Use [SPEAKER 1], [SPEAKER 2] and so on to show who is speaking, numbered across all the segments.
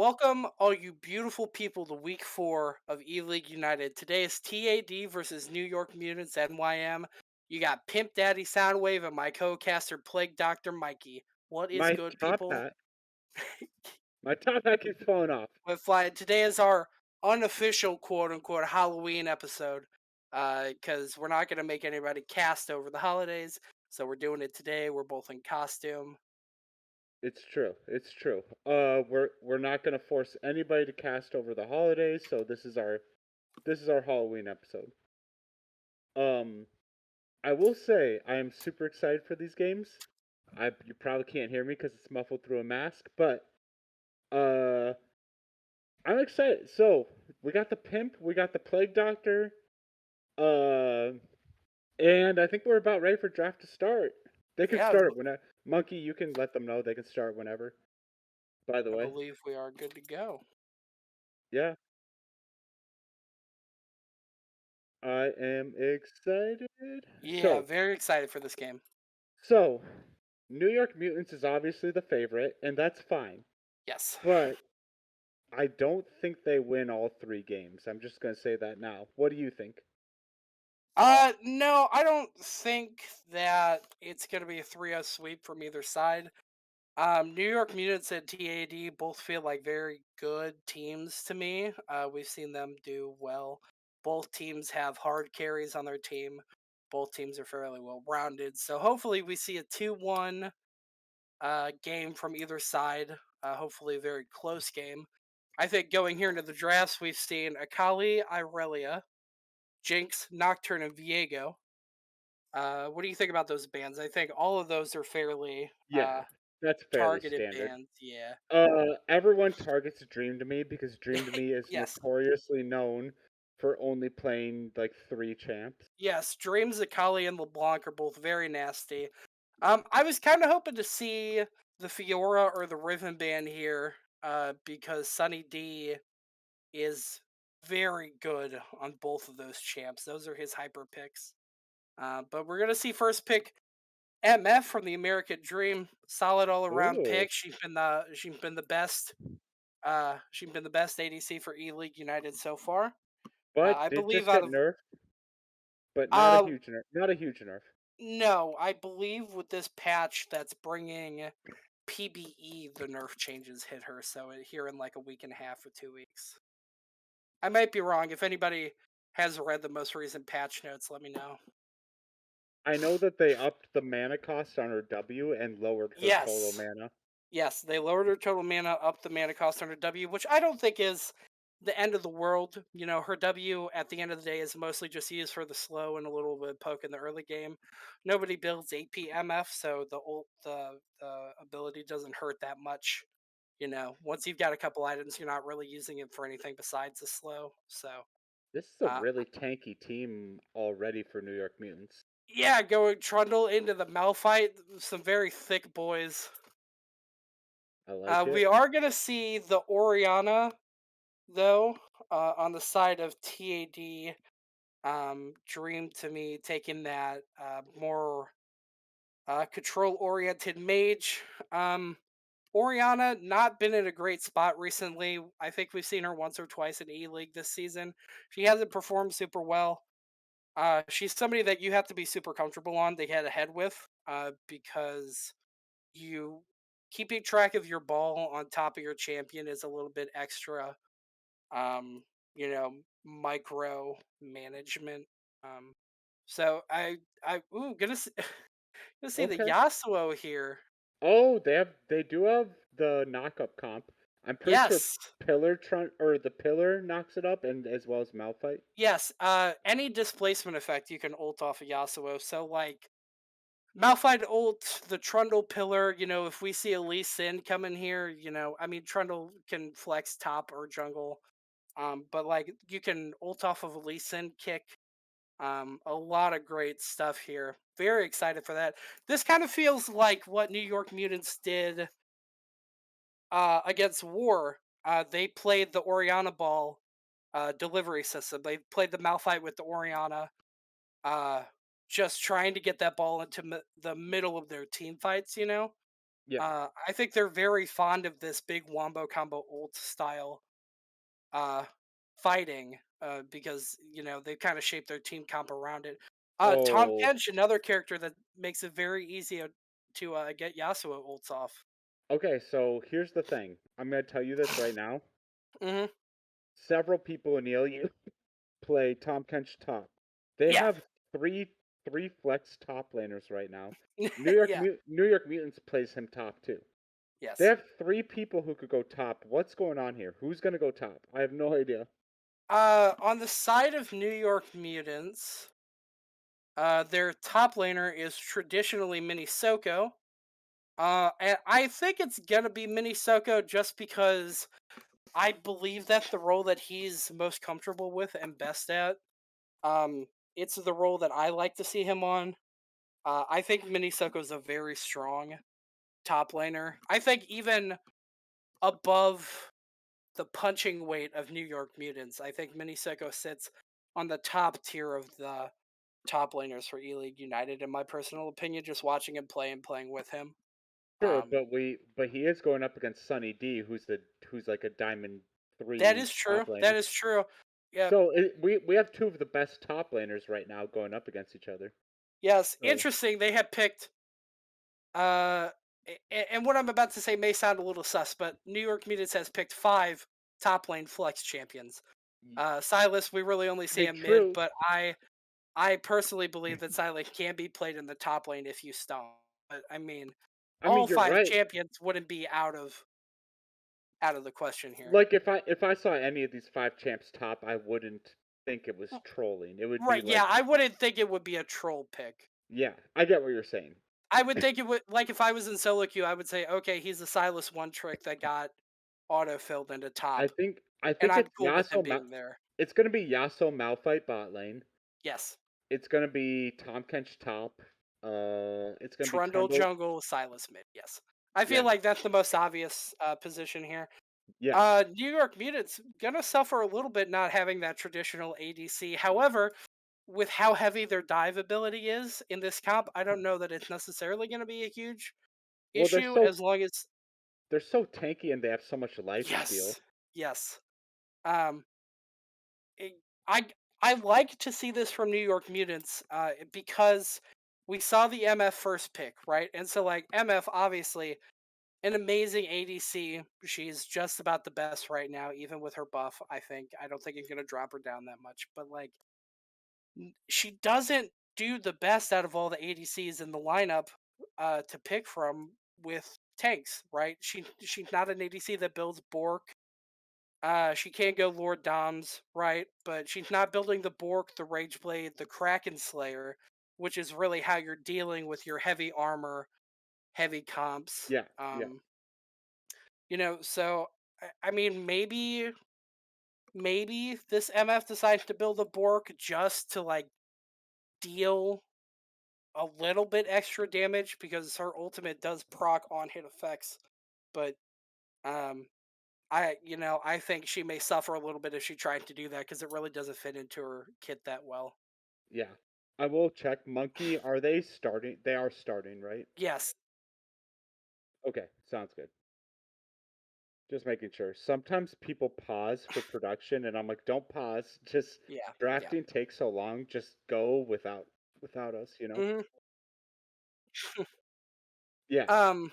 [SPEAKER 1] Welcome, all you beautiful people, to week 4 of E-League United. Today is TAD versus New York Mutants NYM. You got Pimp Daddy Soundwave and my co-caster Plague Doctor Mikey. What is
[SPEAKER 2] My
[SPEAKER 1] good,
[SPEAKER 2] top
[SPEAKER 1] people?
[SPEAKER 2] hat my top hat keeps falling off.
[SPEAKER 1] But fly. Today is our unofficial quote-unquote Halloween episode, because we're not going to make anybody cast over the holidays, so we're doing it today. We're both in costume.
[SPEAKER 2] It's true. It's true. We're not gonna force anybody to cast over the holidays, so this is our Halloween episode. Um, I will say I am super excited for these games. You probably can't hear me because it's muffled through a mask, but uh, I'm excited. So we got the pimp, we got the plague doctor, uh, and I think we're about ready for draft to start. They can
[SPEAKER 1] Yeah,
[SPEAKER 2] start whenever. Monkey, you can let them know they can start whenever. By the
[SPEAKER 1] I
[SPEAKER 2] way.
[SPEAKER 1] believe we are good to go.
[SPEAKER 2] Yeah, I am excited.
[SPEAKER 1] Yeah,
[SPEAKER 2] So,
[SPEAKER 1] very excited for this game.
[SPEAKER 2] so New York Mutants is obviously the favorite, and that's fine.
[SPEAKER 1] Yes.
[SPEAKER 2] But I don't think they win all three games. I'm just gonna say that now. What do you think?
[SPEAKER 1] No, I don't think that it's going to be a 3-0 sweep from either side. New York Mutants and TAD both feel like very good teams to me. We've seen them do well. Both teams have hard carries on their team. Both teams are fairly well rounded. So hopefully we see a 2-1 game from either side. Hopefully a very close game. I think going here into the drafts, we've seen Akali, Irelia, Jinx, Nocturne, and Viego. What do you think about those bands? I think all of those are fairly
[SPEAKER 2] Yeah, that's fairly
[SPEAKER 1] targeted
[SPEAKER 2] standard.
[SPEAKER 1] bands. Yeah.
[SPEAKER 2] Everyone targets Dream to Me because Dream to Me is
[SPEAKER 1] Yes.
[SPEAKER 2] notoriously known for only playing like three champs.
[SPEAKER 1] Yes. Dreams, Akali, and LeBlanc are both very nasty. I was kind of hoping to see the Fiora or the Riven band here, because Sunny D is very good on both of those champs. Those are his hyper picks. But we're gonna see first pick MF from the American Dream. Solid all around
[SPEAKER 2] Ooh,
[SPEAKER 1] pick. She's been the best ADC for E League United so far.
[SPEAKER 2] but
[SPEAKER 1] I
[SPEAKER 2] did
[SPEAKER 1] believe
[SPEAKER 2] just
[SPEAKER 1] out
[SPEAKER 2] get
[SPEAKER 1] of
[SPEAKER 2] nerfed, but not a
[SPEAKER 1] uh
[SPEAKER 2] huge nerf. Not a huge nerf.
[SPEAKER 1] no, I believe with this patch that's bringing PBE, the nerf changes hit her. So here in like a week and a half or 2 weeks. I might be wrong. If anybody has read the most recent patch notes, let me know.
[SPEAKER 2] I know that they upped the mana cost on her W and lowered her total
[SPEAKER 1] Yes,
[SPEAKER 2] mana.
[SPEAKER 1] yes, they lowered her total mana, up the mana cost on her W, which I don't think is the end of the world. Her W at the end of the day is mostly just used for the slow and a little bit of poke in the early game. Nobody builds AP MF, so the ability doesn't hurt that much. Once you've got a couple items, you're not really using it for anything besides the slow. So,
[SPEAKER 2] This is a
[SPEAKER 1] uh,
[SPEAKER 2] really tanky team already for New York Mutants.
[SPEAKER 1] yeah, going Trundle into the Malphite, some very thick boys.
[SPEAKER 2] I like
[SPEAKER 1] We
[SPEAKER 2] it.
[SPEAKER 1] are gonna see the Oriana though, on the side of TAD. Dream to me taking that more control oriented mage. Oriana not been in a great spot recently. I think we've seen her once or twice in E League this season. She hasn't performed super well. She's somebody that you have to be super comfortable on to head ahead with, because you keeping track of your ball on top of your champion is a little bit extra, um, micro management. Um, so gonna see, gonna see the
[SPEAKER 2] Okay.
[SPEAKER 1] Yasuo here.
[SPEAKER 2] Oh, they do have the knockup comp. I'm pretty sure
[SPEAKER 1] Yes,
[SPEAKER 2] the pillar knocks it up and as well as Malphite.
[SPEAKER 1] yes. Any displacement effect you can ult off of Yasuo. So like Malphite ult the Trundle pillar. If we see a Lee Sin come in here, I mean Trundle can flex top or jungle. But like you can ult off of a Lee Sin kick. A lot of great stuff here. Very excited for that. This kind of feels like what New York Mutants did against War. They played the Oriana ball delivery system. They played the Malphite with the Oriana, uh, just trying to get that ball into the middle of their team fights.
[SPEAKER 2] Yeah.
[SPEAKER 1] I think they're very fond of this big wombo combo ult style uh, fighting because they kind of shape their team comp around it. Tom
[SPEAKER 2] Oh,
[SPEAKER 1] Kench, another character that makes it very easy to get Yasuo ults off.
[SPEAKER 2] okay. So here's the thing. I'm gonna tell you this right now.
[SPEAKER 1] Hmm.
[SPEAKER 2] Several people in ELU play Tom Kench top. They
[SPEAKER 1] Yeah,
[SPEAKER 2] have three three flex top laners right now.
[SPEAKER 1] yeah,
[SPEAKER 2] New York Mutants plays him top too. They
[SPEAKER 1] yes.
[SPEAKER 2] have three people who could go top. What's going on here? Who's gonna go top? I have no idea.
[SPEAKER 1] On the side of New York Mutants, their top laner is traditionally Mini Soko. And I think it's gonna be Mini Soko just because I believe that's the role that he's most comfortable with and best at. Um, it's the role that I like to see him on. I think Minisoko's a very strong top laner. I think even above the punching weight of New York Mutants, I think Minisoko sits on the top tier of the top laners for E League United, in my personal opinion. Just watching him play and playing with him.
[SPEAKER 2] Sure,
[SPEAKER 1] Um,
[SPEAKER 2] but he is going up against Sunny D, who's like a Diamond
[SPEAKER 1] that
[SPEAKER 2] 3
[SPEAKER 1] is
[SPEAKER 2] top
[SPEAKER 1] true. That
[SPEAKER 2] laner.
[SPEAKER 1] is true. Yeah.
[SPEAKER 2] So we have two of the best top laners right now going up against each other.
[SPEAKER 1] Yes.
[SPEAKER 2] So
[SPEAKER 1] Interesting. They have picked Uh, and what I'm about to say may sound a little sus, but New York Mutants has picked five top lane flex champions.
[SPEAKER 2] y-
[SPEAKER 1] Silas, we really only see
[SPEAKER 2] they
[SPEAKER 1] him mid,
[SPEAKER 2] true.
[SPEAKER 1] but I personally believe that Silas can be played in the top lane if you stomp. But I mean,
[SPEAKER 2] I
[SPEAKER 1] all
[SPEAKER 2] mean, you're
[SPEAKER 1] five
[SPEAKER 2] right.
[SPEAKER 1] champions wouldn't be out of the question here.
[SPEAKER 2] Like if I saw any of these five champs top, I wouldn't think it was trolling. It would be
[SPEAKER 1] Right? Yeah,
[SPEAKER 2] like,
[SPEAKER 1] I wouldn't think it would be a troll pick.
[SPEAKER 2] yeah, I get what you're saying.
[SPEAKER 1] I would think it would like if I was in solo queue, I would say, okay, he's a Silas one trick that got auto filled into top,
[SPEAKER 2] I
[SPEAKER 1] and
[SPEAKER 2] think
[SPEAKER 1] I'm
[SPEAKER 2] it's
[SPEAKER 1] cool with him being there.
[SPEAKER 2] It's gonna be Yasuo Malphite bot lane.
[SPEAKER 1] Yes.
[SPEAKER 2] It's gonna be Tom Kench top. It's gonna be
[SPEAKER 1] Trundle
[SPEAKER 2] Trundle.
[SPEAKER 1] jungle, Silas mid. Yes, I feel
[SPEAKER 2] Yeah,
[SPEAKER 1] like that's the most obvious position here.
[SPEAKER 2] yeah.
[SPEAKER 1] New York Mutants gonna suffer a little bit not having that traditional ADC. However, with how heavy their dive ability is in this comp, I don't know that it's necessarily going to be a huge
[SPEAKER 2] Well,
[SPEAKER 1] issue as long as
[SPEAKER 2] they're so tanky and they have so much life steal.
[SPEAKER 1] yes, yes. Um, it- I I like to see this from New York Mutants because we saw the MF first pick, right? And so like MF obviously an amazing ADC. She's just about the best right now, even with her buff. I think. I don't think it's gonna drop her down that much, but like she doesn't do the best out of all the ADCs in the lineup to pick from with tanks. Right? She's not an ADC that builds Bork. She can't go Lord Doms, right? But she's not building the Bork, the Rageblade, the Kraken Slayer, which is really how you're dealing with your heavy armor, heavy comps.
[SPEAKER 2] Yeah, yeah.
[SPEAKER 1] So I mean, maybe this MF decides to build a Bork just to like deal a little bit extra damage because her ultimate does proc on hit effects. But um, I think she may suffer a little bit if she tried to do that because it really doesn't fit into her kit that well.
[SPEAKER 2] Yeah. I will check. Monkey, are they starting? They are starting, right?
[SPEAKER 1] Yes.
[SPEAKER 2] Okay, sounds good. Just making sure. Sometimes people pause for production, and I'm like, don't pause. Just
[SPEAKER 1] Yeah. Yeah.
[SPEAKER 2] drafting takes so long. Just go without us, you know?
[SPEAKER 1] Hmm.
[SPEAKER 2] Yeah.
[SPEAKER 1] Um.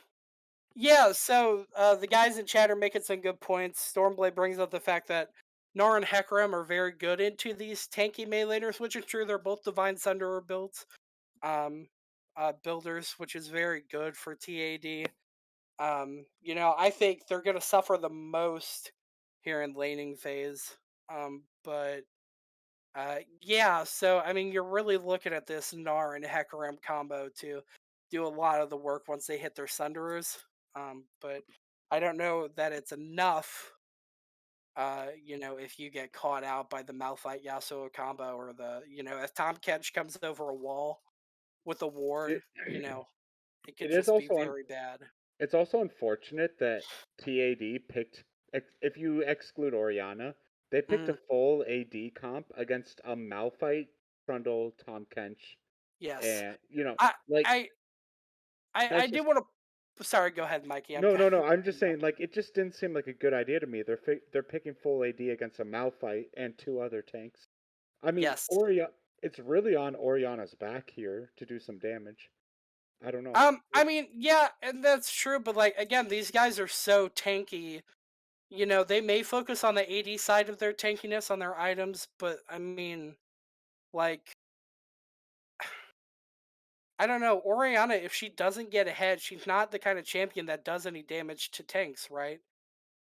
[SPEAKER 1] Yeah, so the guys in chat are making some good points. Stormblade brings up the fact that Gnar and Hecarim are very good into these tanky meleeers, which is true. They're both Divine Sunderer builds, builders, which is very good for TAD. I think they're going to suffer the most here in laning phase. But yeah, so I mean, you're really looking at this Gnar and Hecarim combo to do a lot of the work once they hit their Sunderers. But I don't know that it's enough. If you get caught out by the Malphite Yasuo combo or if Tom Kench comes over a wall with a
[SPEAKER 2] It
[SPEAKER 1] ward, it could
[SPEAKER 2] it is
[SPEAKER 1] just be
[SPEAKER 2] also
[SPEAKER 1] very bad.
[SPEAKER 2] it's also unfortunate that TAD picked if you exclude Oriana, they picked a
[SPEAKER 1] Mm,
[SPEAKER 2] full AD comp against a Malphite, Trundle, Tom Kench,
[SPEAKER 1] yes,
[SPEAKER 2] and
[SPEAKER 1] I
[SPEAKER 2] like
[SPEAKER 1] I I
[SPEAKER 2] that's
[SPEAKER 1] did
[SPEAKER 2] just
[SPEAKER 1] want to. Sorry, go ahead, Mikey. I'm
[SPEAKER 2] No,
[SPEAKER 1] kind
[SPEAKER 2] no, no.
[SPEAKER 1] of
[SPEAKER 2] I'm just
[SPEAKER 1] cutting you off.
[SPEAKER 2] saying, like, it just didn't seem like a good idea to me. They're picking full AD against a Malphite and two other tanks. I mean,
[SPEAKER 1] Yes.
[SPEAKER 2] It's really on Oriana's back here to do some damage. I don't know.
[SPEAKER 1] I mean, yeah, and that's true, but like again, these guys are so tanky. They may focus on the AD side of their tankiness on their items, but I mean, like, I don't know, Oriana, if she doesn't get ahead, she's not the kind of champion that does any damage to tanks, right?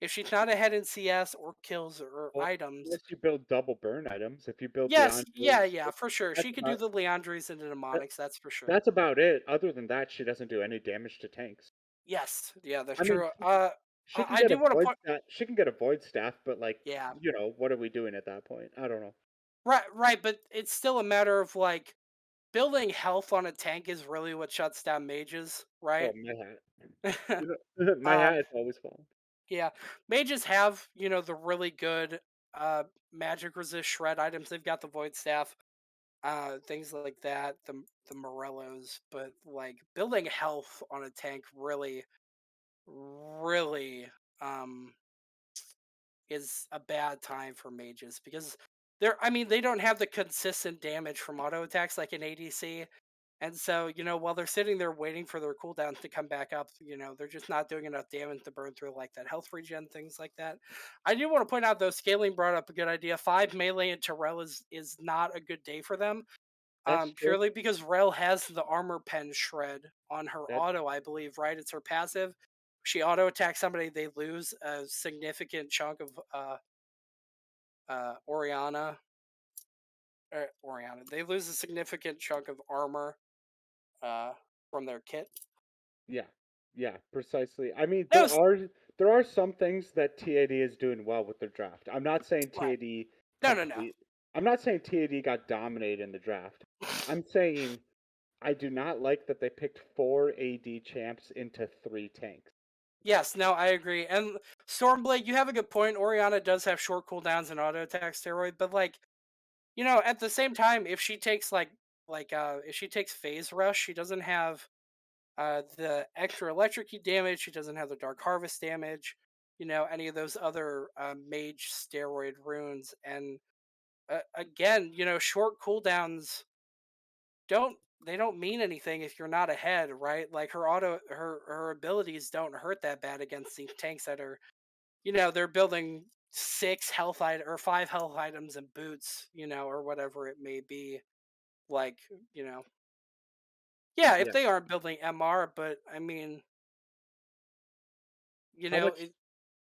[SPEAKER 1] If she's not ahead in CS or kills or
[SPEAKER 2] Well,
[SPEAKER 1] items,
[SPEAKER 2] unless you build double burn items, if you build
[SPEAKER 1] yes, yeah,
[SPEAKER 2] Leandres,
[SPEAKER 1] yeah, for sure.
[SPEAKER 2] that's
[SPEAKER 1] She could do
[SPEAKER 2] about
[SPEAKER 1] the Leandres and the
[SPEAKER 2] that,
[SPEAKER 1] Demonics, that's for sure.
[SPEAKER 2] that's about it. Other than that, she doesn't do any damage to tanks.
[SPEAKER 1] Yes, yeah, that's
[SPEAKER 2] I mean,
[SPEAKER 1] true.
[SPEAKER 2] she can
[SPEAKER 1] I
[SPEAKER 2] get
[SPEAKER 1] do
[SPEAKER 2] a
[SPEAKER 1] want to
[SPEAKER 2] void
[SPEAKER 1] point,
[SPEAKER 2] staff. She can get a void staff, but like,
[SPEAKER 1] yeah,
[SPEAKER 2] what are we doing at that point? I don't know.
[SPEAKER 1] right, right, but it's still a matter of like building health on a tank is really what shuts down mages,
[SPEAKER 2] Oh,
[SPEAKER 1] right?
[SPEAKER 2] my hat. My
[SPEAKER 1] um,
[SPEAKER 2] hat is always falling.
[SPEAKER 1] yeah, mages have the really good magic resist shred items. They've got the void staff, things like that, the Morellos, but like building health on a tank really um is a bad time for mages because I mean they don't have the consistent damage from auto attacks like an ADC. And so, while they're sitting there waiting for their cooldowns to come back up, they're just not doing enough damage to burn through like that health regen, things like that. I do want to point out though, scaling brought up a good idea. Five melee and Terrell is not a good day for them.
[SPEAKER 2] That's true.
[SPEAKER 1] Purely because Rel has the armor pen shred on her
[SPEAKER 2] That
[SPEAKER 1] auto, I believe, right? It's her passive. She auto attacks somebody, they lose a significant chunk of Oriana. Oriana. They lose a significant chunk of armor uh, from their kit.
[SPEAKER 2] Yeah, yeah, precisely. I mean,
[SPEAKER 1] No,
[SPEAKER 2] there are some things that TAD is doing well with their draft.
[SPEAKER 1] right. No.
[SPEAKER 2] I'm not saying TAD got dominated in the draft. I'm saying I do not like that they picked four AD champs into three tanks.
[SPEAKER 1] Yes, no, I agree. And Stormblade, you have a good point. Oriana does have short cooldowns and auto attack steroid, but like, at the same time, if she takes if she takes phase rush, she doesn't have the extra electric heat damage, she doesn't have the dark harvest damage, any of those other mage steroid runes. And again, short cooldowns don't they don't mean anything if you're not ahead, right? Like her abilities don't hurt that bad against these tanks that are, they're building six health item or five health items and boots, or whatever it may be. Like, you know, yeah, if
[SPEAKER 2] Yeah.
[SPEAKER 1] they aren't building MR, but I mean,
[SPEAKER 2] How much?
[SPEAKER 1] it,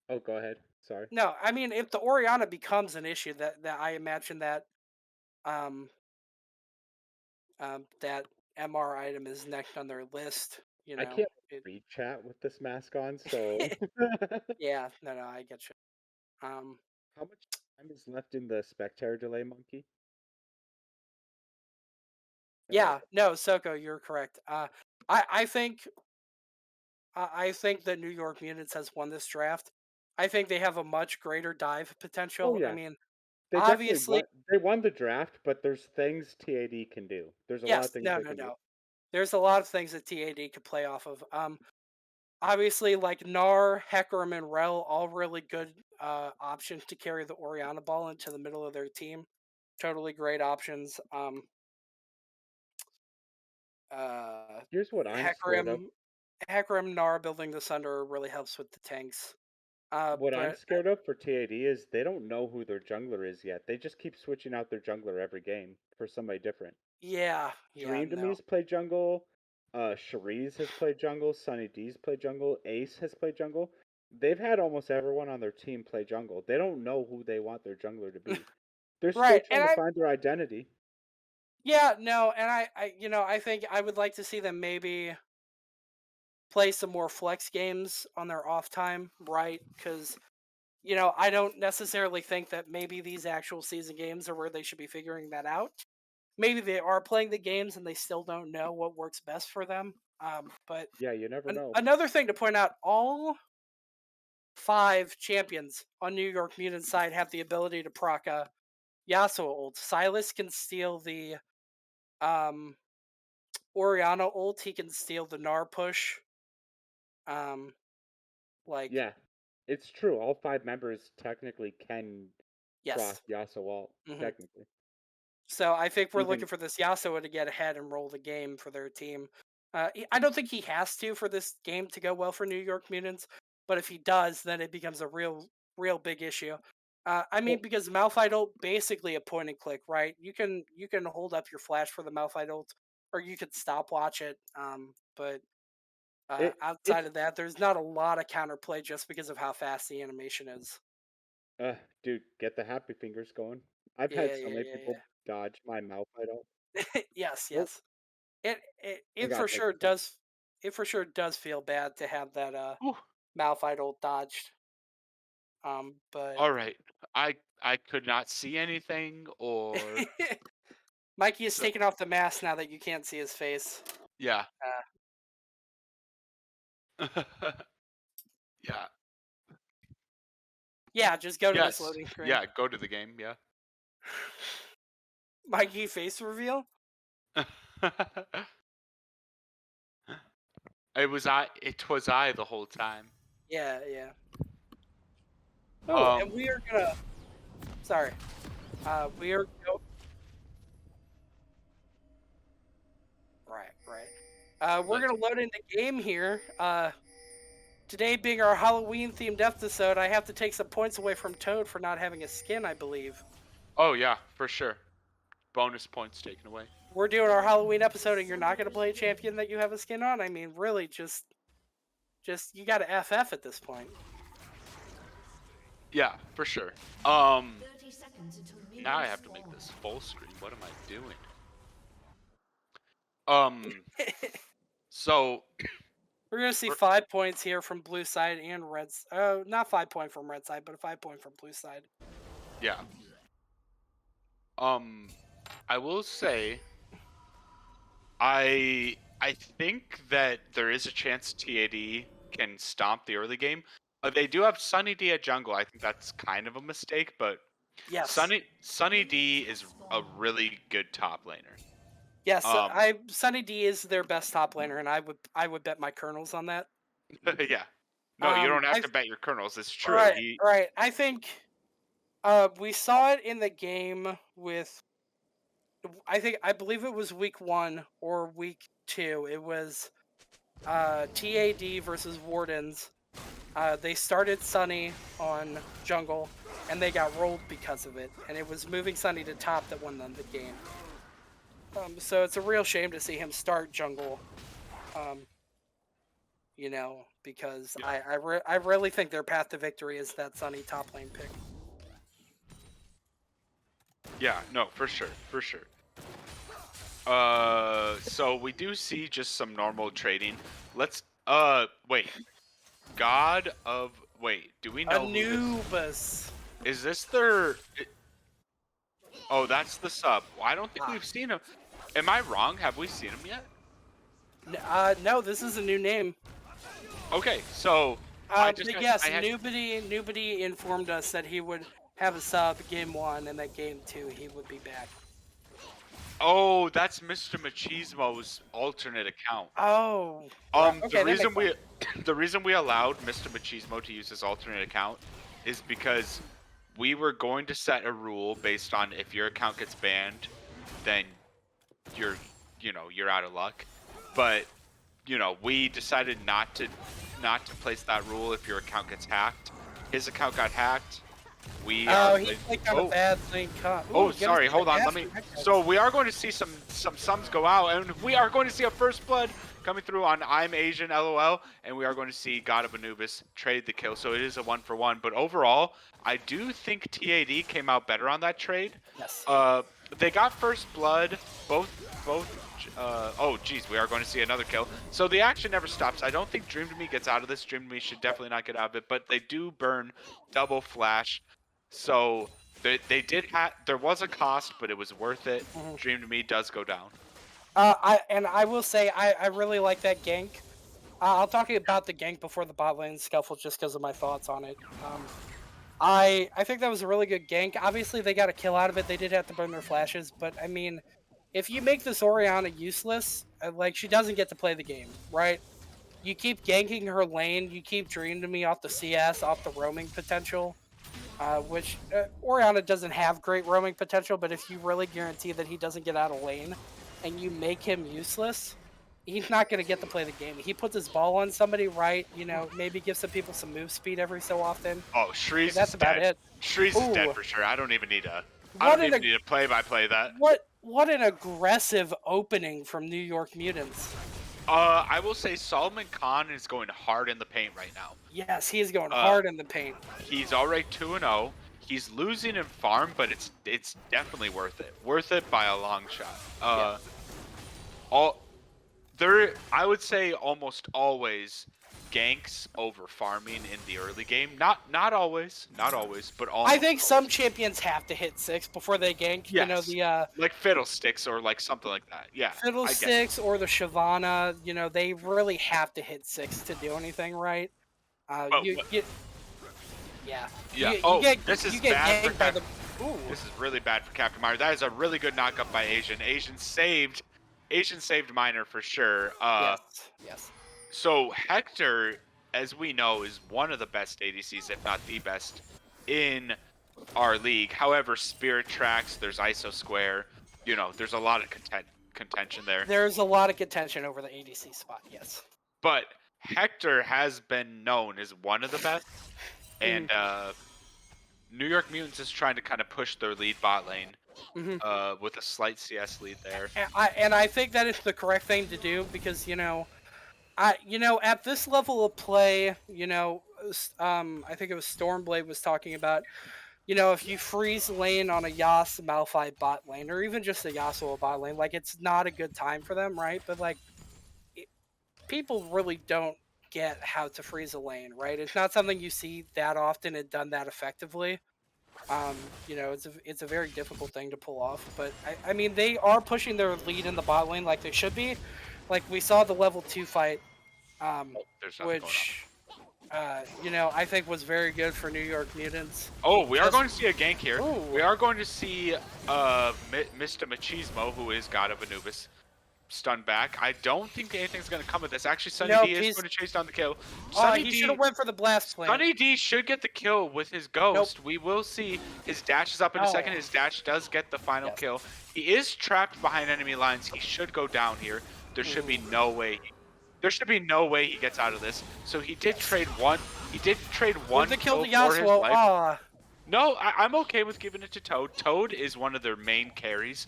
[SPEAKER 2] Oh, go ahead. Sorry.
[SPEAKER 1] no, I mean, if the Oriana becomes an issue, that I imagine um that MR item is next on their list.
[SPEAKER 2] I can't
[SPEAKER 1] It.
[SPEAKER 2] read chat with this mask on, so
[SPEAKER 1] Yeah, no, I get you. Um,
[SPEAKER 2] how much time is left in the Spectre delay, Monkey? Uh,
[SPEAKER 1] yeah, no, Soko, you're correct. I think I think that New York Mutants has won this draft. I think they have a much greater dive
[SPEAKER 2] oh
[SPEAKER 1] potential. I
[SPEAKER 2] yeah,
[SPEAKER 1] mean,
[SPEAKER 2] they definitely
[SPEAKER 1] obviously,
[SPEAKER 2] won. They won the draft, but there's things TAD can do. There's a lot of
[SPEAKER 1] yes,
[SPEAKER 2] things
[SPEAKER 1] no,
[SPEAKER 2] they
[SPEAKER 1] no,
[SPEAKER 2] can do.
[SPEAKER 1] no. There's a lot of things that TAD could play off of. Obviously, like Nar, Hecarim, and Rel, all really good options to carry the Oriana ball into the middle of their team. Totally great options. Uh,
[SPEAKER 2] Here's what I'm scared of.
[SPEAKER 1] Hecarim, Nar building the Sunder really helps with the tanks.
[SPEAKER 2] What I'm
[SPEAKER 1] But
[SPEAKER 2] scared of for TAD is they don't know who their jungler is yet. They just keep switching out their jungler every game for somebody different.
[SPEAKER 1] yeah,
[SPEAKER 2] Dream to
[SPEAKER 1] no,
[SPEAKER 2] Me's play jungle. Cherise has played jungle. Sunny D's played jungle. Ace has played jungle. They've had almost everyone on their team play jungle. They don't know who they want their jungler to be. They're still
[SPEAKER 1] right,
[SPEAKER 2] trying to find their identity.
[SPEAKER 1] yeah, no, and I think I would like to see them maybe play some more flex games on their off time, right? Because I don't necessarily think that maybe these actual season games are where they should be figuring that out. Maybe they are playing the games and they still don't know what works best for them. But
[SPEAKER 2] Yeah, you never know.
[SPEAKER 1] another thing to point out: all five champions on New York Mutant side have the ability to proc a Yasuo ult. Silas can steal the um, Oriana ult. He can steal the Gnar push. Um, like
[SPEAKER 2] Yeah, it's true. All 5 members technically can cross
[SPEAKER 1] yes.
[SPEAKER 2] Yasuo,
[SPEAKER 1] Hmm.
[SPEAKER 2] technically.
[SPEAKER 1] So I think we're
[SPEAKER 2] Even
[SPEAKER 1] looking for this Yasuo to get ahead and roll the game for their team. I don't think he has to for this game to go well for New York Mutants, but if he does, then it becomes a real big issue. I mean,
[SPEAKER 2] well,
[SPEAKER 1] because Malphite ult basically a point and click, right? You can hold up your flash for the Malphite ult, or you could stopwatch it. But outside
[SPEAKER 2] it's
[SPEAKER 1] of that, there's not a lot of counterplay just because of how fast the animation is.
[SPEAKER 2] dude, get the happy fingers going. I've had
[SPEAKER 1] Yeah,
[SPEAKER 2] so
[SPEAKER 1] yeah,
[SPEAKER 2] many
[SPEAKER 1] yeah,
[SPEAKER 2] people dodge my mouth. I don't.
[SPEAKER 1] yeah. Yes,
[SPEAKER 2] Oh,
[SPEAKER 1] yes.
[SPEAKER 2] I
[SPEAKER 1] It
[SPEAKER 2] gotta
[SPEAKER 1] for
[SPEAKER 2] take
[SPEAKER 1] sure
[SPEAKER 2] a piss.
[SPEAKER 1] does. It for sure does feel bad to have that
[SPEAKER 3] Whew.
[SPEAKER 1] Malphite ult dodged. But
[SPEAKER 3] All right. I could not see anything or
[SPEAKER 1] Mikey is
[SPEAKER 3] so
[SPEAKER 1] taking off the mask now that you can't see his face.
[SPEAKER 3] yeah.
[SPEAKER 1] Uh,
[SPEAKER 3] Yeah.
[SPEAKER 1] yeah, just go to this
[SPEAKER 3] Yes.
[SPEAKER 1] loading screen.
[SPEAKER 3] Yeah, go to the game, yeah.
[SPEAKER 1] Mikey face reveal.
[SPEAKER 3] it was I the whole time.
[SPEAKER 1] Yeah, yeah. Oh, and
[SPEAKER 3] Um
[SPEAKER 1] we are gonna. Sorry. We are. Right, right. We're
[SPEAKER 3] let's
[SPEAKER 1] gonna load into game here. Today being our Halloween themed episode, I have to take some points away from Toad for not having a skin, I believe.
[SPEAKER 3] Oh yeah, for sure. Bonus points taken away.
[SPEAKER 1] We're doing our Halloween episode, and you're not gonna play a champion that you have a skin on. I mean, really, just you got to FF at this point.
[SPEAKER 3] Yeah, for sure.
[SPEAKER 4] 30 seconds until
[SPEAKER 3] Now I
[SPEAKER 4] minions
[SPEAKER 3] have to make
[SPEAKER 4] spawn.
[SPEAKER 3] this full screen. What am I doing? Um so
[SPEAKER 1] We're gonna see
[SPEAKER 3] for-
[SPEAKER 1] 5 points here from blue side and red. Oh, not 5 point from red side, but a 5 point from blue side.
[SPEAKER 3] yeah. I will say I think that there is a chance TAD can stomp the early game. They do have Sunny D at jungle. I think that's kind of a mistake, but
[SPEAKER 1] Yes,
[SPEAKER 3] Sunny D is a really good top laner.
[SPEAKER 1] yes.
[SPEAKER 3] Um,
[SPEAKER 1] Sunny D is their best top laner, and I would bet my kernels on that.
[SPEAKER 3] yeah. No, you don't have
[SPEAKER 1] I
[SPEAKER 3] to bet your kernels. It's true.
[SPEAKER 1] right, right. I think we saw it in the game with. I believe it was week 1 or week 2. It was TAD versus Wardens. They started Sunny on jungle, and they got rolled because of it. And it was moving Sunny to top that won them the game. So it's a real shame to see him start jungle. Um, because
[SPEAKER 3] Yeah.
[SPEAKER 1] I really think their path to victory is that Sunny top lane pick.
[SPEAKER 3] Yeah, no, for sure, for sure. So we do see just some normal trading. Let's wait. Wait, do we know who this
[SPEAKER 1] Anubis.
[SPEAKER 3] is? This their? Oh, that's the sub. I don't think
[SPEAKER 1] Ah.
[SPEAKER 3] we've seen him. Am I wrong? Have we seen him yet?
[SPEAKER 1] No, this is a new name.
[SPEAKER 3] Okay, so I just
[SPEAKER 1] But
[SPEAKER 3] got,
[SPEAKER 1] yes,
[SPEAKER 3] I had,
[SPEAKER 1] Nubity informed us that he would have a sub game 1, and that game 2 he would be back.
[SPEAKER 3] oh, that's Mr. Machismo's alternate account.
[SPEAKER 1] Oh, right. Okay,
[SPEAKER 3] The
[SPEAKER 1] that
[SPEAKER 3] reason
[SPEAKER 1] makes
[SPEAKER 3] we the reason we allowed Mr. Machismo to use his alternate account is because we were going to set a rule based on if your account gets banned, then you're you're out of luck. But we decided not to place that rule if your account gets hacked. His account got hacked. We are
[SPEAKER 1] he clicked on a bad link.
[SPEAKER 3] Oh, sorry. Hold on. Let me. So we are going to see some sums go out, and we are going to see a first blood coming through on I'm Asian LOL, and we are going to see God of Anubis trade the kill. So it is a 1-for-1. But overall, I do think TAD came out better on that trade.
[SPEAKER 1] Yes.
[SPEAKER 3] They got first blood. Both. Oh, geez, we are going to see another kill. So the action never stops. I don't think Dream to Me gets out of this. Dream to Me should definitely not get out of it. But they do burn double flash. So they did there was a cost, but it was worth it.
[SPEAKER 1] Mhm.
[SPEAKER 3] Dream to Me does go down.
[SPEAKER 1] I will say I really like that gank. I'll talk about the gank before the bot lane scuffle just because of my thoughts on it. I think that was a really good gank. Obviously, they got a kill out of it. They did have to burn their flashes, but I mean, if you make this Orianna useless, like she doesn't get to play the game, right? you keep ganking her lane, you keep Dream to me off the CS, off the roaming potential, which Oriana doesn't have great roaming potential, but if you really guarantee that he doesn't get out of lane and you make him useless, he's not going to get to play the game. He puts his ball on somebody, right? Maybe give some people some move speed every so often.
[SPEAKER 3] Oh, Shreeze
[SPEAKER 1] That's
[SPEAKER 3] is
[SPEAKER 1] about
[SPEAKER 3] dead.
[SPEAKER 1] it.
[SPEAKER 3] Shreeze is dead
[SPEAKER 1] Ooh,
[SPEAKER 3] for sure. I don't even need to
[SPEAKER 1] what an
[SPEAKER 3] play-by-play that.
[SPEAKER 1] what an aggressive opening from New York Mutants.
[SPEAKER 3] I will say Solomon Khan is going hard in the paint right now.
[SPEAKER 1] Yes, he is going hard in the paint.
[SPEAKER 3] He's already 2-0. He's losing in farm, but it's definitely worth it. Worth it by a long shot. I would say almost always ganks over farming in the early game. Not always, but almost.
[SPEAKER 1] I think some champions have to hit 6 before they gank.
[SPEAKER 3] Yes.
[SPEAKER 1] The
[SPEAKER 3] like Fiddlesticks or like something like that. Yeah.
[SPEAKER 1] Fiddlesticks or the Shyvana, they really have to hit 6 to do anything right. Yeah.
[SPEAKER 3] This is bad for Captain. This is really bad for Captain Miner. That is a really good knockup by Asian. Asian saved Miner for sure.
[SPEAKER 1] Yes.
[SPEAKER 3] So Hector, as we know, is one of the best ADCs, if not the best, in our league. However, Spirit Tracks, there's ISO Square, there's a lot of contention there.
[SPEAKER 1] There's a lot of contention over the ADC spot, yes.
[SPEAKER 3] But Hector has been known as one of the best, and New York Mutants is trying to kind of push their lead bot lane with a slight CS lead there.
[SPEAKER 1] And I think that is the correct thing to do because, at this level of play, I think it was Stormblade was talking about, if you freeze lane on a Yas Malphite bot lane, or even just a Yasuo bot lane, it's not a good time for them, right? But, people really don't get how to freeze a lane, right? It's not something you see that often and done that effectively. It's a very difficult thing to pull off, but I mean, they are pushing their lead in the bot lane like they should be. Like we saw the level 2 fight, which, I think was very good for New York Mutants.
[SPEAKER 3] Oh, we are going to see a gank here. Ooh. We are going to see Mr. Machismo, who is God of Anubis, stun back. I don't think anything's going to come of this. Actually, Sunny D is going to chase down the kill.
[SPEAKER 1] He should have went for the blast plan.
[SPEAKER 3] Sunny D should get the kill with his ghost. Nope. We will see. His dash is up in a second. His dash does get the final kill. He is trapped behind enemy lines. He should go down here. There should be no way. There should be no way he gets out of this. So he did trade one. He did trade one kill for his life. No, I'm okay with giving it to Toad. Toad is one of their main carries.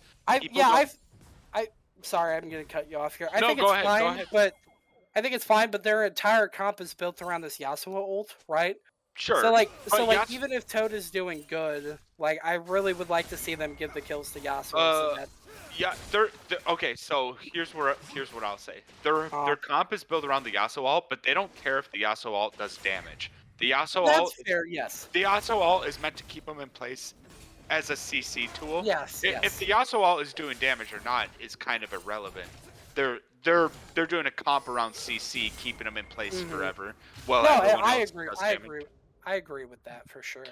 [SPEAKER 1] Sorry, I'm gonna cut you off here.
[SPEAKER 3] Go ahead.
[SPEAKER 1] But I think it's fine. But their entire comp is built around this Yasuo ult, right?
[SPEAKER 3] Sure.
[SPEAKER 1] So even if Toad is doing good, I really would like to see them give the kills to Yasuo.
[SPEAKER 3] Yeah, okay. So here's what I'll say. Their comp is built around the Yasuo ult, but they don't care if the Yasuo ult does damage. The Yasuo ult.
[SPEAKER 1] That's fair. Yes.
[SPEAKER 3] The Yasuo ult is meant to keep them in place as a CC tool.
[SPEAKER 1] Yes.
[SPEAKER 3] If the Yasuo ult is doing damage or not is kind of irrelevant. They're doing a comp around CC, keeping them in place forever. Well,
[SPEAKER 1] I agree. I agree with that for sure.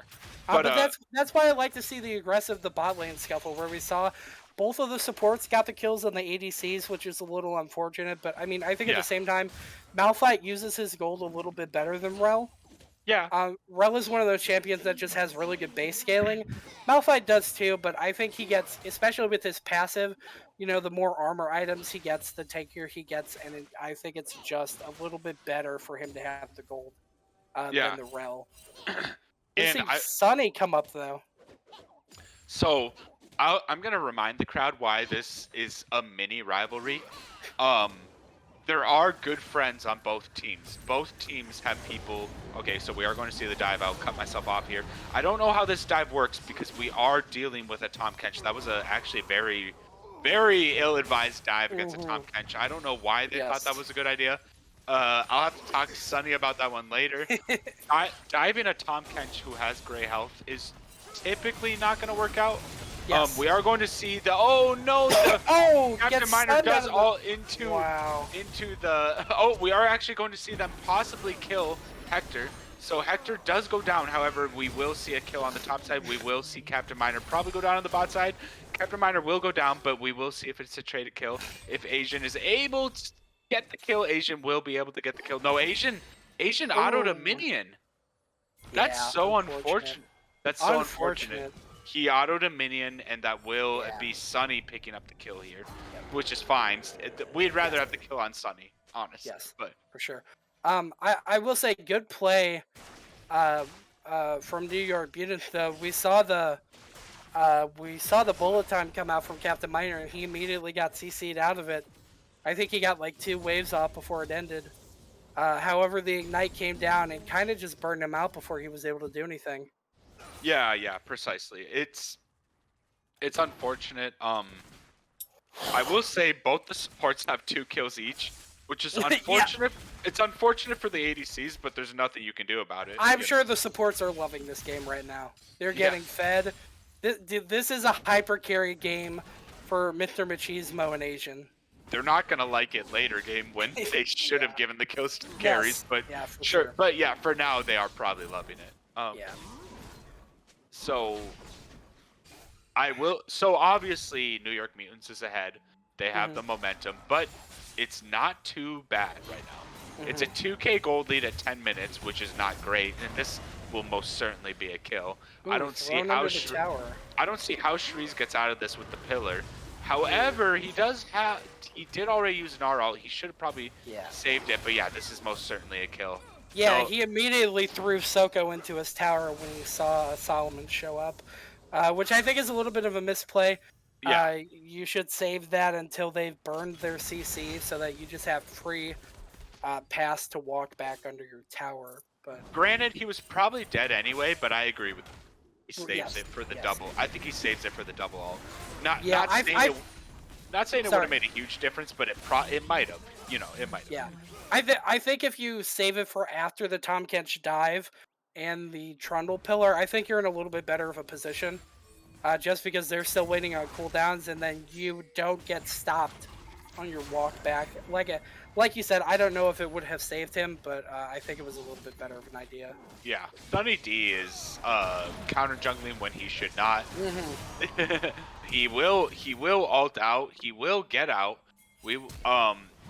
[SPEAKER 1] But that's why I like to see the bot lane scuffle where we saw both of the supports got the kills on the ADCs, which is a little unfortunate. But I mean, I think at the same time, Malphite uses his gold a little bit better than Rel.
[SPEAKER 3] Yeah.
[SPEAKER 1] Rel is one of those champions that just has really good base scaling. Malphite does too, but I think he gets, especially with his passive, the more armor items he gets, the tankier he gets, and I think it's just a little bit better for him to have the gold than the Rel. Sunny come up though.
[SPEAKER 3] So I'm gonna remind the crowd why this is a mini rivalry. There are good friends on both teams. Both teams have people. Okay, so we are going to see the dive. I'll cut myself off here. I don't know how this dive works because we are dealing with a Tom Kench. That was actually a very, very ill-advised dive against a Tom Kench. I don't know why they thought that was a good idea. I'll have to talk to Sunny about that one later. Diving a Tom Kench who has gray health is typically not going to work out. Yes. We are going to see the Captain Miner does all into the we are actually going to see them possibly kill Hector. So Hector does go down. However, we will see a kill on the top side. We will see Captain Miner probably go down on the bot side. Captain Miner will go down, but we will see if it's a traded kill. If Asian is able get the kill. Asian will be able to get the kill. No, Asian autoed a
[SPEAKER 1] Oh.
[SPEAKER 3] minion. That's
[SPEAKER 1] Yeah,
[SPEAKER 3] so unfortunate. That's so unfortunate. He autoed a minion, and that will
[SPEAKER 1] Yeah.
[SPEAKER 3] be Sunny picking up the kill here, which is fine. We'd rather have the kill on Sunny, honestly.
[SPEAKER 1] Yes,
[SPEAKER 3] But
[SPEAKER 1] for sure. I will say good play from New York Mutants though. We saw the bullet time come out from Captain Miner, and he immediately got CC'd out of it. I think he got like 2 waves off before it ended. However, the ignite came down and kind of just burned him out before he was able to do anything.
[SPEAKER 3] yeah, precisely. It's unfortunate. I will say both the supports have 2 kills each, which is unfortunate. It's unfortunate for the ADCs, but there's nothing you can do about it.
[SPEAKER 1] I'm sure the supports are loving this game right now. They're getting fed. This is a hyper carry game for Mr. Machismo and Asian.
[SPEAKER 3] They're not gonna like it later game when they should have given the kills to the carries, but
[SPEAKER 1] yeah, for
[SPEAKER 3] sure. But yeah, for now they are probably loving it.
[SPEAKER 1] Yeah.
[SPEAKER 3] So I will. So obviously New York Mutants is ahead. They have the momentum, but it's not too bad right now. It's a 2K gold lead at 10 minutes, which is not great, and this will most certainly be a kill.
[SPEAKER 1] Ooh,
[SPEAKER 3] I don't see
[SPEAKER 1] thrown
[SPEAKER 3] how
[SPEAKER 1] under the tower.
[SPEAKER 3] I don't see how Shreeze gets out of this with the pillar. However, he did already use an R ult. He should have probably saved it, but yeah, this is most certainly a kill.
[SPEAKER 1] Yeah,
[SPEAKER 3] So,
[SPEAKER 1] he immediately threw Soko into his tower when he saw Solomon show up, which I think is a little bit of a misplay.
[SPEAKER 3] Yeah.
[SPEAKER 1] You should save that until they've burned their CC so that you just have free pass to walk back under your tower. But
[SPEAKER 3] granted, he was probably dead anyway, but I agree with him. He saves
[SPEAKER 1] Yes,
[SPEAKER 3] it for the
[SPEAKER 1] yes.
[SPEAKER 3] double. I think he saves it for the double ult. Not saying it would
[SPEAKER 1] Sorry.
[SPEAKER 3] have made a huge difference, but it might have. You know, it might have.
[SPEAKER 1] yeah, I think if you save it for after the Tom Kench dive and the Trundle pillar, I think you're in a little bit better of a position. Just because they're still waiting on cooldowns, and then you don't get stopped on your walk back. Like you said, I don't know if it would have saved him, but I think it was a little bit better of an idea.
[SPEAKER 3] Yeah, Sunny D is counter jungling when he should not. he will ult out. He will get out.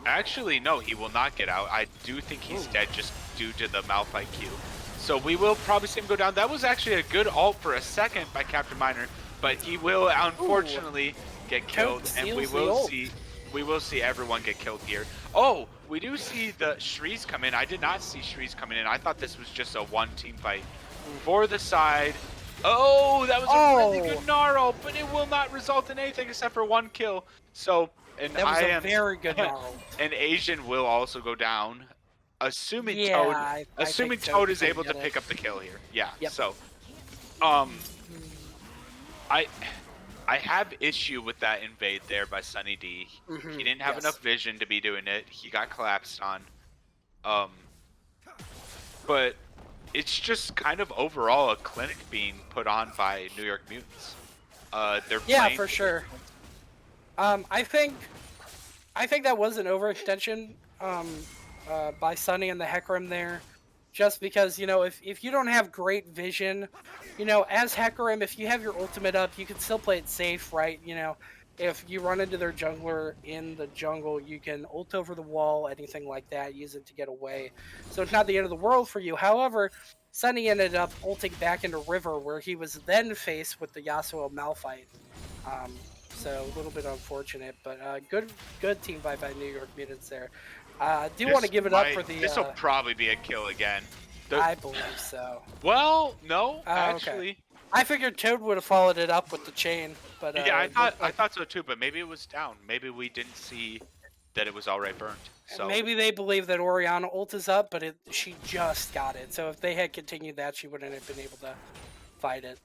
[SPEAKER 3] Actually no, he will not get out. I do think he's dead just due to the Malphite Q. So we will probably see him go down. That was actually a good ult for a second by Captain Miner, but he will unfortunately get killed, and we will see everyone get killed here. Oh, we do see the Shreeze come in. I did not see Shreeze coming in. I thought this was just a one team fight. For the side. Oh, that was a really good Gnarl, but it will not result in anything except for 1 kill. So, and
[SPEAKER 1] That was a very good Gnarl.
[SPEAKER 3] And Asian will also go down. Assuming
[SPEAKER 1] I
[SPEAKER 3] think
[SPEAKER 1] think
[SPEAKER 3] Toad is
[SPEAKER 1] can
[SPEAKER 3] able to
[SPEAKER 1] get
[SPEAKER 3] pick up the kill here. Yeah.
[SPEAKER 1] Yep.
[SPEAKER 3] So, I have issue with that invade there by Sunny D. He didn't have enough vision to be doing it. He got collapsed on. But it's just kind of overall a clinic being put on by New York Mutants. They're playing
[SPEAKER 1] for sure. I think that was an overextension by Sunny and the Hecarim there. Just because, you know, if you don't have great vision, you know, as Hecarim, if you have your ultimate up, you can still play it safe, right? You know, if you run into their jungler in the jungle, you can ult over the wall, anything like that, use it to get away. So it's not the end of the world for you. However, Sunny ended up ulting back into River, where he was then faced with the Yasuo Malphite. So a little bit unfortunate, but good team fight by New York Mutants there. I do want to give it up for the...
[SPEAKER 3] This will probably be a kill again.
[SPEAKER 1] I believe so.
[SPEAKER 3] Well, no, actually.
[SPEAKER 1] Okay. I figured Toad would have followed it up with the chain, but...
[SPEAKER 3] yeah, I thought so too, but maybe it was down. Maybe we didn't see that it was already burnt. So
[SPEAKER 1] maybe they believe that Orianna ult is up, but she just got it. So if they had continued that, she wouldn't have been able to fight it.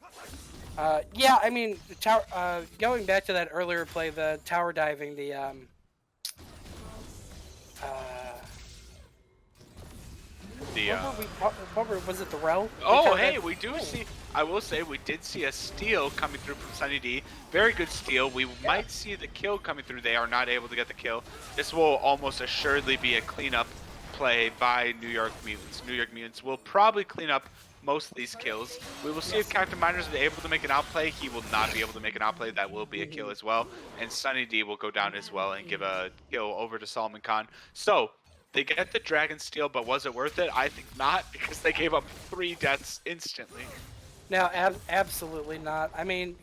[SPEAKER 1] Yeah, I mean, going back to that earlier play, the tower diving, was it the Rel?
[SPEAKER 3] Oh, hey, we do see. I will say we did see a steal coming through from Sunny D. Very good steal. We might see the kill coming through. They are not able to get the kill. This will almost assuredly be a cleanup play by New York Mutants. New York Mutants will probably clean up most of these kills. We will see if Captain Miner is able to make an outplay. He will not be able to make an outplay. That will be a kill as well. And Sunny D will go down as well and give a kill over to Solomon Khan. So they get the Dragon Steel, but was it worth it? I think not, because they gave up 3 deaths instantly.
[SPEAKER 1] No, absolutely not. I mean,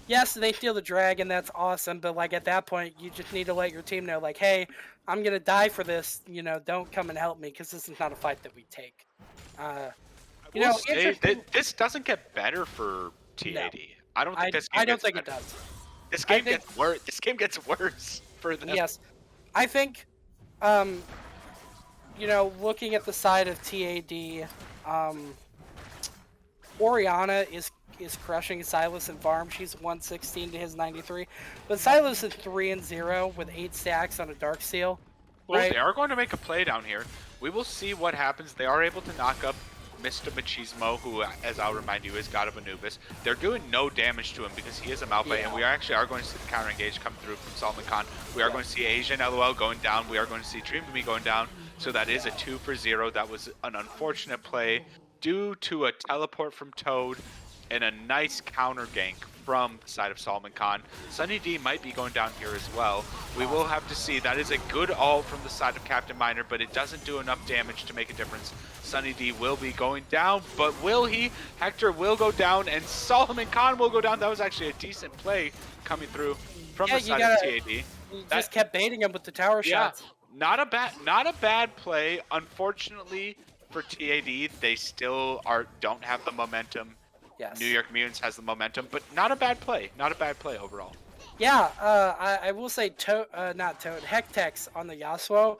[SPEAKER 1] yes, they steal the dragon, that's awesome, but like at that point, you just need to let your team know, like, hey, I'm gonna die for this. Don't come and help me, because this is not a fight that we take.
[SPEAKER 3] This doesn't get better for TAD.
[SPEAKER 1] No.
[SPEAKER 3] I don't think this game
[SPEAKER 1] I don't
[SPEAKER 3] gets
[SPEAKER 1] think
[SPEAKER 3] better.
[SPEAKER 1] it does.
[SPEAKER 3] This game gets worse. This game gets worse for them.
[SPEAKER 1] Yes, I think, looking at the side of TAD, Oriana is crushing Silas and Farm. She's 116 to his 93, but Silas is 3-0 with 8 stacks on a Dark Seal.
[SPEAKER 3] Well, they are going to make a play down here. We will see what happens. They are able to knock up Mr. Machismo, who, as I'll remind you, is God of Anubis. They're doing no damage to him because he is a Malphite, and we are going to see the counter engage come through from Solomon Khan. We are going to see Asian LOL going down. We are going to see Dream to Me going down. So that is a 2 for 0. That was an unfortunate play due to a teleport from Toad and a nice counter gank from the side of Solomon Khan. Sunny D might be going down here as well. We will have to see. That is a good ult from the side of Captain Miner, but it doesn't do enough damage to make a difference. Sunny D will be going down, but will he? Hector will go down, and Solomon Khan will go down. That was actually a decent play coming through from the side of TAD.
[SPEAKER 1] You just kept baiting him with the tower shots.
[SPEAKER 3] Not a bad play. Unfortunately for TAD, they still don't have the momentum.
[SPEAKER 1] Yes.
[SPEAKER 3] New York Mutants has the momentum, but not a bad play. Not a bad play overall.
[SPEAKER 1] Yeah, I will say Hectex on the Yasuo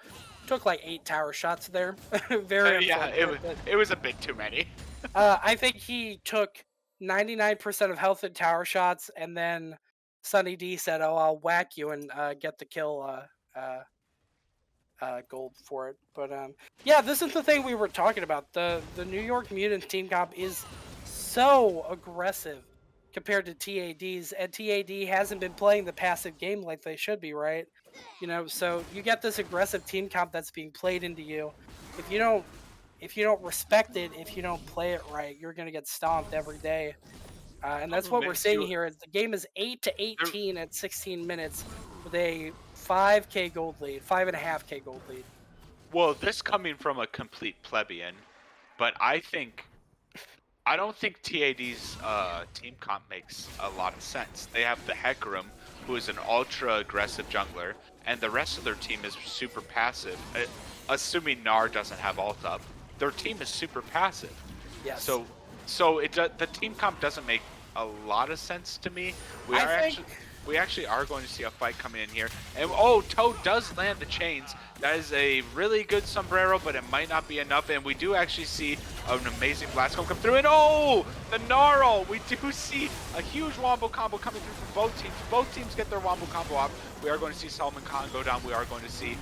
[SPEAKER 1] took like 8 tower shots there. Very
[SPEAKER 3] it was a bit too many.
[SPEAKER 1] I think he took 99% of health in tower shots, and then Sunny D said, "Oh, I'll whack you and get the kill." Gold for it. But yeah, this is the thing we were talking about. The New York Mutants team comp is so aggressive compared to TAD's, and TAD hasn't been playing the passive game like they should be, right? So you get this aggressive team comp that's being played into you. If you don't respect it, if you don't play it right, you're gonna get stomped every day. And that's what we're seeing here. The game is 8-18 at 16 minutes with a 5k gold lead, 5.5k gold lead.
[SPEAKER 3] Well, this coming from a complete plebeian, but I don't think TAD's team comp makes a lot of sense. They have the Hecarim, who is an ultra aggressive jungler, and the rest of their team is super passive. Assuming Gnar doesn't have ult up, their team is super passive.
[SPEAKER 1] Yes.
[SPEAKER 3] So the team comp doesn't make a lot of sense to me. We actually are going to see a fight coming in here. And Toad does land the chains. That is a really good sombrero, but it might not be enough. And we do actually see an amazing blast come through. And the Gnarl! We do see a huge wombo combo coming through from both teams. Both teams get their wombo combo off. We are going to see Solomon Khan go down. We are going to see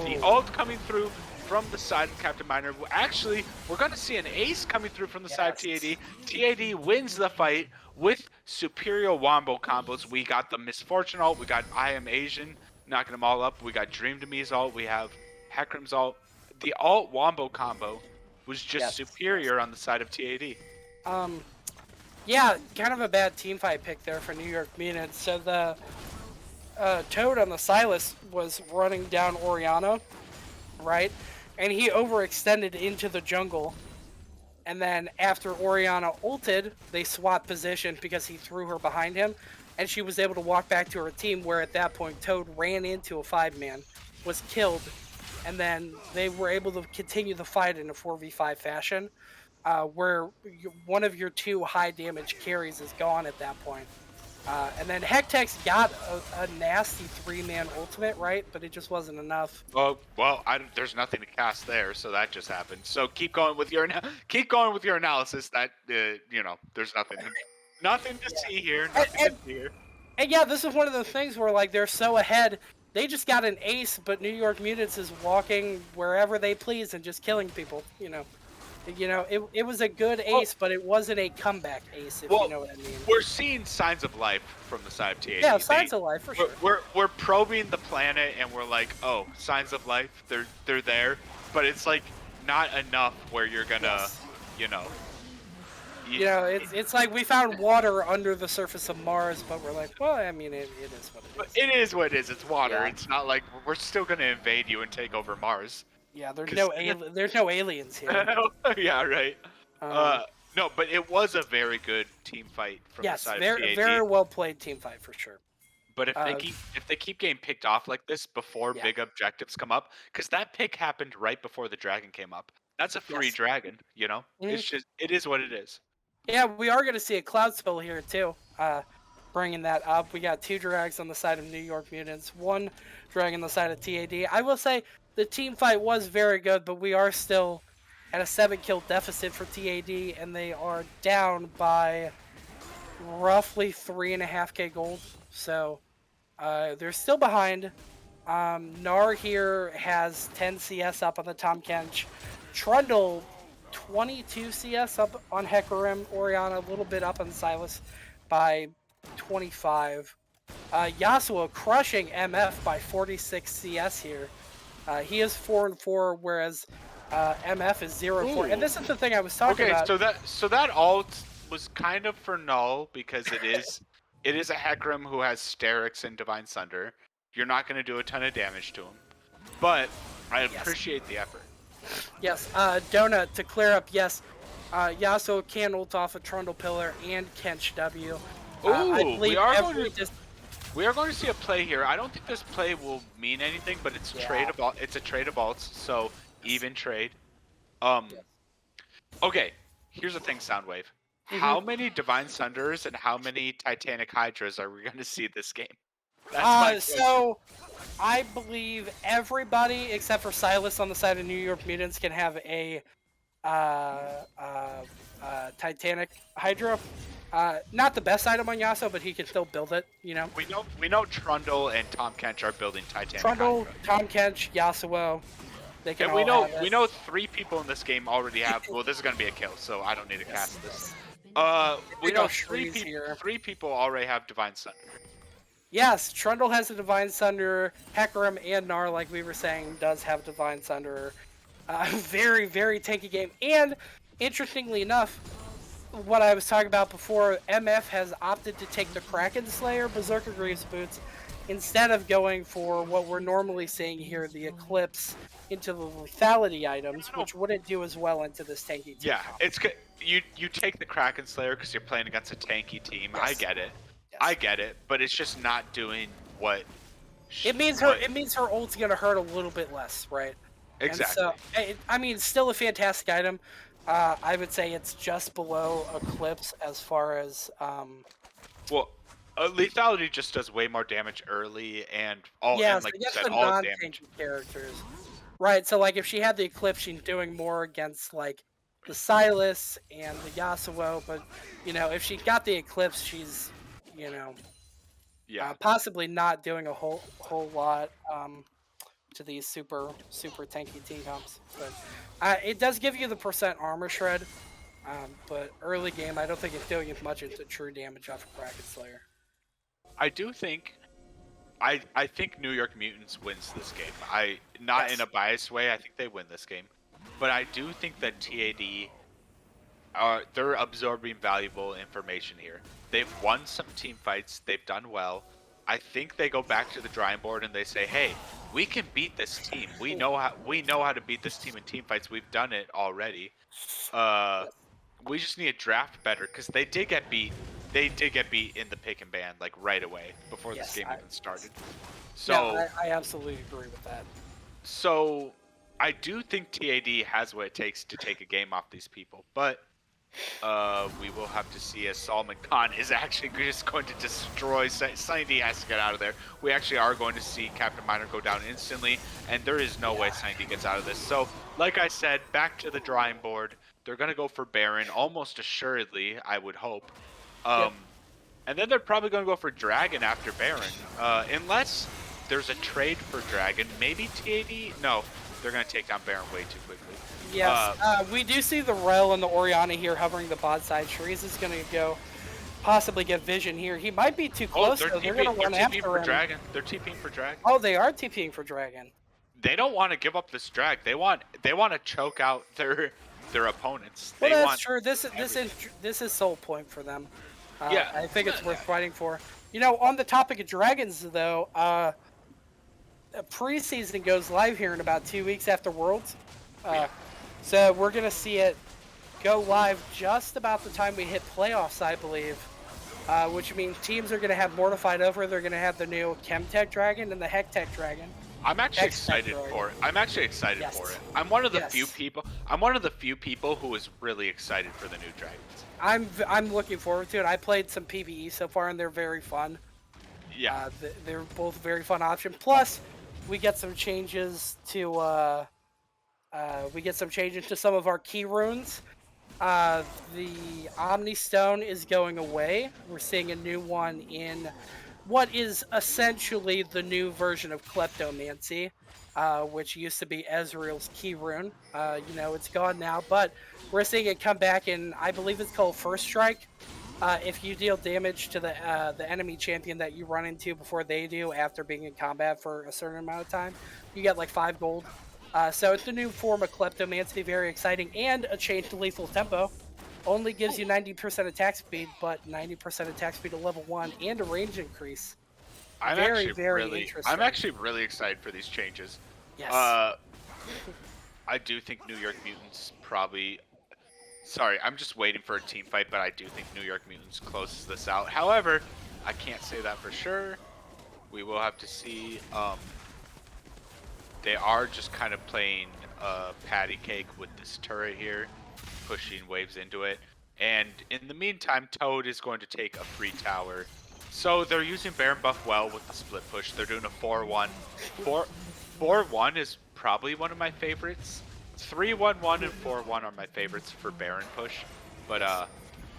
[SPEAKER 3] the ult coming through from the side of Captain Miner. Actually, we're going to see an ace coming through from the side of TAD. TAD wins the fight with superior wombo combos. We got the Misfortune ult. We got I Am Asian knocking them all up. We got Dream to Me's ult. We have Hecarim's ult. The ult wombo combo was just superior on the side of TAD.
[SPEAKER 1] Yeah, kind of a bad team fight pick there for New York Mutants. So the Toad on the Silas was running down Oriana, right? And he overextended into the jungle. And then after Oriana ulted, they swapped position because he threw her behind him. And she was able to walk back to her team, where at that point Toad ran into a 5-man, was killed. And then they were able to continue the fight in a 4v5 fashion, where one of your 2 high damage carries is gone at that point. And then Hectex got a nasty 3-man ultimate, right? But it just wasn't enough.
[SPEAKER 3] Well, there's nothing to cast there, so that just happened. So keep going with your analysis. That there's nothing to see here.
[SPEAKER 1] And yeah, this is one of the things where like they're so ahead. They just got an ace, but New York Mutants is walking wherever they please and just killing people. It was a good ace, but it wasn't a comeback ace, if you know what I mean.
[SPEAKER 3] We're seeing signs of life from the side of TAD.
[SPEAKER 1] Yeah, signs of life, for sure.
[SPEAKER 3] We're probing the planet, and we're like, oh, signs of life, they're there. But it's like not enough where you're gonna,
[SPEAKER 1] You know, it's like we found water under the surface of Mars, but we're like, well, I mean, it is what
[SPEAKER 3] But
[SPEAKER 1] it is.
[SPEAKER 3] it is what it is. It's water.
[SPEAKER 1] Yeah.
[SPEAKER 3] It's not like we're still gonna invade you and take over Mars.
[SPEAKER 1] Yeah, there's
[SPEAKER 3] 'Cause-
[SPEAKER 1] there's no aliens here.
[SPEAKER 3] Yeah, right.
[SPEAKER 1] Um,
[SPEAKER 3] No, but it was a very good team fight from the
[SPEAKER 1] yes,
[SPEAKER 3] side of
[SPEAKER 1] very
[SPEAKER 3] TAD.
[SPEAKER 1] very well played team fight for sure.
[SPEAKER 3] But if they keep getting picked off like this before
[SPEAKER 1] Yeah.
[SPEAKER 3] big objectives come up, because that pick happened right before the dragon came up. That's a free
[SPEAKER 1] Yes.
[SPEAKER 3] dragon, you know.
[SPEAKER 1] Mhm.
[SPEAKER 3] It's just it is what it is.
[SPEAKER 1] Yeah, we are going to see a cloud spill here too. Bringing that up, we got 2 drags on the side of New York Mutants, 1 drag on the side of TAD. I will say the team fight was very good, but we are still at a 7-kill deficit for TAD, and they are down by roughly 3.5k gold. So they're still behind. Nar here has 10 CS up on the Tom Kench. Trundle 22 CS up on Hecarim. Oriana a little bit up on Silas by 25. Yasuo crushing MF by 46 CS here. He is 4-4, whereas MF is 0-4. And this is the thing I was talking
[SPEAKER 3] Okay,
[SPEAKER 1] about.
[SPEAKER 3] so that ult was kind of for null because it is a Hecarim who has Sterix and Divine Sunder. You're not going to do a ton of damage to him, but I appreciate the effort.
[SPEAKER 1] Yes, Donut, to clear up, yes, Yasuo can ult off a Trundle Pillar and Kench W. I
[SPEAKER 3] Ooh,
[SPEAKER 1] believe
[SPEAKER 3] we are going to see a play here. I don't think this play will mean anything, but it's it's a trade of ults, so even trade. Okay, here's the thing, Soundwave. How many Divine Sunders and how many Titanic Hydras are we going to see this game? That's my question.
[SPEAKER 1] So, I believe everybody except for Silas on the side of New York Mutants can have a Titanic Hydra. Not the best item on Yasuo, but he can still build it, you know?
[SPEAKER 3] We know Trundle and Tom Kench are building Titanic
[SPEAKER 1] Trundle,
[SPEAKER 3] Hydra.
[SPEAKER 1] Tom Kench, Yasuo. They can
[SPEAKER 3] And
[SPEAKER 1] all
[SPEAKER 3] we know 3 people in this game already have. Well, this is going to be a kill, so I don't need to cast this. We know 3 people already have Divine Sunder.
[SPEAKER 1] Yes, Trundle has a Divine Sunder. Hecarim and Gnar, like we were saying, does have Divine Sunder. Very, very tanky game. And, interestingly enough, what I was talking about before, MF has opted to take the Kraken Slayer Berserker Greaves boots instead of going for what we're normally seeing here, the Eclipse into the lethality items, which wouldn't do as well into this tanky team.
[SPEAKER 3] Yeah, you take the Kraken Slayer because you're playing against a tanky team.
[SPEAKER 1] Yes.
[SPEAKER 3] I get it.
[SPEAKER 1] Yes.
[SPEAKER 3] I get it, but it's just not doing what.
[SPEAKER 1] It means her ult's gonna hurt a little bit less, right?
[SPEAKER 3] Exactly.
[SPEAKER 1] And so, I mean, still a fantastic item. I would say it's just below Eclipse as far as.
[SPEAKER 3] Well, lethality just does way more damage early and all.
[SPEAKER 1] Yeah,
[SPEAKER 3] and
[SPEAKER 1] so
[SPEAKER 3] like you
[SPEAKER 1] against
[SPEAKER 3] said,
[SPEAKER 1] the
[SPEAKER 3] all
[SPEAKER 1] non-tanky
[SPEAKER 3] damage.
[SPEAKER 1] characters. Right, so like if she had the Eclipse, she's doing more against like the Silas and the Yasuo, but you know, if she got the Eclipse, she's, you know, possibly not doing a whole lot to these super tanky team comps. But it does give you the percent armor shred, but early game, I don't think it's doing as much into true damage off of Kraken Slayer.
[SPEAKER 3] I do think. I think New York Mutants wins this game. Not in a biased way. I think they win this game, but I do think that TAD they're absorbing valuable information here. They've won some team fights. They've done well. I think they go back to the drawing board and they say, "Hey, we can beat this team. We know how to beat this team in team fights. We've done it already. We just need to draft better because they did get beat. They did get beat in the pick and ban like right away before this game even started. So
[SPEAKER 1] I absolutely agree with that.
[SPEAKER 3] So I do think TAD has what it takes to take a game off these people, but we will have to see as Solomon Khan is actually just going to destroy. Sunny D has to get out of there. We actually are going to see Captain Miner go down instantly, and there is no way Sunny D gets out of this. So, like I said, back to the drawing board. They're going to go for Baron, almost assuredly, I would hope. And then they're probably going to go for Dragon after Baron, unless there's a trade for Dragon. Maybe TAD? No, they're going to take down Baron way too quickly.
[SPEAKER 1] Yes, we do see the Rel and the Oriana here hovering the bot side. Shreeze is going to go possibly get vision here. He might be too close,
[SPEAKER 3] they're
[SPEAKER 1] so they're going to run after him.
[SPEAKER 3] Dragon. They're TPing for Dragon.
[SPEAKER 1] Oh, they are TPing for Dragon.
[SPEAKER 3] They don't want to give up this drag. They want to choke out their opponents.
[SPEAKER 1] Well,
[SPEAKER 3] They
[SPEAKER 1] that's
[SPEAKER 3] want
[SPEAKER 1] true.
[SPEAKER 3] everything.
[SPEAKER 1] This is sole point for them.
[SPEAKER 3] Yeah.
[SPEAKER 1] I think it's
[SPEAKER 3] Yeah,
[SPEAKER 1] worth
[SPEAKER 3] yeah.
[SPEAKER 1] fighting for. On the topic of dragons, though, preseason goes live here in about 2 weeks after Worlds.
[SPEAKER 3] Yeah.
[SPEAKER 1] So we're gonna see it go live just about the time we hit playoffs, I believe. Which means teams are gonna have Mortified over. They're gonna have the new Chemtech Dragon and the Hectech Dragon.
[SPEAKER 3] I'm actually
[SPEAKER 1] Hextech
[SPEAKER 3] excited
[SPEAKER 1] Dragon.
[SPEAKER 3] for it. I'm actually excited
[SPEAKER 1] Yes.
[SPEAKER 3] for it. I'm one of the few
[SPEAKER 1] Yes.
[SPEAKER 3] people. I'm one of the few people who is really excited for the new dragons.
[SPEAKER 1] I'm looking forward to it. I played some PvE so far, and they're very fun.
[SPEAKER 3] Yeah.
[SPEAKER 1] They're both very fun option. Plus, we get some changes to some of our key runes. The Omni Stone is going away. We're seeing a new one in what is essentially the new version of Kleptomancy, which used to be Ezreal's key rune. It's gone now, but we're seeing it come back in, I believe it's called First Strike. If you deal damage to the enemy champion that you run into before they do after being in combat for a certain amount of time, you get like 5 gold. So it's a new form of Kleptomancy, very exciting, and a change to lethal tempo. Only gives you 90% attack speed, but 90% attack speed at level 1 and a range increase. Very interesting.
[SPEAKER 3] I'm actually really excited for these changes.
[SPEAKER 1] Yes.
[SPEAKER 3] I do think New York Mutants probably. Sorry, I'm just waiting for a team fight, but I do think New York Mutants closes this out. However, I can't say that for sure. We will have to see. They are just kind of playing patty cake with this turret here, pushing waves into it. And in the meantime, Toad is going to take a free tower. So they're using Baron buff well with the split push. They're doing a 4-1. 4-1 is probably one of my favorites. 3-1-1 and 4-1 are my favorites for Baron push. But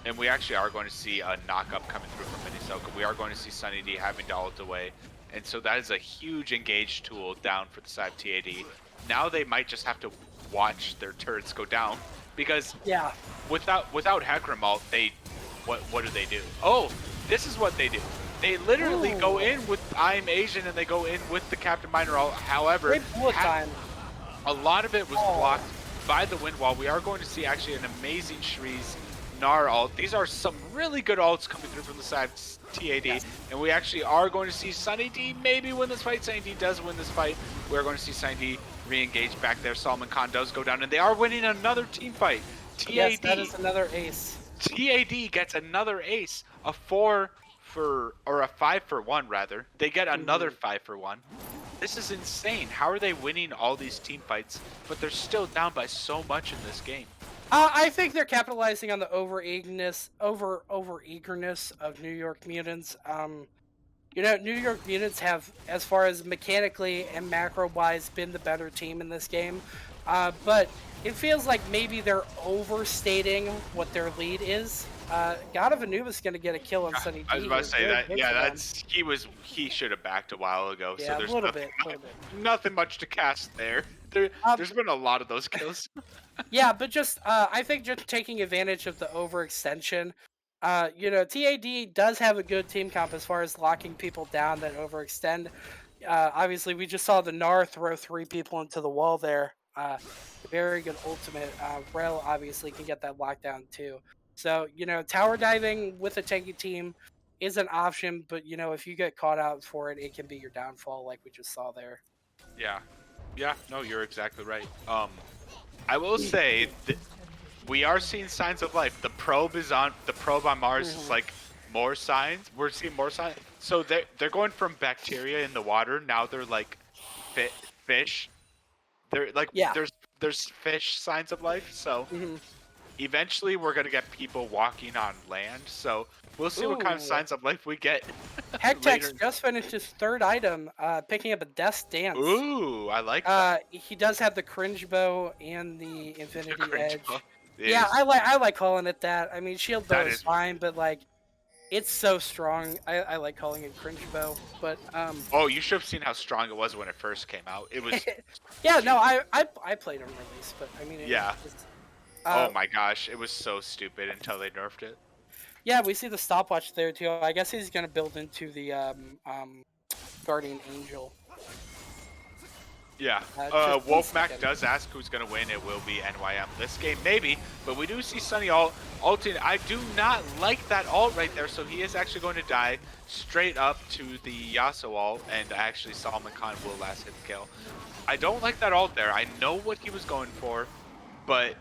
[SPEAKER 3] and we actually are going to see a knock-up coming through from Minnesota. We are going to see Sunny D having to ult away. And so that is a huge engage tool down for the side of TAD. Now they might just have to watch their turrets go down. Because
[SPEAKER 1] yeah.
[SPEAKER 3] without Hecarim ult, what do they do? Oh, this is what they do. They literally go in with I'm Asian and they go in with the Captain Miner ult. However,
[SPEAKER 1] Great bullet time.
[SPEAKER 3] a lot of it was blocked by the wind wall. We are going to see actually an amazing Shreeze Gnar ult. These are some really good ults coming through from the side of TAD. Yes. And we actually are going to see Sunny D maybe win this fight. Sunny D does win this fight. We're going to see Sunny D re-engage back there. Solomon Khan does go down and they are winning another team fight. TAD,
[SPEAKER 1] yes, that is another ace.
[SPEAKER 3] TAD gets another ace. A 5 for 1 rather. They get another 5 for 1. This is insane. How are they winning all these team fights, but they're still down by so much in this game?
[SPEAKER 1] I think they're capitalizing on the over-eagerness of New York Mutants. New York Mutants have, as far as mechanically and macro-wise, been the better team in this game. But it feels like maybe they're overstating what their lead is. God of Anubis going to get a kill on Sunny D.
[SPEAKER 3] I was about to say that. Yeah, he should have backed a while ago.
[SPEAKER 1] Yeah,
[SPEAKER 3] so there's
[SPEAKER 1] a little bit.
[SPEAKER 3] Nothing much to cast there. There's been a lot of those kills.
[SPEAKER 1] Yeah, but I think just taking advantage of the overextension. TAD does have a good team comp as far as locking people down that overextend. Obviously, we just saw the Gnar throw 3 people into the wall there. Very good ultimate. Rel obviously can get that lockdown too. So, tower diving with a tanky team is an option, but, if you get caught out for it, it can be your downfall like we just saw there.
[SPEAKER 3] Yeah. Yeah, no, you're exactly right. I will say that we are seeing signs of life. The probe on Mars is like more signs. We're seeing more signs. So they're going from bacteria in the water. Now they're like fish. They're like there's fish signs of life. So eventually we're gonna get people walking on land. So we'll see what kind of signs of life we get.
[SPEAKER 1] Hectex just finished his 3rd item, picking up a Death's Dance.
[SPEAKER 3] Ooh, I like that.
[SPEAKER 1] He does have the cringe bow and the infinity edge.
[SPEAKER 3] Yeah,
[SPEAKER 1] I like calling it that. I mean, shield bow is fine, but like, it's so strong. I like calling it cringe bow. But
[SPEAKER 3] oh, you should have seen how strong it was when it first came out. It was.
[SPEAKER 1] Yeah, no, I played on release, but I mean.
[SPEAKER 3] Oh my gosh, it was so stupid until they nerfed it.
[SPEAKER 1] Yeah, we see the stopwatch there too. I guess he's gonna build into the Guardian Angel.
[SPEAKER 3] Yeah.
[SPEAKER 1] Just 1
[SPEAKER 3] Wolfmac
[SPEAKER 1] second.
[SPEAKER 3] does ask who's going to win. It will be NYM. This game, maybe, but we do see Sunny ulting. I do not like that ult right there, so he is actually going to die straight up to the Yasuo ult, and actually Salman Khan will last hit the kill. I don't like that ult there. I know what he was going for, but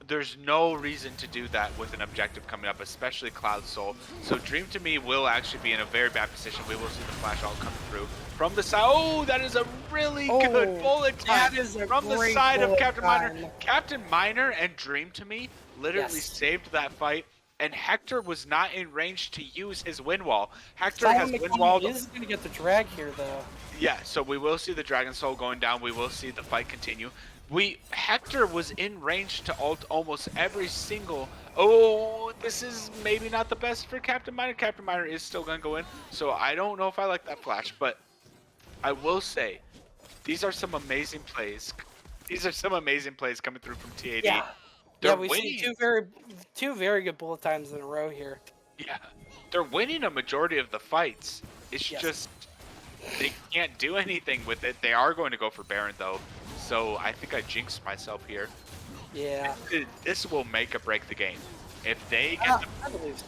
[SPEAKER 3] there's no reason to do that with an objective coming up, especially Cloud Soul. So Dream to me will actually be in a very bad position. We will see the flash ult coming through from the side. Oh, that is a really good bullet time
[SPEAKER 1] That is a
[SPEAKER 3] from the
[SPEAKER 1] great
[SPEAKER 3] side of
[SPEAKER 1] bullet
[SPEAKER 3] Captain
[SPEAKER 1] time.
[SPEAKER 3] Miner. Captain Miner and Dream to me literally
[SPEAKER 1] Yes.
[SPEAKER 3] saved that fight. And Hector was not in range to use his wind wall. Hector
[SPEAKER 1] Simon
[SPEAKER 3] has wind
[SPEAKER 1] McKee
[SPEAKER 3] walled.
[SPEAKER 1] is going to get the drag here, though.
[SPEAKER 3] Yeah, so we will see the Dragon Soul going down. We will see the fight continue. Hector was in range to ult almost every single. Oh, this is maybe not the best for Captain Miner. Captain Miner is still gonna go in, so I don't know if I like that flash, but I will say these are some amazing plays. These are some amazing plays coming through from TAD.
[SPEAKER 1] Yeah,
[SPEAKER 3] They're
[SPEAKER 1] we
[SPEAKER 3] winning.
[SPEAKER 1] see two very good bullet times in a row here.
[SPEAKER 3] Yeah, they're winning a majority of the fights. It's
[SPEAKER 1] Yes.
[SPEAKER 3] just they can't do anything with it. They are going to go for Baron though, so I think I jinxed myself here.
[SPEAKER 1] Yeah.
[SPEAKER 3] This will make or break the game. If they get the,
[SPEAKER 1] I believe so.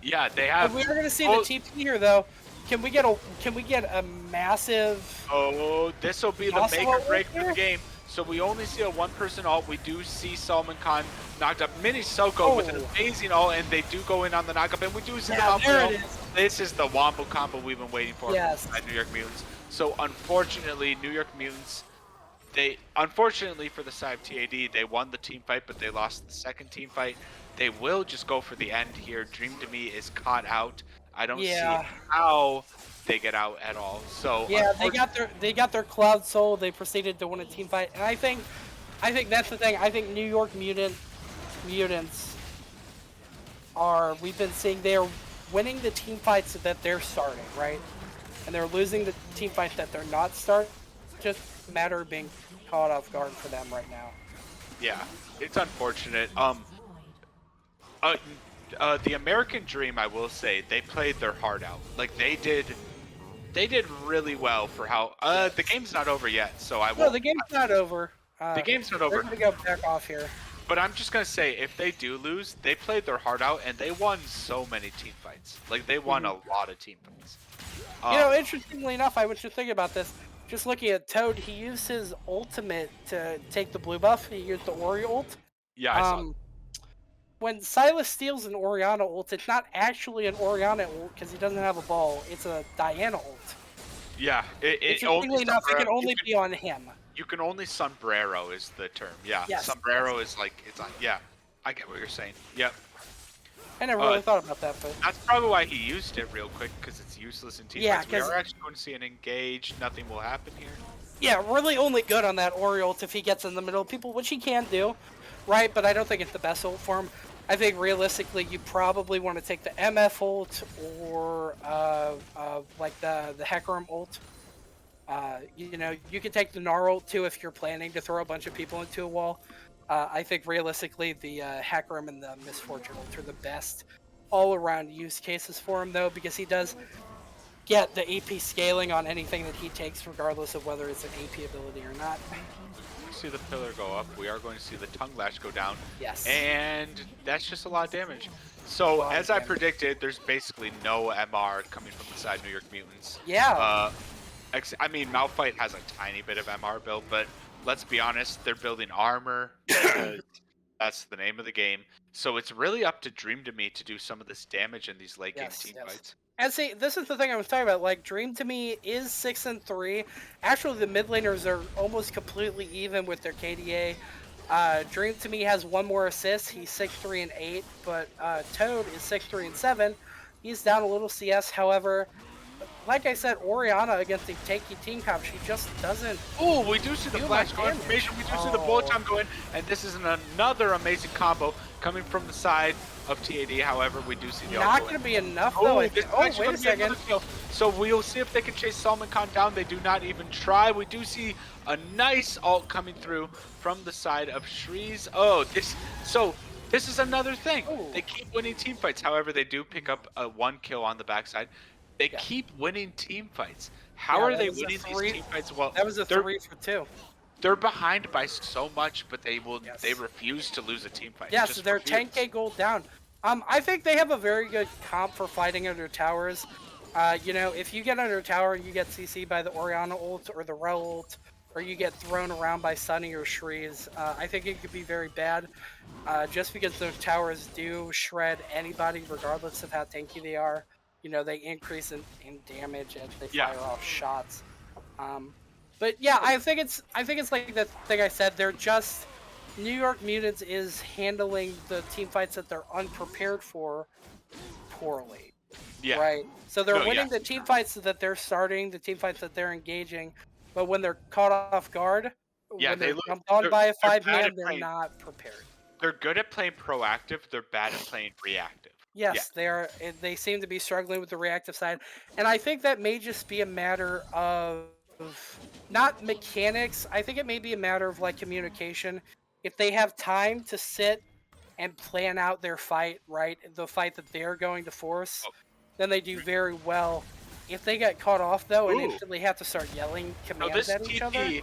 [SPEAKER 3] yeah, they
[SPEAKER 1] But
[SPEAKER 3] have.
[SPEAKER 1] we are going to see
[SPEAKER 3] Oh,
[SPEAKER 1] the TP here, though. Can we get a massive?
[SPEAKER 3] oh, this will be the
[SPEAKER 1] Yasuo
[SPEAKER 3] make or
[SPEAKER 1] ult
[SPEAKER 3] break for the
[SPEAKER 1] here?
[SPEAKER 3] game. So we only see a one-person ult. We do see Salman Khan knocked up. Mini Soko with an
[SPEAKER 1] Oh.
[SPEAKER 3] amazing ult, and they do go in on the knockup. And we do see
[SPEAKER 1] Yeah,
[SPEAKER 3] the
[SPEAKER 1] there
[SPEAKER 3] combo.
[SPEAKER 1] it is.
[SPEAKER 3] This is the Wombo combo we've been waiting for
[SPEAKER 1] Yes.
[SPEAKER 3] by New York Mutants. So unfortunately, New York Mutants, unfortunately for the side of TAD, they won the team fight, but they lost the second team fight. They will just go for the end here. Dream to me is caught out. I don't
[SPEAKER 1] Yeah.
[SPEAKER 3] see how they get out at all. So
[SPEAKER 1] Yeah, they got their Cloud Soul. They proceeded to win a team fight, and I think that's the thing. I think New York Mutants are. We've been seeing they are winning the team fights that they're starting, right? And they're losing the team fight that they're not starting. Just a matter of being caught off guard for them right now.
[SPEAKER 3] yeah, it's unfortunate. The American Dream, I will say, they played their heart out. Like they did really well for how. The game's not over yet, so I
[SPEAKER 1] No,
[SPEAKER 3] won't.
[SPEAKER 1] the game's not over.
[SPEAKER 3] The game's not
[SPEAKER 1] They're
[SPEAKER 3] over.
[SPEAKER 1] gonna go back off here.
[SPEAKER 3] But I'm just gonna say, if they do lose, they played their heart out and they won so many team fights. Like they won a lot of team fights.
[SPEAKER 1] You know, interestingly enough, I was just thinking about this. Just looking at Toad, he used his ultimate to take the blue buff. He used the Ori ult.
[SPEAKER 3] Yeah, I saw.
[SPEAKER 1] When Silas steals an Orianna ult, it's not actually an Orianna ult because he doesn't have a ball. It's a Diana ult.
[SPEAKER 3] Yeah,
[SPEAKER 1] Interestingly enough, it can only be on him.
[SPEAKER 3] You can only sombrero is the term. Yeah,
[SPEAKER 1] Yes,
[SPEAKER 3] sombrero is like it's on. Yeah, I get what you're saying. Yep.
[SPEAKER 1] I never really thought about that, but
[SPEAKER 3] That's probably why he used it real quick, because it's useless in team
[SPEAKER 1] Yeah,
[SPEAKER 3] fights. We
[SPEAKER 1] 'cause-
[SPEAKER 3] are actually going to see an engage. Nothing will happen here.
[SPEAKER 1] yeah, really only good on that Ori ult if he gets in the middle of people, which he can do, right? But I don't think it's the best ult for him. I think realistically, you probably want to take the MF ult or like the Hecarim ult. You know, you can take the Gnar ult too if you're planning to throw a bunch of people into a wall. I think realistically, the Hecarim and the Misfortune ult are the best all-around use cases for him, though, because he does get the AP scaling on anything that he takes, regardless of whether it's an AP ability or not.
[SPEAKER 3] We see the pillar go up. We are going to see the tongue lash go down.
[SPEAKER 1] Yes.
[SPEAKER 3] And that's just a lot of damage. So,
[SPEAKER 1] lot of
[SPEAKER 3] as I
[SPEAKER 1] damage.
[SPEAKER 3] predicted, there's basically no MR coming from the side New York Mutants.
[SPEAKER 1] Yeah.
[SPEAKER 3] I mean, Malphite has a tiny bit of MR built, but let's be honest, they're building armor. Because that's the name of the game. So it's really up to Dream to me to do some of this damage in these late game
[SPEAKER 1] Yes,
[SPEAKER 3] team
[SPEAKER 1] yes.
[SPEAKER 3] fights.
[SPEAKER 1] And see, this is the thing I was talking about. Like, Dream to me is 6-3. Actually, the mid laners are almost completely even with their KDA. Dream to me has one more assist. He's 6-3-8, but Toad is 6-3-7. He's down a little CS. However, like I said, Orianna against the tanky team comp, she just doesn't.
[SPEAKER 3] Oh, we do see the
[SPEAKER 1] Feel
[SPEAKER 3] flash
[SPEAKER 1] my
[SPEAKER 3] going
[SPEAKER 1] damage.
[SPEAKER 3] information. We do see the bullet
[SPEAKER 1] Oh.
[SPEAKER 3] time going, and this is another amazing combo coming from the side of TAD. However, we do see the
[SPEAKER 1] Not
[SPEAKER 3] ult
[SPEAKER 1] going to be enough, though. I think. Oh,
[SPEAKER 3] actually
[SPEAKER 1] wait a
[SPEAKER 3] gonna be another
[SPEAKER 1] second.
[SPEAKER 3] kill. So we'll see if they can chase Salman Khan down. They do not even try. We do see a nice ult coming through from the side of Shreeze. Oh, this is another thing.
[SPEAKER 1] Ooh.
[SPEAKER 3] They keep winning team fights. However, they do pick up a one kill on the backside. They
[SPEAKER 1] Yeah.
[SPEAKER 3] keep winning team fights. How
[SPEAKER 1] Yeah,
[SPEAKER 3] are
[SPEAKER 1] that
[SPEAKER 3] they
[SPEAKER 1] was a
[SPEAKER 3] winning these
[SPEAKER 1] three.
[SPEAKER 3] team fights? Well,
[SPEAKER 1] That was a
[SPEAKER 3] they're
[SPEAKER 1] 3 for 2.
[SPEAKER 3] they're behind by so much, but they
[SPEAKER 1] Yes.
[SPEAKER 3] refuse to lose a team fight.
[SPEAKER 1] Yes,
[SPEAKER 3] Just
[SPEAKER 1] they're
[SPEAKER 3] refuse.
[SPEAKER 1] 10K gold down. I think they have a very good comp for fighting under towers. If you get under tower and you get CC by the Oriana ult or the Rel ult, or you get thrown around by Sunny or Shreeze, I think it could be very bad. Just because those towers do shred anybody, regardless of how tanky they are. They increase in damage as they
[SPEAKER 3] Yeah.
[SPEAKER 1] fire off shots. But yeah, I think it's like the thing I said. They're just New York Mutants is handling the team fights that they're unprepared for poorly,
[SPEAKER 3] Yeah.
[SPEAKER 1] right? So they're
[SPEAKER 3] No,
[SPEAKER 1] winning
[SPEAKER 3] yes.
[SPEAKER 1] the team fights that they're starting, the team fights that they're engaging, but when they're caught off guard,
[SPEAKER 3] Yeah,
[SPEAKER 1] when
[SPEAKER 3] they
[SPEAKER 1] they're
[SPEAKER 3] look
[SPEAKER 1] jumped on by a
[SPEAKER 3] they're
[SPEAKER 1] five
[SPEAKER 3] bad
[SPEAKER 1] man,
[SPEAKER 3] at
[SPEAKER 1] they're
[SPEAKER 3] playing.
[SPEAKER 1] not prepared.
[SPEAKER 3] They're good at playing proactive. They're bad at playing reactive. Yeah.
[SPEAKER 1] Yes, they seem to be struggling with the reactive side, and I think that may just be a matter of not mechanics. I think it may be a matter of like communication. If they have time to sit and plan out their fight, right, the fight that they're going to force, then they do very well. If they get caught off though and
[SPEAKER 3] Ooh.
[SPEAKER 1] instantly have to start yelling
[SPEAKER 3] No,
[SPEAKER 1] commands at each other,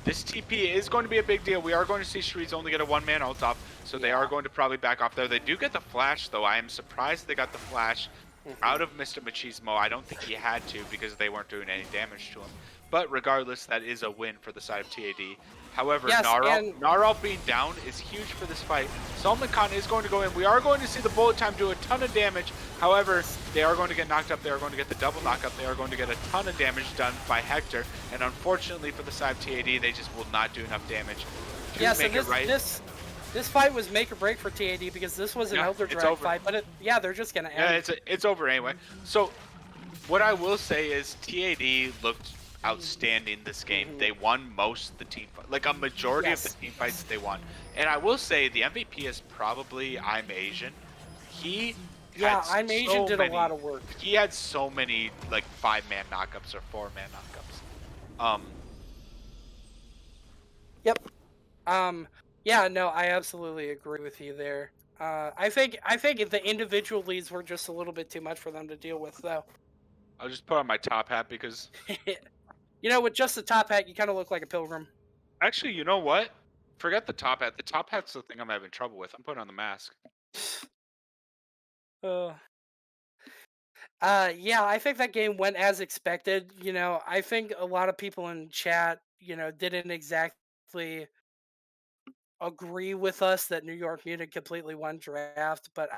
[SPEAKER 3] this TP is going to be a big deal. We are going to see Shreeze only get a one-man ult off, so they are
[SPEAKER 1] Yeah.
[SPEAKER 3] going to probably back off there. They do get the flash, though. I am surprised they got the flash out of Mr. Machismo. I don't think he had to because they weren't doing any damage to him. But regardless, that is a win for the side of TAD. However,
[SPEAKER 1] Yes, and
[SPEAKER 3] Gnarl being down is huge for this fight. Salman Khan is going to go in. We are going to see the bullet time do a ton of damage. However, they are going to get knocked up. They are going to get the double knockup. They are going to get a ton of damage done by Hector. And unfortunately for the side of TAD, they just will not do enough damage to
[SPEAKER 1] yes,
[SPEAKER 3] make
[SPEAKER 1] and
[SPEAKER 3] it right.
[SPEAKER 1] this fight was make or break for TAD because this was an
[SPEAKER 3] Yeah,
[SPEAKER 1] Elder
[SPEAKER 3] it's
[SPEAKER 1] Drag
[SPEAKER 3] over.
[SPEAKER 1] fight, but they're just gonna
[SPEAKER 3] Yeah,
[SPEAKER 1] end.
[SPEAKER 3] it's over anyway. So what I will say is TAD looked outstanding this game. They won most of the team like a majority of the
[SPEAKER 1] Yes.
[SPEAKER 3] team fights they won. And I will say the MVP is probably I'm Asian. He
[SPEAKER 1] Yeah,
[SPEAKER 3] had
[SPEAKER 1] I'm Asian
[SPEAKER 3] so
[SPEAKER 1] did
[SPEAKER 3] many,
[SPEAKER 1] a lot of work.
[SPEAKER 3] He had so many like 5-man knockups or 4-man knockups.
[SPEAKER 1] Yep. Yeah, no, I absolutely agree with you there. I think if the individual leads were just a little bit too much for them to deal with, though.
[SPEAKER 3] I'll just put on my top hat because
[SPEAKER 1] With just the top hat, you kind of look like a pilgrim.
[SPEAKER 3] actually, you know what? Forget the top hat. The top hat's the thing I'm having trouble with. I'm putting on the mask.
[SPEAKER 1] Uh, yeah, I think that game went as expected. I think a lot of people in chat, didn't exactly agree with us that New York Munich completely won draft, but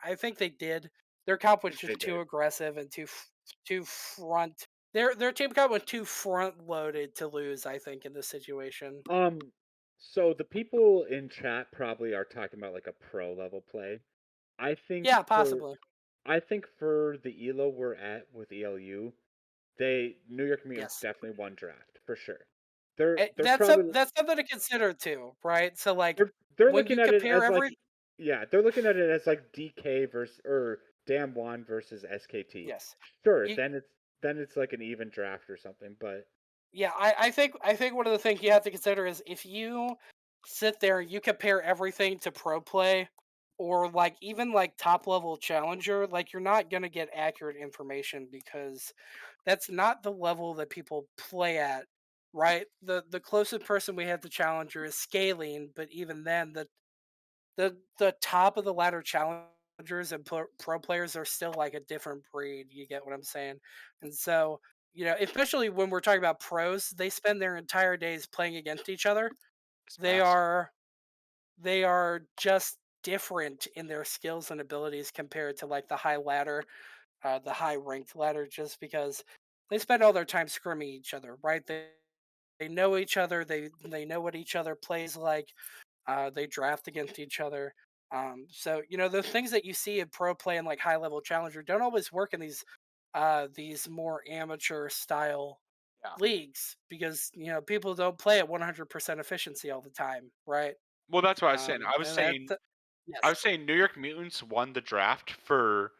[SPEAKER 1] I think they did. Their comp was
[SPEAKER 2] They
[SPEAKER 1] just too
[SPEAKER 2] did.
[SPEAKER 1] aggressive and too front. Their team comp was too front loaded to lose. I think in this situation.
[SPEAKER 2] So the people in chat probably are talking about like a pro level play. I think
[SPEAKER 1] Yeah,
[SPEAKER 2] for
[SPEAKER 1] possibly.
[SPEAKER 2] I think for the elo we're at with ELU, New York Mutants
[SPEAKER 1] Yes.
[SPEAKER 2] definitely won draft for sure. They're they're
[SPEAKER 1] That's
[SPEAKER 2] probably
[SPEAKER 1] that's something to consider too, right? So like
[SPEAKER 2] they're
[SPEAKER 1] when
[SPEAKER 2] looking
[SPEAKER 1] you
[SPEAKER 2] at it
[SPEAKER 1] compare
[SPEAKER 2] as like
[SPEAKER 1] every
[SPEAKER 2] they're looking at it as like DK versus or Damwon versus SKT.
[SPEAKER 1] yes,
[SPEAKER 2] Sure,
[SPEAKER 1] you,
[SPEAKER 2] then it's like an even draft or something, but
[SPEAKER 1] yeah, I think one of the things you have to consider is if you sit there and you compare everything to pro play or like even like top level challenger, like you're not gonna get accurate information because that's not the level that people play at, right? The closest person we have to challenger is scaling, but even then the top of the ladder challengers and pro players are still like a different breed. You get what I'm saying? And so, especially when we're talking about pros, they spend their entire days playing against each other.
[SPEAKER 3] It's
[SPEAKER 1] They
[SPEAKER 3] fast.
[SPEAKER 1] are they are just different in their skills and abilities compared to like the high ladder, the high ranked ladder, just because they spend all their time scrimming each other, right? They know each other. They know what each other plays like. They draft against each other. So the things that you see in pro play and like high level challenger don't always work in these more amateur style
[SPEAKER 3] Yeah.
[SPEAKER 1] leagues because people don't play at 100% efficiency all the time, right?
[SPEAKER 3] Well, that's what I was saying.
[SPEAKER 1] And
[SPEAKER 3] I
[SPEAKER 1] yes,
[SPEAKER 3] was saying New York Mutants won the draft for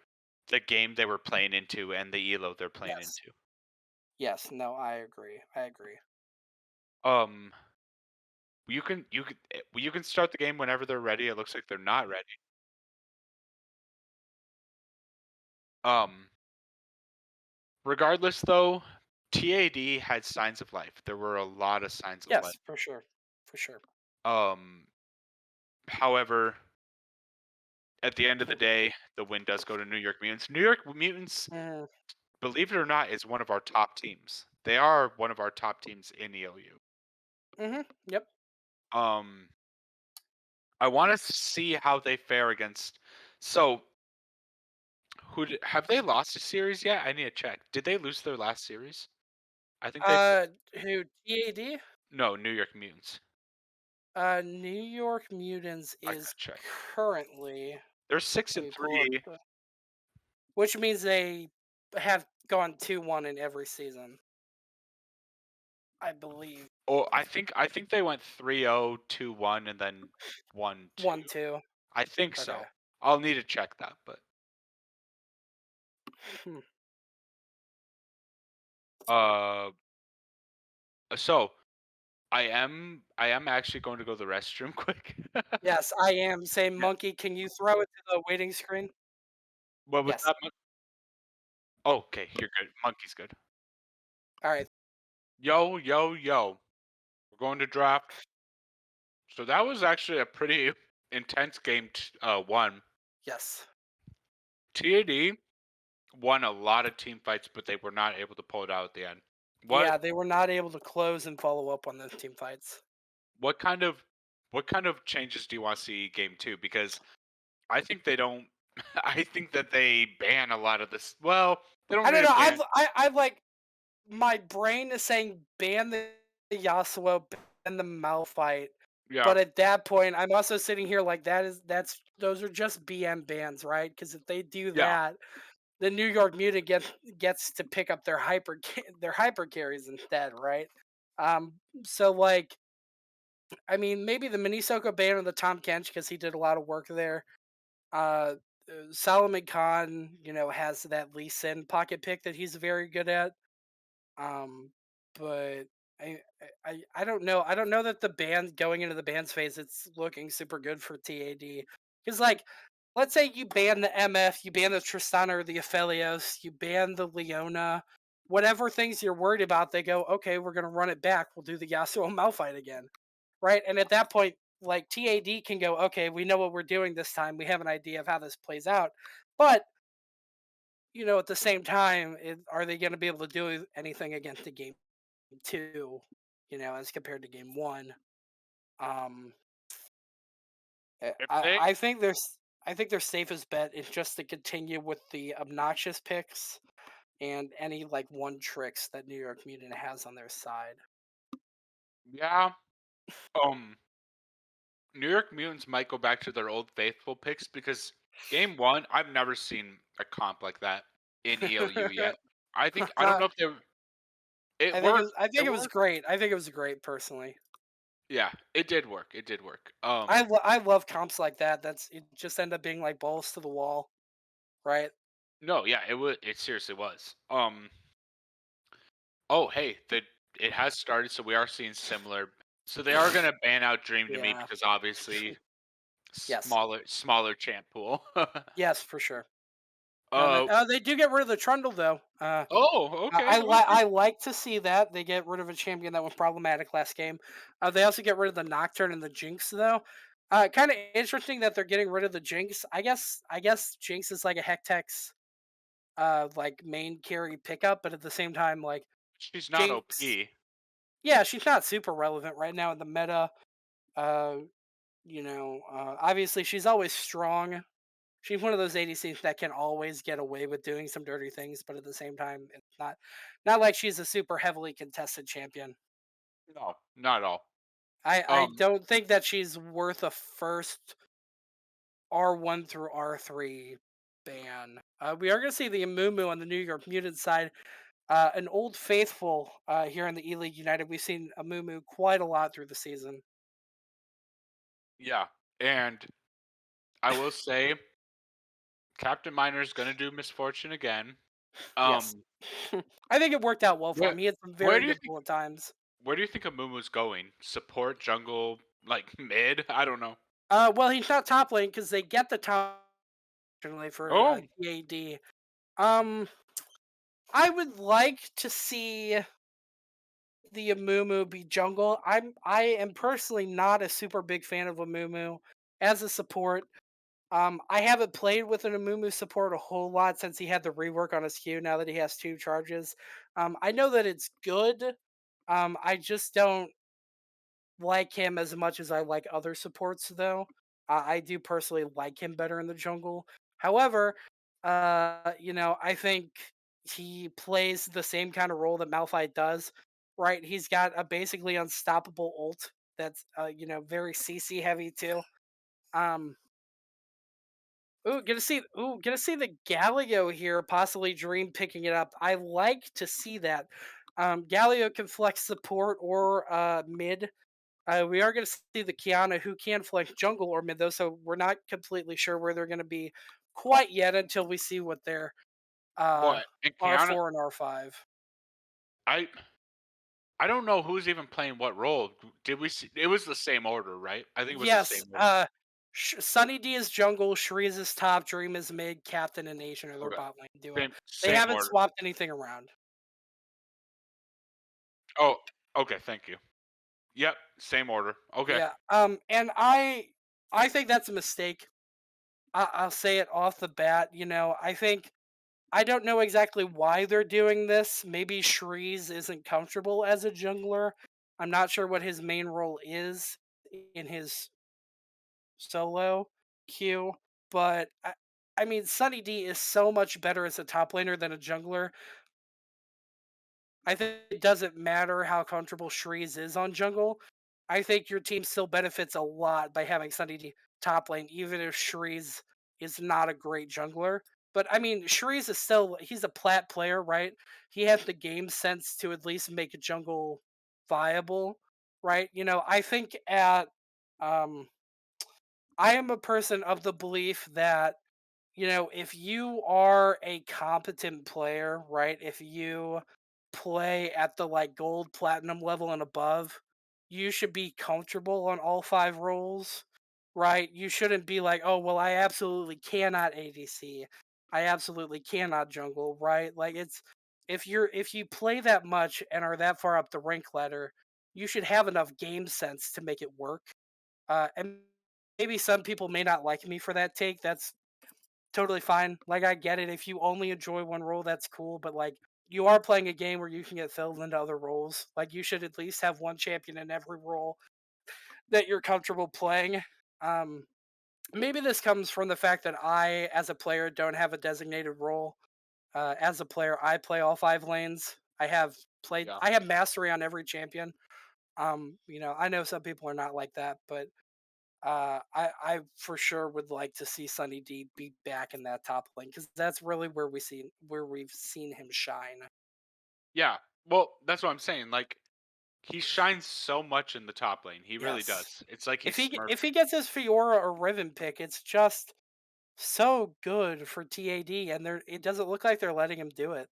[SPEAKER 3] the game they were playing into and the elo they're playing
[SPEAKER 1] yes,
[SPEAKER 3] into.
[SPEAKER 1] yes. No, I agree. I agree.
[SPEAKER 3] Um, you can start the game whenever they're ready. It looks like they're not ready. Um, regardless though, TAD had signs of life. There were a lot of signs of life.
[SPEAKER 1] Yes, for sure, for sure.
[SPEAKER 3] Um, However, at the end of the day, the win does go to New York Mutants. New York Mutants,
[SPEAKER 1] Mm,
[SPEAKER 3] believe it or not, is one of our top teams. They are one of our top teams in ELU.
[SPEAKER 1] yep.
[SPEAKER 3] Um, I want to see how they fare against. So, have they lost a series yet? I need to check. Did they lose their last series? I think they did.
[SPEAKER 1] Uh, who TAD?
[SPEAKER 3] No, New York Mutants.
[SPEAKER 1] New York Mutants
[SPEAKER 3] I
[SPEAKER 1] is
[SPEAKER 3] gotta check.
[SPEAKER 1] currently.
[SPEAKER 3] They're six
[SPEAKER 1] Let
[SPEAKER 3] and
[SPEAKER 1] me pull up,
[SPEAKER 3] three.
[SPEAKER 1] which means they have gone 2-1 in every season, I believe.
[SPEAKER 3] Oh, I think they went 3-0, 2-1, and then 1-2.
[SPEAKER 1] 1-2.
[SPEAKER 3] I think
[SPEAKER 1] Okay.
[SPEAKER 3] so. I'll need to check that, but
[SPEAKER 1] Hmm.
[SPEAKER 3] uh, so I am actually going to go to the restroom quick.
[SPEAKER 1] Yes, I am. Say,
[SPEAKER 3] Yeah.
[SPEAKER 1] monkey, can you throw it to the waiting screen?
[SPEAKER 3] What was
[SPEAKER 1] Yes.
[SPEAKER 3] that? Oh, okay, you're good. Monkey's good.
[SPEAKER 1] All right.
[SPEAKER 3] Yo, yo, yo. We're going to draft. So that was actually a pretty intense game. One.
[SPEAKER 1] Yes.
[SPEAKER 3] TAD won a lot of team fights, but they were not able to pull it out at the end. What
[SPEAKER 1] Yeah, they were not able to close and follow up on those team fights.
[SPEAKER 3] what kind of what kind of changes do you want to see game two? Because I think they don't. I think that they ban a lot of this. Well, they don't
[SPEAKER 1] I don't
[SPEAKER 3] really
[SPEAKER 1] know.
[SPEAKER 3] ban.
[SPEAKER 1] I like my brain is saying ban the Yasuo, ban the Malphite,
[SPEAKER 3] Yeah,
[SPEAKER 1] but at that point, I'm also sitting here like that's those are just BM bans, right? Because if they do
[SPEAKER 3] yeah.
[SPEAKER 1] that, the New York Mutant gets to pick up their hyper carries instead, right? Um, so like, I mean, maybe the Minisoko ban on the Tom Kench because he did a lot of work there. Uh, Solomon Khan, has that Lee Sin pocket pick that he's very good at. Um, but I don't know. I don't know that the band going into the bands phase, it's looking super good for TAD. Because like, let's say you ban the MF, you ban the Tristana or the Aphelios, you ban the Leona, whatever things you're worried about, they go, okay, we're gonna run it back. We'll do the Yasuo Malphite again, right? And at that point, like TAD can go, okay, we know what we're doing this time. We have an idea of how this plays out, but at the same time, are they going to be able to do anything against the game two, as compared to game one? Um,
[SPEAKER 3] If
[SPEAKER 1] I,
[SPEAKER 3] they,
[SPEAKER 1] I think there's. I think their safest bet is just to continue with the obnoxious picks and any like one tricks that New York Mutant has on their side.
[SPEAKER 3] yeah. Um, New York Mutants might go back to their old faithful picks because game one, I've never seen a comp like that in ELU yet. I don't know if they. It worked.
[SPEAKER 1] I think
[SPEAKER 3] It
[SPEAKER 1] it was
[SPEAKER 3] worked.
[SPEAKER 1] great. I think it was great personally.
[SPEAKER 3] Yeah, it did work. It did work.
[SPEAKER 1] I love comps like that. It just end up being like balls to the wall, right?
[SPEAKER 3] No, yeah, it was. It seriously was. Oh, hey, it has started, so we are seeing similar. So they are gonna ban out Dream to me
[SPEAKER 1] Yeah.
[SPEAKER 3] because obviously
[SPEAKER 1] Yes.
[SPEAKER 3] smaller champ pool.
[SPEAKER 1] Yes, for sure.
[SPEAKER 3] uh
[SPEAKER 1] They do get rid of the Trundle though.
[SPEAKER 3] oh, okay, okay.
[SPEAKER 1] I like to see that they get rid of a champion that was problematic last game. They also get rid of the Nocturne and the Jinx though. Kind of interesting that they're getting rid of the Jinx. I guess Jinx is like a Hectex like main carry pickup, but at the same time like
[SPEAKER 3] She's not
[SPEAKER 1] Jinx,
[SPEAKER 3] OP.
[SPEAKER 1] yeah, she's not super relevant right now in the meta. Uh, obviously she's always strong. She's one of those ADCs that can always get away with doing some dirty things, but at the same time, it's not like she's a super heavily contested champion.
[SPEAKER 3] No, not at all.
[SPEAKER 1] I
[SPEAKER 3] Um,
[SPEAKER 1] don't think that she's worth a first R1 through R3 ban. We are going to see the Amumu on the New York Mutant side. An old faithful here in the E League United. We've seen Amumu quite a lot through the season.
[SPEAKER 3] yeah, and I will say Captain Miner is gonna do misfortune again.
[SPEAKER 1] Yes.
[SPEAKER 3] Um,
[SPEAKER 1] I think it worked out well for
[SPEAKER 3] where
[SPEAKER 1] him. He had some
[SPEAKER 3] where
[SPEAKER 1] very
[SPEAKER 3] do you
[SPEAKER 1] good
[SPEAKER 3] think
[SPEAKER 1] bullet times.
[SPEAKER 3] where do you think Amumu's going? Support, jungle, like mid? I don't know.
[SPEAKER 1] Well, he's not top lane because they get the top fortunately for
[SPEAKER 3] Oh,
[SPEAKER 1] TAD. Um, I would like to see the Amumu be jungle. I am personally not a super big fan of Amumu as a support. I haven't played with an Amumu support a whole lot since he had the rework on his Q. Now that he has two charges, I know that it's good. I just don't like him as much as I like other supports, though. I do personally like him better in the jungle. However, I think he plays the same kind of role that Malphite does. Right? He's got a basically unstoppable ult that's very CC heavy too. Um, gonna see the Galio here, possibly Dream picking it up. I like to see that. Galio can flex support or mid. We are going to see the Kiana who can flank jungle or mid though, so we're not completely sure where they're going to be quite yet until we see what their uh,
[SPEAKER 3] Boy, and Kiana,
[SPEAKER 1] R4 and R5.
[SPEAKER 3] I I don't know who's even playing what role. Did we see? It was the same order, right? I think it was the
[SPEAKER 1] Yes,
[SPEAKER 3] same order.
[SPEAKER 1] Sunny D is jungle, Shreeze is top, Dream is mid, Captain and Asian are their
[SPEAKER 3] Okay,
[SPEAKER 1] bot lane duo. They
[SPEAKER 3] same
[SPEAKER 1] haven't
[SPEAKER 3] order.
[SPEAKER 1] swapped anything around.
[SPEAKER 3] Oh, okay. Thank you. Yep, same order. Okay.
[SPEAKER 1] Yeah. And I think that's a mistake. I'll say it off the bat. I think I don't know exactly why they're doing this. Maybe Shreeze isn't comfortable as a jungler. I'm not sure what his main role is in his solo queue, but I mean, Sunny D is so much better as a top laner than a jungler. I think it doesn't matter how comfortable Shreeze is on jungle. I think your team still benefits a lot by having Sunny D top lane, even if Shreeze is not a great jungler. But I mean, Shreeze is still he's a plat player, right? He has the game sense to at least make a jungle viable, right? I think at um I am a person of the belief that if you are a competent player, right? If you play at the like gold, platinum level and above, you should be comfortable on all five roles, right? You shouldn't be like, oh, well, I absolutely cannot ADC. I absolutely cannot jungle, right? Like if you play that much and are that far up the rank ladder, you should have enough game sense to make it work. And maybe some people may not like me for that take. That's totally fine. Like I get it. If you only enjoy one role, that's cool. But like you are playing a game where you can get filled into other roles. Like you should at least have one champion in every role that you're comfortable playing. Um, Maybe this comes from the fact that I, as a player, don't have a designated role. As a player, I play all five lanes.
[SPEAKER 3] Yeah.
[SPEAKER 1] I have mastery on every champion. I know some people are not like that, but I for sure would like to see Sunny D be back in that top lane because that's really where we've seen him shine.
[SPEAKER 3] Yeah. Well, that's what I'm saying. Like he shines so much in the top lane. He really
[SPEAKER 1] Yes,
[SPEAKER 3] does. It's like he's
[SPEAKER 1] if he
[SPEAKER 3] smurfing.
[SPEAKER 1] gets his Fiora or Riven pick, it's just so good for TAD, and it doesn't look like they're letting him do it.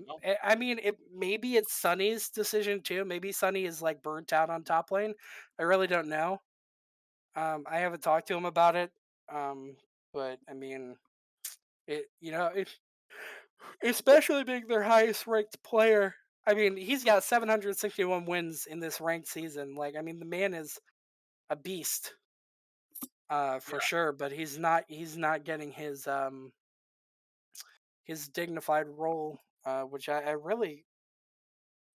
[SPEAKER 3] No.
[SPEAKER 1] I mean, maybe it's Sunny's decision too. Maybe Sunny is like burnt out on top lane. I really don't know. I haven't talked to him about it. But I mean, it especially being their highest ranked player. I mean, he's got 761 wins in this ranked season. Like, I mean, the man is a beast, for
[SPEAKER 3] Yeah.
[SPEAKER 1] sure. But he's not getting his dignified role, which I really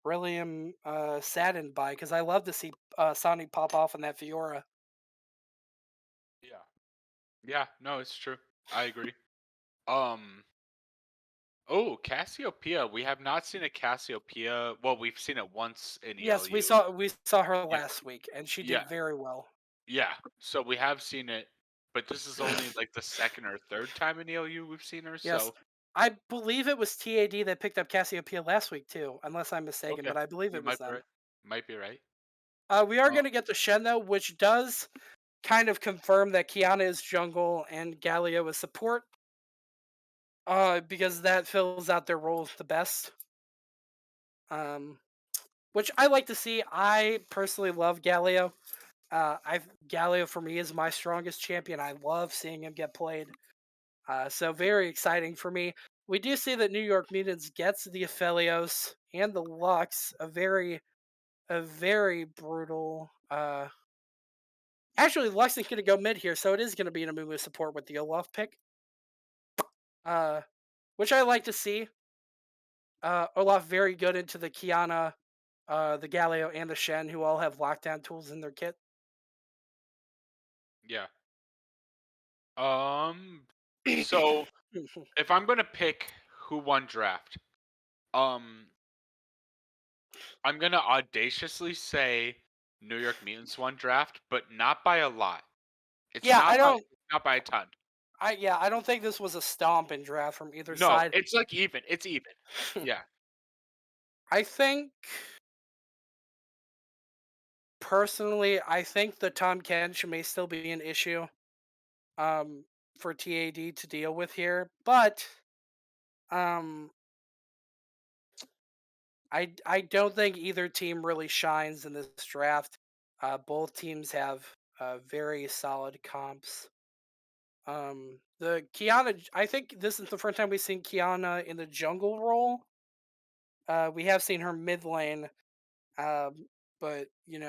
[SPEAKER 1] am saddened by because I love to see Sonny pop off in that Fiora.
[SPEAKER 3] Yeah. Yeah. No, it's true. I agree. Um. Oh, Cassiopeia. We have not seen a Cassiopeia. Well, we've seen it once in
[SPEAKER 1] Yes, we
[SPEAKER 3] ELU.
[SPEAKER 1] saw we saw her
[SPEAKER 3] Yeah.
[SPEAKER 1] last week, and she
[SPEAKER 3] Yeah.
[SPEAKER 1] did very well.
[SPEAKER 3] Yeah. So we have seen it, but this is only like the second or third time in ELU we've seen her.
[SPEAKER 1] Yes.
[SPEAKER 3] So
[SPEAKER 1] I believe it was TAD that picked up Cassiopeia last week too, unless I'm mistaken,
[SPEAKER 3] okay,
[SPEAKER 1] but I believe
[SPEAKER 3] you
[SPEAKER 1] it was
[SPEAKER 3] might be
[SPEAKER 1] them.
[SPEAKER 3] right. Might be right.
[SPEAKER 1] We are
[SPEAKER 3] Oh,
[SPEAKER 1] going to get the Shen though, which does kind of confirm that Kiana is jungle and Galio is support, because that fills out their roles the best. Um, which I like to see. I personally love Galio. Galio for me is my strongest champion. I love seeing him get played. So very exciting for me. we do see that New York Mutants gets the Aphelios and the Lux, a very brutal. Actually, Lux is going to go mid here, so it is going to be an Amumu support with the Olaf pick, uh, which I like to see. Olaf very good into the Kiana, the Galio, and the Shen, who all have lockdown tools in their kit.
[SPEAKER 3] Yeah. So if I'm gonna pick who won draft, um, I'm gonna audaciously say New York Mutants won draft, but not by a lot. It's
[SPEAKER 1] Yeah, I don't.
[SPEAKER 3] not by a ton.
[SPEAKER 1] I don't think this was a stomp in draft from either
[SPEAKER 3] No,
[SPEAKER 1] side.
[SPEAKER 3] it's like even. It's even. Yeah.
[SPEAKER 1] I think personally, I think the Tom Kench may still be an issue um, for TAD to deal with here, but um, I don't think either team really shines in this draft. Both teams have very solid comps. The Kiana, I think this is the first time we've seen Kiana in the jungle role. We have seen her mid lane, but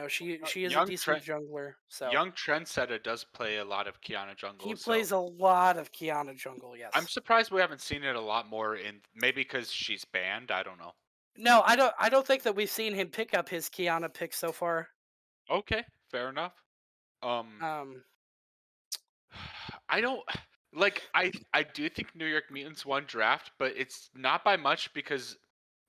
[SPEAKER 1] she is a
[SPEAKER 3] Young
[SPEAKER 1] decent
[SPEAKER 3] Trent,
[SPEAKER 1] jungler. So
[SPEAKER 3] young Trendsetter does play a lot of Kiana
[SPEAKER 1] he
[SPEAKER 3] jungle, so
[SPEAKER 1] plays a lot of Kiana jungle.
[SPEAKER 3] I'm
[SPEAKER 1] Yes.
[SPEAKER 3] surprised we haven't seen it a lot more in maybe because she's banned. I don't know.
[SPEAKER 1] No, I don't. I don't think that we've seen him pick up his Kiana pick so far.
[SPEAKER 3] Okay, fair enough. Um,
[SPEAKER 1] Um,
[SPEAKER 3] I don't I do think New York Mutants won draft, but it's not by much because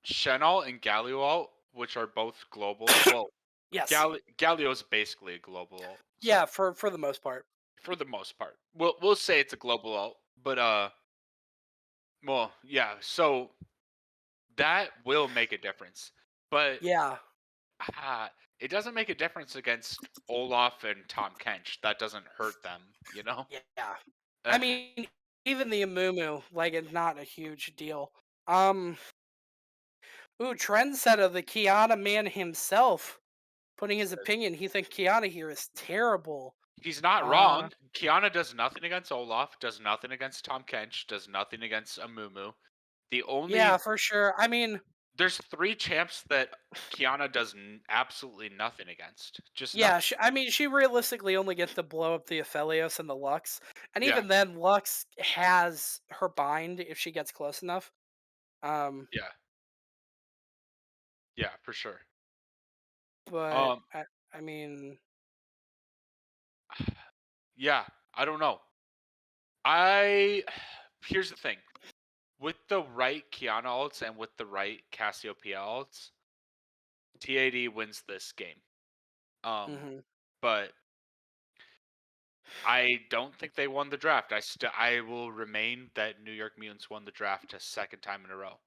[SPEAKER 3] Shenal and Galio, which are both global. Well,
[SPEAKER 1] yes.
[SPEAKER 3] Galio's basically a global ult, so
[SPEAKER 1] Yeah, for the most part.
[SPEAKER 3] for the most part, we'll say it's a global ult. But well, yeah. So that will make a difference, but
[SPEAKER 1] Yeah.
[SPEAKER 3] it doesn't make a difference against Olaf and Tom Kench. That doesn't hurt them, you know.
[SPEAKER 1] Yeah. I
[SPEAKER 3] Eh,
[SPEAKER 1] mean, even the Amumu, like, it's not a huge deal. Um, Trendsetter, the Kiana man himself, putting his opinion. He thinks Kiana here is terrible.
[SPEAKER 3] He's not
[SPEAKER 1] Uh,
[SPEAKER 3] wrong. Kiana does nothing against Olaf, does nothing against Tom Kench, does nothing against Amumu. The
[SPEAKER 1] yeah,
[SPEAKER 3] only
[SPEAKER 1] for sure. I mean,
[SPEAKER 3] there's three champs that Kiana does absolutely nothing against. Just
[SPEAKER 1] yeah,
[SPEAKER 3] nothing.
[SPEAKER 1] I mean, she realistically only gets to blow up the Aphelios and the Lux, and
[SPEAKER 3] Yeah,
[SPEAKER 1] even then, Lux has her bind if she gets close enough. Um,
[SPEAKER 3] yeah, yeah, for sure.
[SPEAKER 1] but
[SPEAKER 3] Um,
[SPEAKER 1] I mean,
[SPEAKER 3] yeah, I don't know. I here's the thing. With the right Kiana ults and with the right Cassiopeia ults, TAD wins this game.
[SPEAKER 1] mhm.
[SPEAKER 3] But I don't think they won the draft. I will remain that New York Mutants won the draft a second time in a row.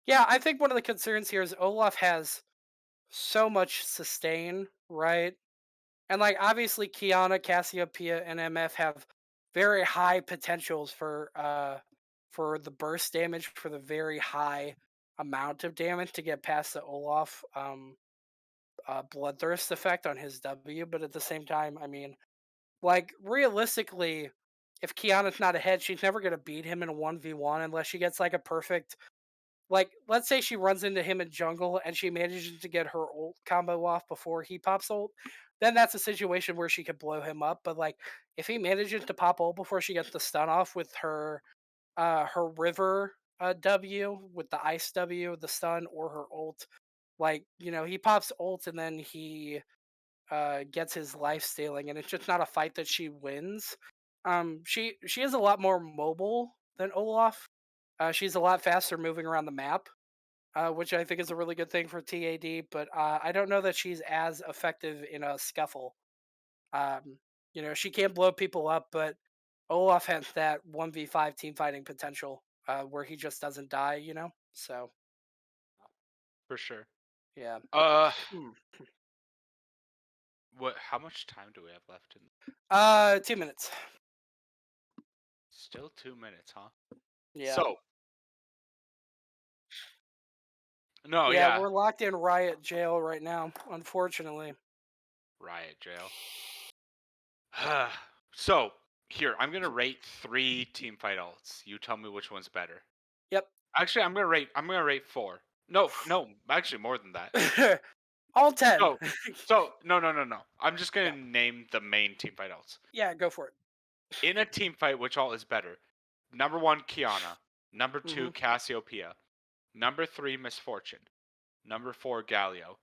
[SPEAKER 1] Yeah, I think one of the concerns here is Olaf has so much sustain, right? And like obviously Kiana, Cassiopeia, and MF have very high potentials for the burst damage for the very high amount of damage to get past the Olaf bloodthirst effect on his W, but at the same time, I mean, like realistically, if Kiana's not ahead, she's never gonna beat him in a 1v1 unless she gets like a perfect, like, let's say she runs into him in jungle and she manages to get her ult combo off before he pops ult, then that's a situation where she could blow him up. But like, if he manages to pop ult before she gets the stun off with her river W, with the ice W, the stun, or her ult, like he pops ult and then he gets his life stealing, and it's just not a fight that she wins. She is a lot more mobile than Olaf. She's a lot faster moving around the map, which I think is a really good thing for TAD. But I don't know that she's as effective in a scuffle. Um, she can blow people up, but Olaf has that 1v5 team fighting potential where he just doesn't die. So
[SPEAKER 3] For sure.
[SPEAKER 1] yeah.
[SPEAKER 3] Uh
[SPEAKER 1] Hmm.
[SPEAKER 3] what how much time do we have left in
[SPEAKER 1] 2 minutes.
[SPEAKER 3] still 2 minutes, huh?
[SPEAKER 1] Yeah.
[SPEAKER 3] So no,
[SPEAKER 1] Yeah,
[SPEAKER 3] yeah.
[SPEAKER 1] we're locked in riot jail right now, unfortunately.
[SPEAKER 3] Riot jail. So here, I'm gonna rate three team fight ults. You tell me which one's better.
[SPEAKER 1] Yep.
[SPEAKER 3] Actually, I'm gonna rate 4. No, actually more than that.
[SPEAKER 1] All 10.
[SPEAKER 3] No. I'm just gonna
[SPEAKER 1] Yeah.
[SPEAKER 3] name the main teamfight alts.
[SPEAKER 1] Yeah, go for it.
[SPEAKER 3] In a teamfight, which alt is better? Number 1, Kiana. Number 2,
[SPEAKER 1] Mhm.
[SPEAKER 3] Cassiopeia. Number 3, Misfortune. Number 4, Galio.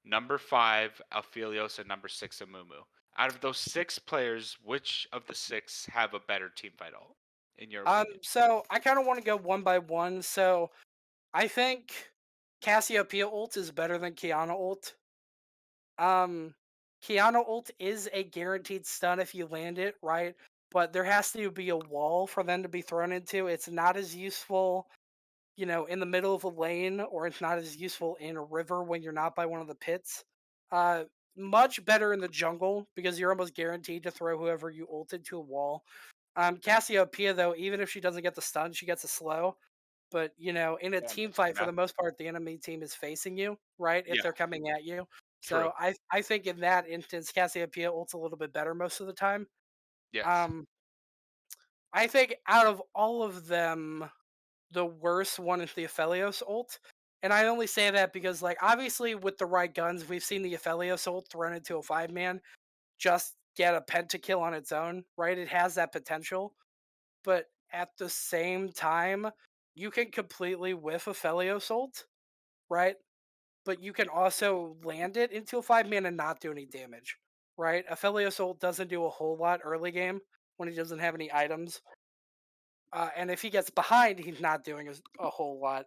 [SPEAKER 3] Number 5, Aphelios, and number 6, Amumu. Out of those 6 players, which of the 6 have a better teamfight alt, in your opinion?
[SPEAKER 1] So I kind of want to go one by one. So I think Cassiopeia ult is better than Kiana ult. Um, Kiana ult is a guaranteed stun if you land it, right? But there has to be a wall for them to be thrown into. It's not as useful, in the middle of a lane, or it's not as useful in a river when you're not by one of the pits. Uh, Much better in the jungle because you're almost guaranteed to throw whoever you ult into a wall. Cassiopeia, though, even if she doesn't get the stun, she gets a slow. But in a
[SPEAKER 3] Yeah,
[SPEAKER 1] team
[SPEAKER 3] that's
[SPEAKER 1] fight, for
[SPEAKER 3] math.
[SPEAKER 1] the most part, the enemy team is facing you, right? If
[SPEAKER 3] Yeah,
[SPEAKER 1] they're coming at you.
[SPEAKER 3] true.
[SPEAKER 1] So I think in that instance, Cassiopeia ult's a little bit better most of the time.
[SPEAKER 3] Yes.
[SPEAKER 1] Um, I think out of all of them, the worst one is the Aphelios ult. And I only say that because, like, obviously with the right guns, we've seen the Aphelios ult thrown into a 5-man just get a pentakill on its own, right? It has that potential. But at the same time, you can completely whiff a Aphelios ult, right? But you can also land it into a 5-man and not do any damage, right? Aphelios ult doesn't do a whole lot early game when he doesn't have any items. And if he gets behind, he's not doing a whole lot.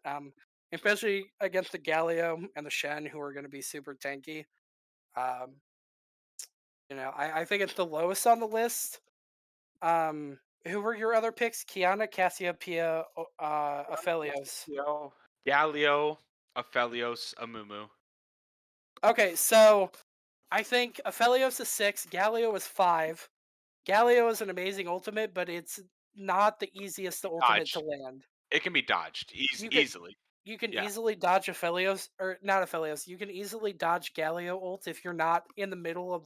[SPEAKER 1] Especially against the Galio and the Shen, who are going to be super tanky. Um, I think it's the lowest on the list. Who were your other picks? Kiana, Cassiopeia, Aphelios.
[SPEAKER 3] Galio, Aphelios, Amumu.
[SPEAKER 1] Okay, so I think Aphelios is 6, Galio is 5. Galio is an amazing ultimate, but it's not the easiest ultimate to
[SPEAKER 3] Dodged.
[SPEAKER 1] land.
[SPEAKER 3] It can be dodged
[SPEAKER 1] You can
[SPEAKER 3] easily.
[SPEAKER 1] you can
[SPEAKER 3] Yeah.
[SPEAKER 1] easily dodge Aphelios, or not Aphelios. You can easily dodge Galio ult if you're not in the middle of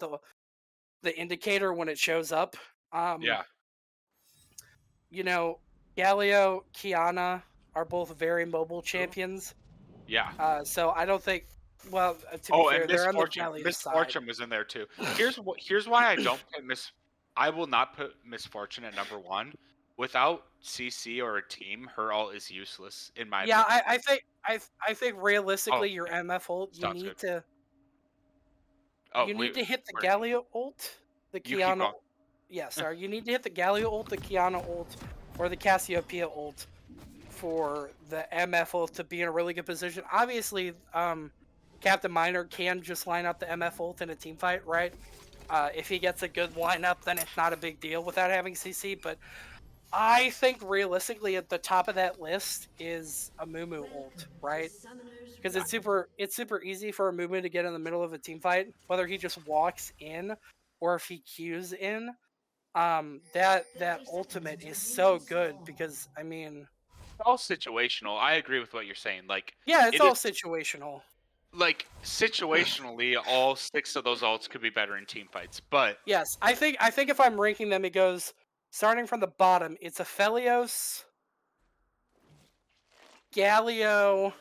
[SPEAKER 1] the indicator when it shows up. Um,
[SPEAKER 3] Yeah.
[SPEAKER 1] you know, Galio, Kiana are both very mobile
[SPEAKER 3] True.
[SPEAKER 1] champions.
[SPEAKER 3] Yeah.
[SPEAKER 1] So I don't think. Well, to be
[SPEAKER 3] Oh, and
[SPEAKER 1] fair, they're on the Galio side.
[SPEAKER 3] Misfortune was in there too. Here's why I don't put I will not put Misfortune at number 1. Without CC or a team, her ult is useless in my
[SPEAKER 1] Yeah,
[SPEAKER 3] opinion.
[SPEAKER 1] I think
[SPEAKER 3] Oh,
[SPEAKER 1] realistically, your MF ult, you
[SPEAKER 3] sounds good.
[SPEAKER 1] need to
[SPEAKER 3] Oh,
[SPEAKER 1] hit the
[SPEAKER 3] we're-
[SPEAKER 1] Galio ult, the
[SPEAKER 3] you keep
[SPEAKER 1] Kiana.
[SPEAKER 3] going.
[SPEAKER 1] Yeah, sorry, you need to hit the Galio ult, the Kiana ult, or the Cassiopeia ult for the MF ult to be in a really good position. Obviously, Captain Miner can just line up the MF ult in a team fight, right? If he gets a good lineup, then it's not a big deal without having CC. But I think realistically, at the top of that list is a Mumu ult, right? Because it's super easy for a movement to get in the middle of a team fight, whether he just walks in or if he queues in. That ultimate is so good because
[SPEAKER 3] It's all situational. I agree with what you're saying. Like
[SPEAKER 1] yeah, it's
[SPEAKER 3] it is
[SPEAKER 1] all situational.
[SPEAKER 3] like situationally, all 6 of those ults could be better in team fights, but
[SPEAKER 1] Yes, I think if I'm ranking them, it goes starting from the bottom. It's Aphelios, Galio,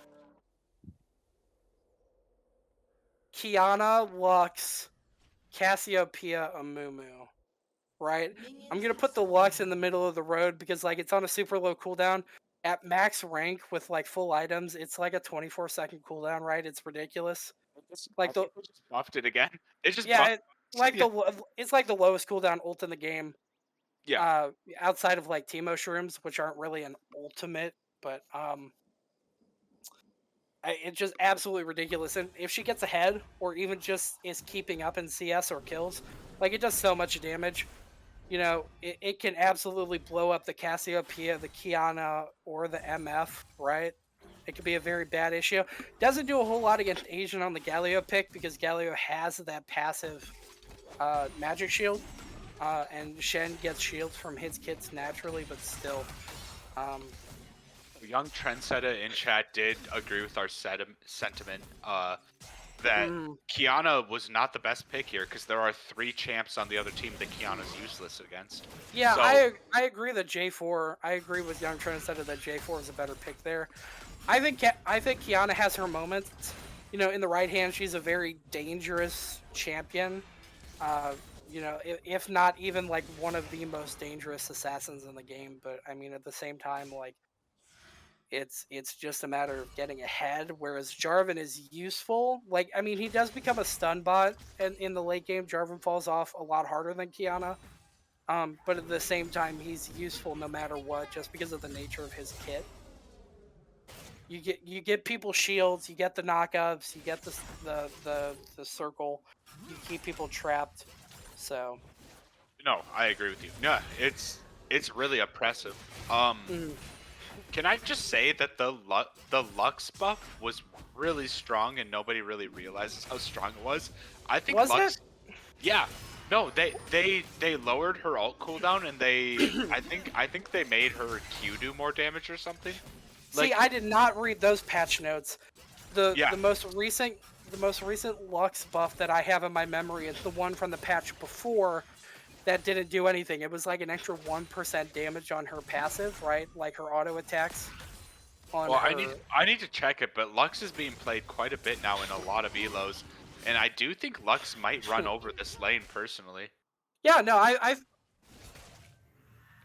[SPEAKER 1] Kiana, Lux, Cassiopeia, Amumu. Right? I'm gonna put the Lux in the middle of the road because it's on a super low cooldown. At max rank with full items, it's like a 24-second cooldown, right? It's ridiculous.
[SPEAKER 3] I
[SPEAKER 1] Like the
[SPEAKER 3] think they just buffed it again. It just
[SPEAKER 1] yeah,
[SPEAKER 3] buffed. Yeah.
[SPEAKER 1] it's like the lowest cooldown ult in the game.
[SPEAKER 3] Yeah.
[SPEAKER 1] Outside of Teemo shrooms, which aren't really an ultimate, but it's just absolutely ridiculous. And if she gets ahead, or even just is keeping up in CS or kills, it does so much damage. It can absolutely blow up the Cassiopeia, the Kiana, or the MF, right? It could be a very bad issue. Doesn't do a whole lot against Asian on the Galio pick because Galio has that passive magic shield, and Shen gets shields from his kits naturally, but still.
[SPEAKER 3] Young Trendsetter in chat did agree with our sentiment. that
[SPEAKER 1] Mm.
[SPEAKER 3] Kiana was not the best pick here because there are 3 champs on the other team that Kiana's useless against.
[SPEAKER 1] Yeah,
[SPEAKER 3] So
[SPEAKER 1] I agree that J4. I agree with Young Trendsetter that J4 is a better pick there. I think Kiana has her moments. You know, in the right hand, she's a very dangerous champion. Uh, you know, if not even like one of the most dangerous assassins in the game. But I mean, at the same time, like it's just a matter of getting ahead. Whereas Jarvan is useful. Like, I mean, he does become a stun bot, and in the late game, Jarvan falls off a lot harder than Kiana. But at the same time, he's useful no matter what, just because of the nature of his kit. You get people shields, you get the knockups, you get the circle, you keep people trapped. So
[SPEAKER 3] no, I agree with you. No, it's really oppressive.
[SPEAKER 1] mm.
[SPEAKER 3] Can I just say that the Lux buff was really strong and nobody really realizes how strong it was? I think
[SPEAKER 1] Was
[SPEAKER 3] Lux,
[SPEAKER 1] it?
[SPEAKER 3] yeah. No, they lowered her ult cooldown and I think they made her Q do more damage or something.
[SPEAKER 1] See, I did not read those patch notes.
[SPEAKER 3] Yeah.
[SPEAKER 1] The most recent Lux buff that I have in my memory is the one from the patch before that didn't do anything. It was like an extra 1% damage on her passive, right? Like her auto attacks on
[SPEAKER 3] Well,
[SPEAKER 1] her.
[SPEAKER 3] I need to check it, but Lux is being played quite a bit now in a lot of elos, and I do think Lux might run over this lane personally.
[SPEAKER 1] Yeah, no, I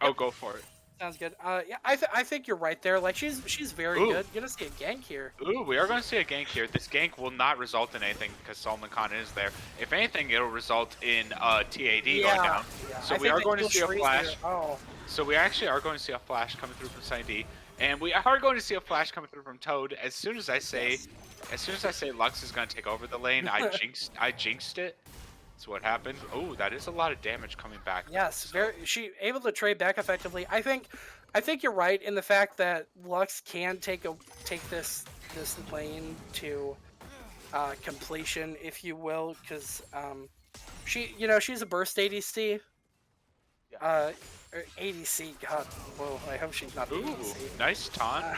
[SPEAKER 3] Oh,
[SPEAKER 1] Yep.
[SPEAKER 3] go for it.
[SPEAKER 1] sounds good. Yeah, I think you're right there. Like she's very
[SPEAKER 3] Ooh.
[SPEAKER 1] good. You're gonna see a gank here.
[SPEAKER 3] Ooh, we are going to see a gank here. This gank will not result in anything because Solomon Khan is there. If anything, it'll result in TAD going down.
[SPEAKER 1] Yeah.
[SPEAKER 3] So
[SPEAKER 1] I
[SPEAKER 3] we
[SPEAKER 1] think
[SPEAKER 3] are
[SPEAKER 1] they
[SPEAKER 3] going to
[SPEAKER 1] kill
[SPEAKER 3] see a
[SPEAKER 1] Shreeze
[SPEAKER 3] flash.
[SPEAKER 1] there. Oh,
[SPEAKER 3] So we actually are going to see a flash coming through from Sunny D, and we are going to see a flash coming through from Toad. As soon as I say,
[SPEAKER 1] yes.
[SPEAKER 3] Lux is going to take over the lane, I jinxed it. That's what happened. Oh, that is a lot of damage coming back.
[SPEAKER 1] Yes, very. She able to trade back effectively. I think you're right in the fact that Lux can take this lane to completion, if you will, because she's a burst ADC.
[SPEAKER 3] Yeah.
[SPEAKER 1] Or ADC. God, well, I hope she's not the
[SPEAKER 3] Ooh,
[SPEAKER 1] ADC.
[SPEAKER 3] nice taunt.
[SPEAKER 1] Uh,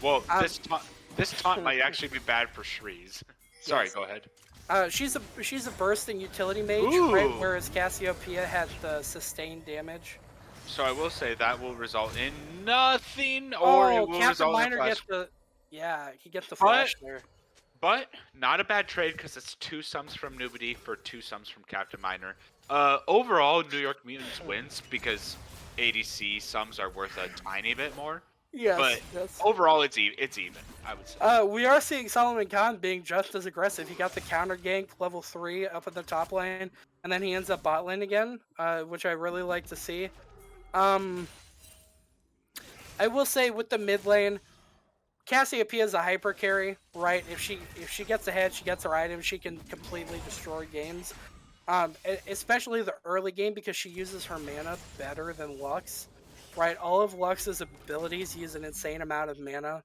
[SPEAKER 3] Well,
[SPEAKER 1] um,
[SPEAKER 3] this taunt might actually be bad for Shreeze. Sorry,
[SPEAKER 1] Yes.
[SPEAKER 3] go ahead.
[SPEAKER 1] she's a bursting utility mage, right?
[SPEAKER 3] Ooh.
[SPEAKER 1] Whereas Cassiopeia had the sustained damage.
[SPEAKER 3] So I will say that will result in nothing, or it will
[SPEAKER 1] Captain
[SPEAKER 3] result in a
[SPEAKER 1] Miner
[SPEAKER 3] flash.
[SPEAKER 1] gets the he gets the flash there.
[SPEAKER 3] But not a bad trade because it's 2 sums from Nubity for 2 sums from Captain Miner. Overall, New York Mutants wins because ADC sums are worth a tiny bit more.
[SPEAKER 1] Yes,
[SPEAKER 3] But
[SPEAKER 1] yes.
[SPEAKER 3] overall, it's even. I would say.
[SPEAKER 1] We are seeing Solomon Khan being just as aggressive. He got the counter gank level 3 up at the top lane, and then he ends up bot lane again, which I really like to see. I will say with the mid lane, Cassiopeia is a hyper carry, right? If she gets ahead, she gets her item, she can completely destroy games. Especially the early game because she uses her mana better than Lux, right? All of Lux's abilities use an insane amount of mana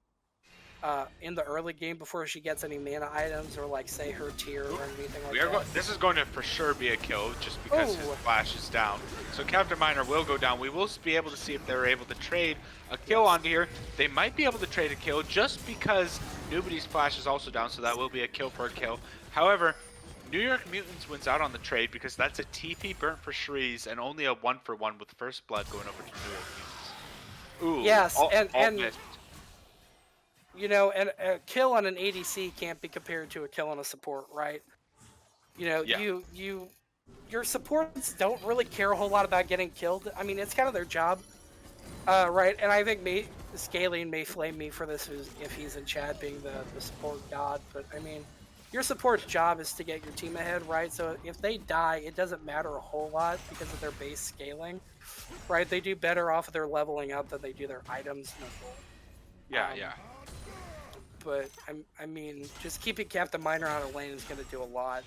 [SPEAKER 1] in the early game before she gets any mana items or like say her tier or anything like that.
[SPEAKER 3] This is going to for sure be a kill just because his flash is down. So Captain Miner will go down. We will be able to see if they're able to trade a kill on here. They might be able to trade a kill just because Nubity's flash is also down, so that will be a kill for a kill. However, New York Mutants wins out on the trade because that's a TP burnt for Shreeze and only a 1-for-1 with First Blood going over to New York Mutants. Ooh,
[SPEAKER 1] Yes, and
[SPEAKER 3] missed.
[SPEAKER 1] you know, and a kill on an ADC can't be compared to a kill on a support, right? You know,
[SPEAKER 3] Yeah.
[SPEAKER 1] your supports don't really care a whole lot about getting killed. I mean, it's kind of their job, right? And I think Scaling may flame me for this if he's in chat being the support god, but I mean, your support's job is to get your team ahead, right? So if they die, it doesn't matter a whole lot because of their base scaling, right? They do better off of their leveling up than they do their items.
[SPEAKER 3] Yeah.
[SPEAKER 1] But I mean, just keeping Captain Miner out of lane is going to do a lot.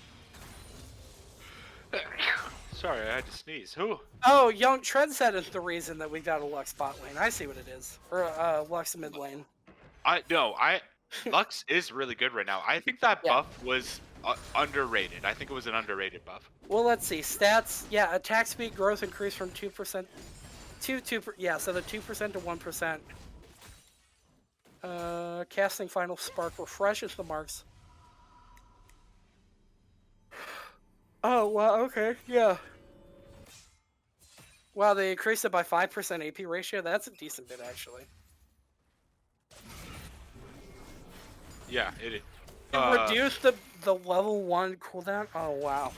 [SPEAKER 3] Sorry, I had to sneeze. Who?
[SPEAKER 1] Oh, Young Trendset is the reason that we got a Lux bot lane. I see what it is. Or Lux mid lane.
[SPEAKER 3] Lux is really good right now. I think that
[SPEAKER 1] Yeah.
[SPEAKER 3] buff was underrated. I think it was an underrated buff.
[SPEAKER 1] Well, let's see. Stats. Yeah, attack speed growth increased from 2% to 2%. Yeah, so the 2% to 1%. Casting Final Spark refreshes the marks. Oh, well, okay, yeah. Wow, they increased it by 5% AP ratio. That's a decent bit, actually.
[SPEAKER 3] Yeah, it is.
[SPEAKER 1] It reduced the level 1 cooldown. Oh, wow.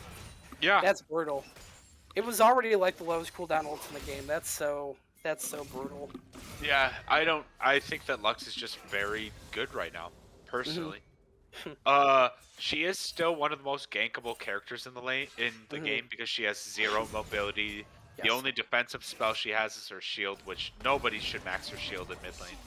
[SPEAKER 3] Yeah,
[SPEAKER 1] That's brutal. It was already like the lowest cooldown ult in the game. That's so brutal.
[SPEAKER 3] yeah. I think that Lux is just very good right now,
[SPEAKER 1] Mhm.
[SPEAKER 3] personally. She is still one of the most gankable characters in the
[SPEAKER 1] Mhm.
[SPEAKER 3] game because she has 0 mobility. The
[SPEAKER 1] Yes.
[SPEAKER 3] only defensive spell she has is her shield, which nobody should max her shield in mid lane.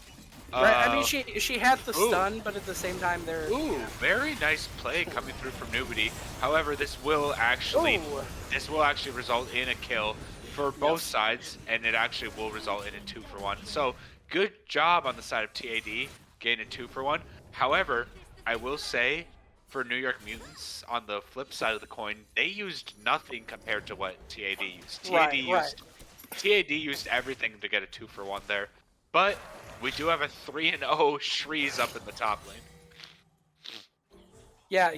[SPEAKER 1] Right. I mean,
[SPEAKER 3] Uh,
[SPEAKER 1] she had the
[SPEAKER 3] ooh,
[SPEAKER 1] stun, but at the same time,
[SPEAKER 3] ooh, very nice play coming through from Nubity. However,
[SPEAKER 1] Oh.
[SPEAKER 3] this will actually result in a kill for both
[SPEAKER 1] Yes.
[SPEAKER 3] sides, and it actually will result in a 2-for-1. So good job on the side of TAD, getting a 2-for-1. However, I will say for New York Mutants, on the flip side of the coin, they used nothing compared to what TAD used.
[SPEAKER 1] Right. Right.
[SPEAKER 3] TAD used everything to get a 2-for-1 there, but we do have a 3-0 Shreeze up in the top lane.
[SPEAKER 1] Yeah.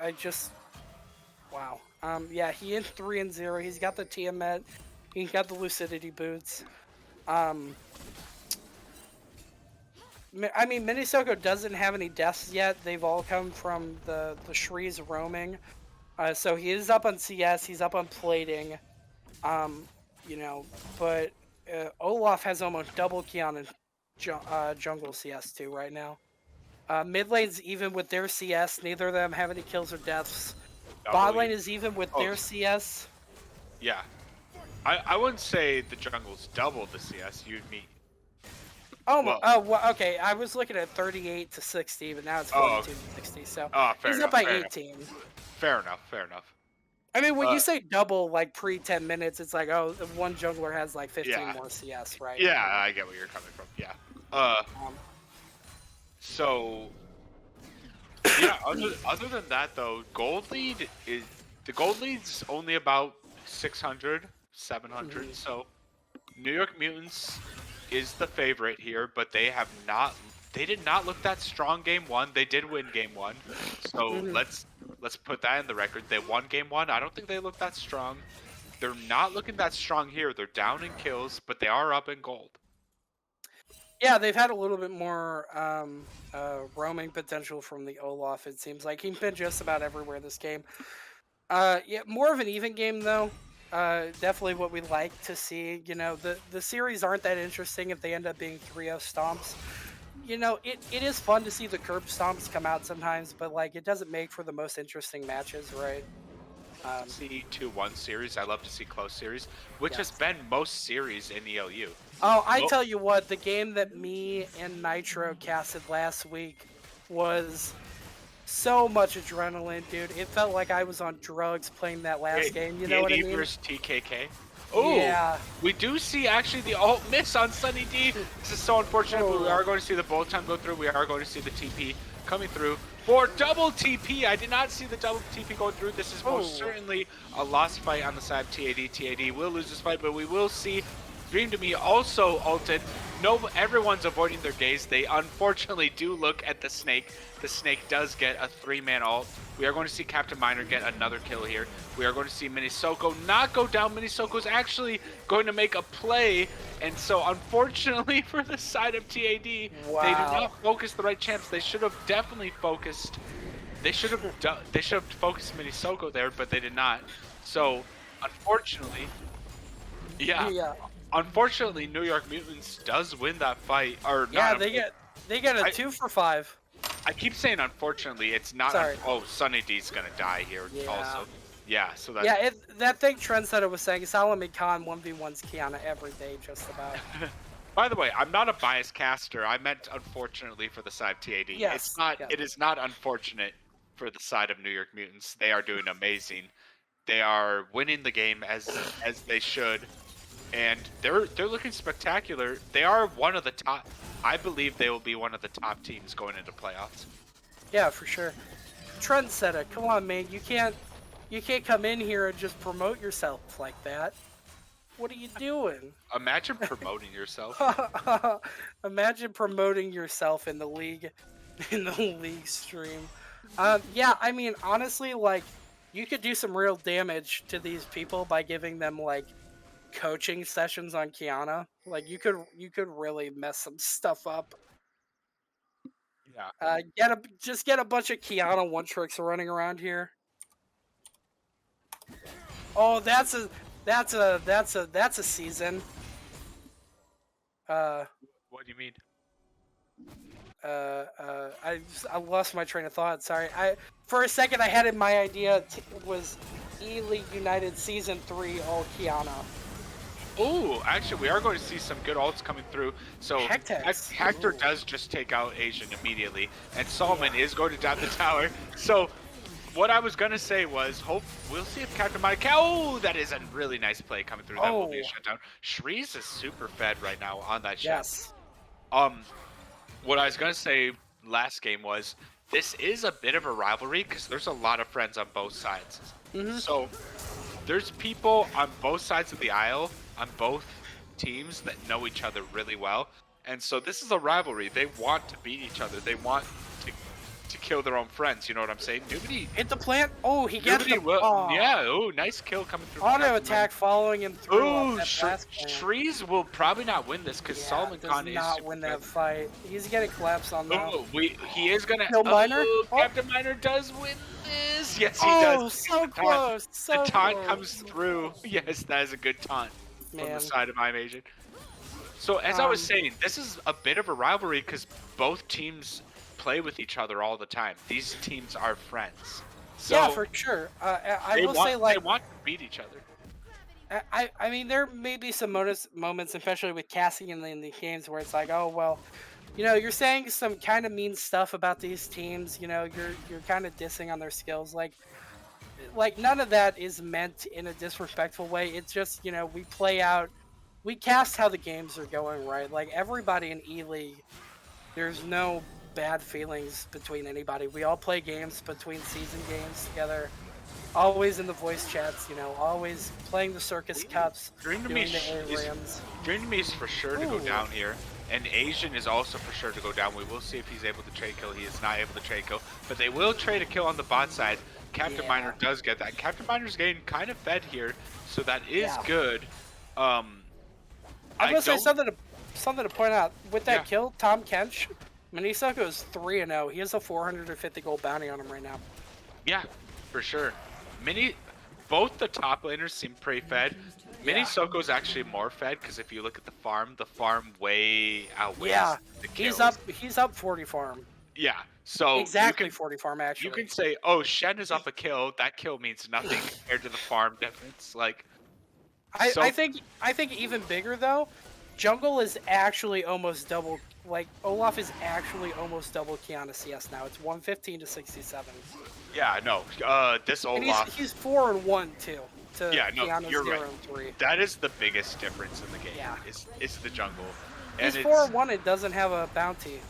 [SPEAKER 1] I just. Wow. Yeah. He in 3-0. He's got the Tiamat. He's got the Lucidity boots. Um. I mean, Minisoko doesn't have any deaths yet. They've all come from the Shrees roaming. So he is up on CS. He's up on plating. Um, you know, but Olaf has almost double Kion in jungle CS too right now. Mid lane's even with their CS. Neither of them have any kills or deaths. Bot
[SPEAKER 3] Double.
[SPEAKER 1] lane is even with
[SPEAKER 3] Oh,
[SPEAKER 1] their CS.
[SPEAKER 3] yeah. I wouldn't say the jungle's double the CS. You'd mean. Well,
[SPEAKER 1] Well, okay. I was looking at 38 to 60, but now it's
[SPEAKER 3] oh,
[SPEAKER 1] 42 to 60. So
[SPEAKER 3] fair
[SPEAKER 1] he's up
[SPEAKER 3] enough.
[SPEAKER 1] by
[SPEAKER 3] Fair enough.
[SPEAKER 1] 18.
[SPEAKER 3] Fair enough. Fair enough.
[SPEAKER 1] I mean, when
[SPEAKER 3] Uh,
[SPEAKER 1] you say double, like pre 10 minutes, it's like, oh, one jungler has like 15
[SPEAKER 3] yeah.
[SPEAKER 1] more CS, right?
[SPEAKER 3] Yeah, I get where you're coming from. Yeah. Uh,
[SPEAKER 1] Um,
[SPEAKER 3] so yeah. Other than that though, the gold lead's only about 600, 700.
[SPEAKER 1] mhm.
[SPEAKER 3] So New York Mutants is the favorite here, but they did not look that strong game one. They did win game one. So
[SPEAKER 1] Mhm.
[SPEAKER 3] let's put that in the record. They won game one. I don't think they look that strong. They're not looking that strong here. They're down in kills, but they are up in gold.
[SPEAKER 1] Yeah, they've had a little bit more roaming potential from the Olaf, it seems like. He's been just about everywhere this game. Yeah, more of an even game, though. Definitely what we like to see. You know, the series aren't that interesting if they end up being 3-0 stomps. You know, it is fun to see the curb stomps come out sometimes, but, like, it doesn't make for the most interesting matches, right?
[SPEAKER 3] See 2-1 series. I love to see close series, which has
[SPEAKER 1] Yes.
[SPEAKER 3] been most series in ELU.
[SPEAKER 1] Oh, I
[SPEAKER 3] Mo-
[SPEAKER 1] tell you what, the game that me and Nitro casted last week was so much adrenaline, dude. It felt like I was on drugs playing that last game. You know what I
[SPEAKER 3] TAD
[SPEAKER 1] mean?
[SPEAKER 3] versus TKK. Oh,
[SPEAKER 1] Yeah.
[SPEAKER 3] we do see actually the ult miss on Sunny D. This is so unfortunate, but we
[SPEAKER 1] Oh.
[SPEAKER 3] are going to see the bullet time go through. We are going to see the TP coming through for double TP. I did not see the double TP going through. This is most
[SPEAKER 1] Oh.
[SPEAKER 3] certainly a lost fight on the side of TAD. TAD will lose this fight, but we will see Dream to Me also ulted. No, everyone's avoiding their gaze. They unfortunately do look at the snake. The snake does get a 3-man ult. We are going to see Captain Miner get another kill here. We are going to see Minisoko not go down. Minisoko's actually going to make a play. And so unfortunately for the side of TAD, they did
[SPEAKER 1] Wow.
[SPEAKER 3] not focus the right champs. They should have definitely focused. They should have focused Minisoko there, but they did not. So unfortunately, yeah.
[SPEAKER 1] Yeah.
[SPEAKER 3] Unfortunately, New York Mutants does win that fight, or
[SPEAKER 1] Yeah,
[SPEAKER 3] not.
[SPEAKER 1] they get a
[SPEAKER 3] I-
[SPEAKER 1] 2 for 5.
[SPEAKER 3] I keep saying unfortunately. It's not.
[SPEAKER 1] Sorry.
[SPEAKER 3] Oh, Sunny D's gonna die here
[SPEAKER 1] Yeah.
[SPEAKER 3] also. Yeah. So that.
[SPEAKER 1] Yeah, that thing Trendsetter was saying, Solomon Khan 1v1s Kiana every day, just about.
[SPEAKER 3] By the way, I'm not a biased caster. I meant unfortunately for the side of TAD.
[SPEAKER 1] Yes,
[SPEAKER 3] It's not.
[SPEAKER 1] yes.
[SPEAKER 3] It is not unfortunate for the side of New York Mutants. They are doing amazing. They are winning the game as they should, and they're looking spectacular. They are one of the top. I believe they will be one of the top teams going into playoffs.
[SPEAKER 1] Yeah, for sure. Trendsetter, come on, man. You can't come in here and just promote yourself like that. What are you doing?
[SPEAKER 3] Imagine promoting yourself.
[SPEAKER 1] Imagine promoting yourself in the league stream. Yeah, I mean, honestly, like, you could do some real damage to these people by giving them like coaching sessions on Kiana. Like you could really mess some stuff up.
[SPEAKER 3] Yeah.
[SPEAKER 1] Just get a bunch of Kiana one tricks running around here. Oh, that's a season.
[SPEAKER 3] What do you mean?
[SPEAKER 1] I lost my train of thought. Sorry. For a second I had in my idea was E-League United Season 3 all Kiana.
[SPEAKER 3] Oh, actually, we are going to see some good ults coming through. So
[SPEAKER 1] Hectex.
[SPEAKER 3] Hector does just take out Asian immediately, and Solomon is going to down the tower. So what I was going to say was, we'll see if Captain Mike. Oh, that is a really nice play coming through. That will be a shutdown. Shreeze is super fed right now on that shot.
[SPEAKER 1] Yes.
[SPEAKER 3] What I was going to say last game was, this is a bit of a rivalry because there's a lot of friends on both sides. So there's people on both sides of the aisle, on both teams, that know each other really well. And so this is a rivalry. They want to beat each other. They want to kill their own friends. You know what I'm saying? Nobody
[SPEAKER 1] hit the plant. Oh, he gets the
[SPEAKER 3] Yeah. Oh, nice kill coming through.
[SPEAKER 1] Auto attack following him through.
[SPEAKER 3] Oh, Shreeze will probably not win this because Solomon Khan
[SPEAKER 1] does not win that fight. He's getting collapsed on that.
[SPEAKER 3] Oh, he is gonna
[SPEAKER 1] kill Miner.
[SPEAKER 3] Captain Miner does win this. Yes, he
[SPEAKER 1] does.
[SPEAKER 3] Oh,
[SPEAKER 1] so close. So
[SPEAKER 3] the taunt
[SPEAKER 1] close.
[SPEAKER 3] comes through. Yes, that is a good taunt from the side of I'm Asian. So as I was saying, this is a bit of a rivalry because both teams play with each other all the time. These teams are friends. So
[SPEAKER 1] yeah, for sure. I will say, like,
[SPEAKER 3] they want to beat each other.
[SPEAKER 1] I mean, there may be some moments, especially with casting in the games, where it's like, oh well, you know, you're saying some kind of mean stuff about these teams. You know, you're kind of dissing on their skills. Like none of that is meant in a disrespectful way. It's just, you know, we cast how the games are going, right? Like everybody in E-League, there's no bad feelings between anybody. We all play games between season games together. Always in the voice chats, you know, always playing the circus cups,
[SPEAKER 3] Dream to
[SPEAKER 1] doing
[SPEAKER 3] me
[SPEAKER 1] the A-Rams.
[SPEAKER 3] Dream to me is for sure to go down here. And Asian is also for sure to go down. We will see if he's able to trade kill. He is not able to trade kill. But they will trade a kill on the bot side. Captain Miner does get that. Captain Miner's getting kind of fed here, so that is good.
[SPEAKER 1] I'm gonna say something to point out. With that kill, Tom Kench, Manisa goes 3-0. He has a 450 gold bounty on him right now.
[SPEAKER 3] Yeah, for sure. Both the top laners seem pretty fed. Mini Soko's actually more fed because if you look at the farm way outweighs the kills.
[SPEAKER 1] He's up 40 farm.
[SPEAKER 3] Yeah, so
[SPEAKER 1] exactly 40 farm actually.
[SPEAKER 3] You can say, oh, Shen is up a kill. That kill means nothing compared to the farm difference. Like,
[SPEAKER 1] I think even bigger though. Jungle is actually almost double. Like Olaf is actually almost double Kiana CS now. It's 115 to 67.
[SPEAKER 3] Yeah, no. This Olaf.
[SPEAKER 1] And he's 4-1 too. Kiana's
[SPEAKER 3] you're
[SPEAKER 1] 0-3.
[SPEAKER 3] Right. That is the biggest difference in the game.
[SPEAKER 1] Yeah.
[SPEAKER 3] Is the jungle.
[SPEAKER 1] He's 4-1. It doesn't have a bounty.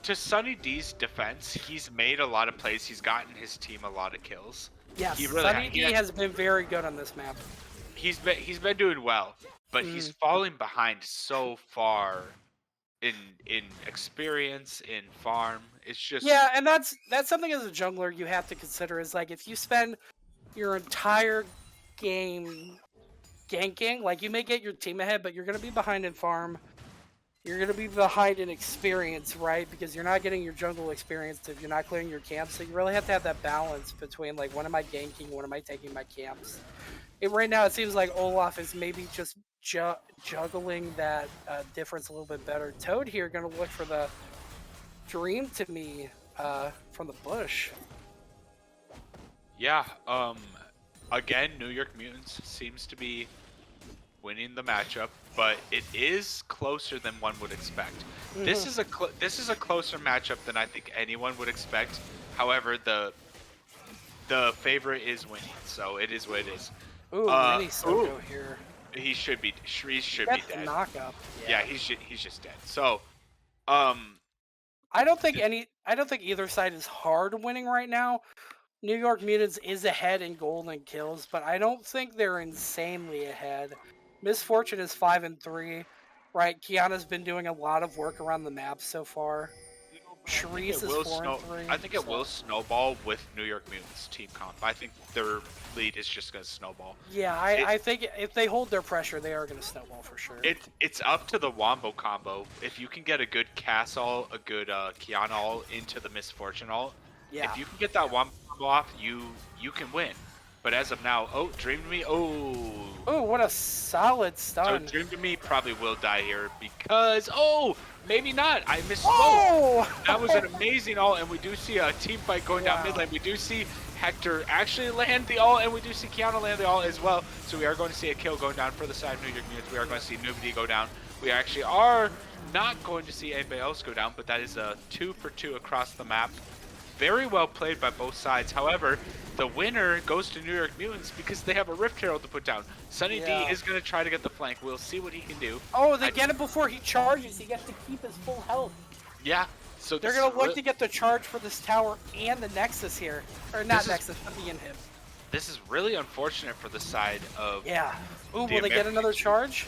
[SPEAKER 3] To Sunny D's defense, he's made a lot of plays. He's gotten his team a lot of kills.
[SPEAKER 1] Yes, Sunny D has been very good on this map.
[SPEAKER 3] He's been doing well, but he's falling behind so far in experience, in farm. It's just
[SPEAKER 1] and that's something as a jungler you have to consider is like if you spend your entire game ganking, like you may get your team ahead, but you're gonna be behind in farm. You're going to be behind in experience, right? Because you're not getting your jungle experience if you're not clearing your camps. So you really have to have that balance between, like, when am I ganking, when am I taking my camps? Right now, it seems like Olaf is maybe just juggling that difference a little bit better. Toad here going to look for the dream to me from the bush.
[SPEAKER 3] Yeah, again, New York Mutants seems to be winning the matchup, but it is closer than one would expect. This is a closer matchup than I think anyone would expect. However, the favorite is winning, so it is what it is.
[SPEAKER 1] Ooh, mini Soko here.
[SPEAKER 3] He should be. Shreeze should be dead.
[SPEAKER 1] Knock up.
[SPEAKER 3] Yeah, he's just dead. So,
[SPEAKER 1] I don't think either side is hard winning right now. New York Mutants is ahead in golden kills, but I don't think they're insanely ahead. Misfortune is 5-3, right? Kiana's been doing a lot of work around the map so far. Sharice is 4-3.
[SPEAKER 3] I think it will snowball with New York Mutants team comp. I think their lead is just gonna snowball.
[SPEAKER 1] Yeah, I think if they hold their pressure, they are going to snowball for sure.
[SPEAKER 3] It's up to the Wombo combo. If you can get a good Cass ult, a good Kiana ult into the Misfortune ult,
[SPEAKER 1] Yeah.
[SPEAKER 3] if you can get that Wombo combo off, you can win. But as of now, oh, Dream to Me,
[SPEAKER 1] Oh, what a solid
[SPEAKER 3] So
[SPEAKER 1] stun.
[SPEAKER 3] Dream to Me probably will die here because, maybe not. I misspoke.
[SPEAKER 1] Oh!
[SPEAKER 3] That was an amazing ult, and we do see a team fight going down
[SPEAKER 1] Wow.
[SPEAKER 3] mid lane. We do see Hector actually land the ult, and we do see Kiana land the ult as well. So we are going to see a kill going down for the side of New York Mutants. We are going to see Nubity go down. We actually are not going to see anybody else go down, but that is a 2-for-2 across the map. Very well played by both sides. However, the winner goes to New York Mutants because they have a Rift Herald to put down. Sunny D is going to try to get the flank. We'll see what he can do.
[SPEAKER 1] Oh, they get it before he charges. He gets to keep his full health.
[SPEAKER 3] Yeah. So
[SPEAKER 1] They're going to look to get the charge for this tower and the Nexus here. Or not Nexus, but the Inhib.
[SPEAKER 3] This is really unfortunate for the side of...
[SPEAKER 1] Yeah. Ooh, will they get
[SPEAKER 3] American
[SPEAKER 1] another
[SPEAKER 3] team.
[SPEAKER 1] charge?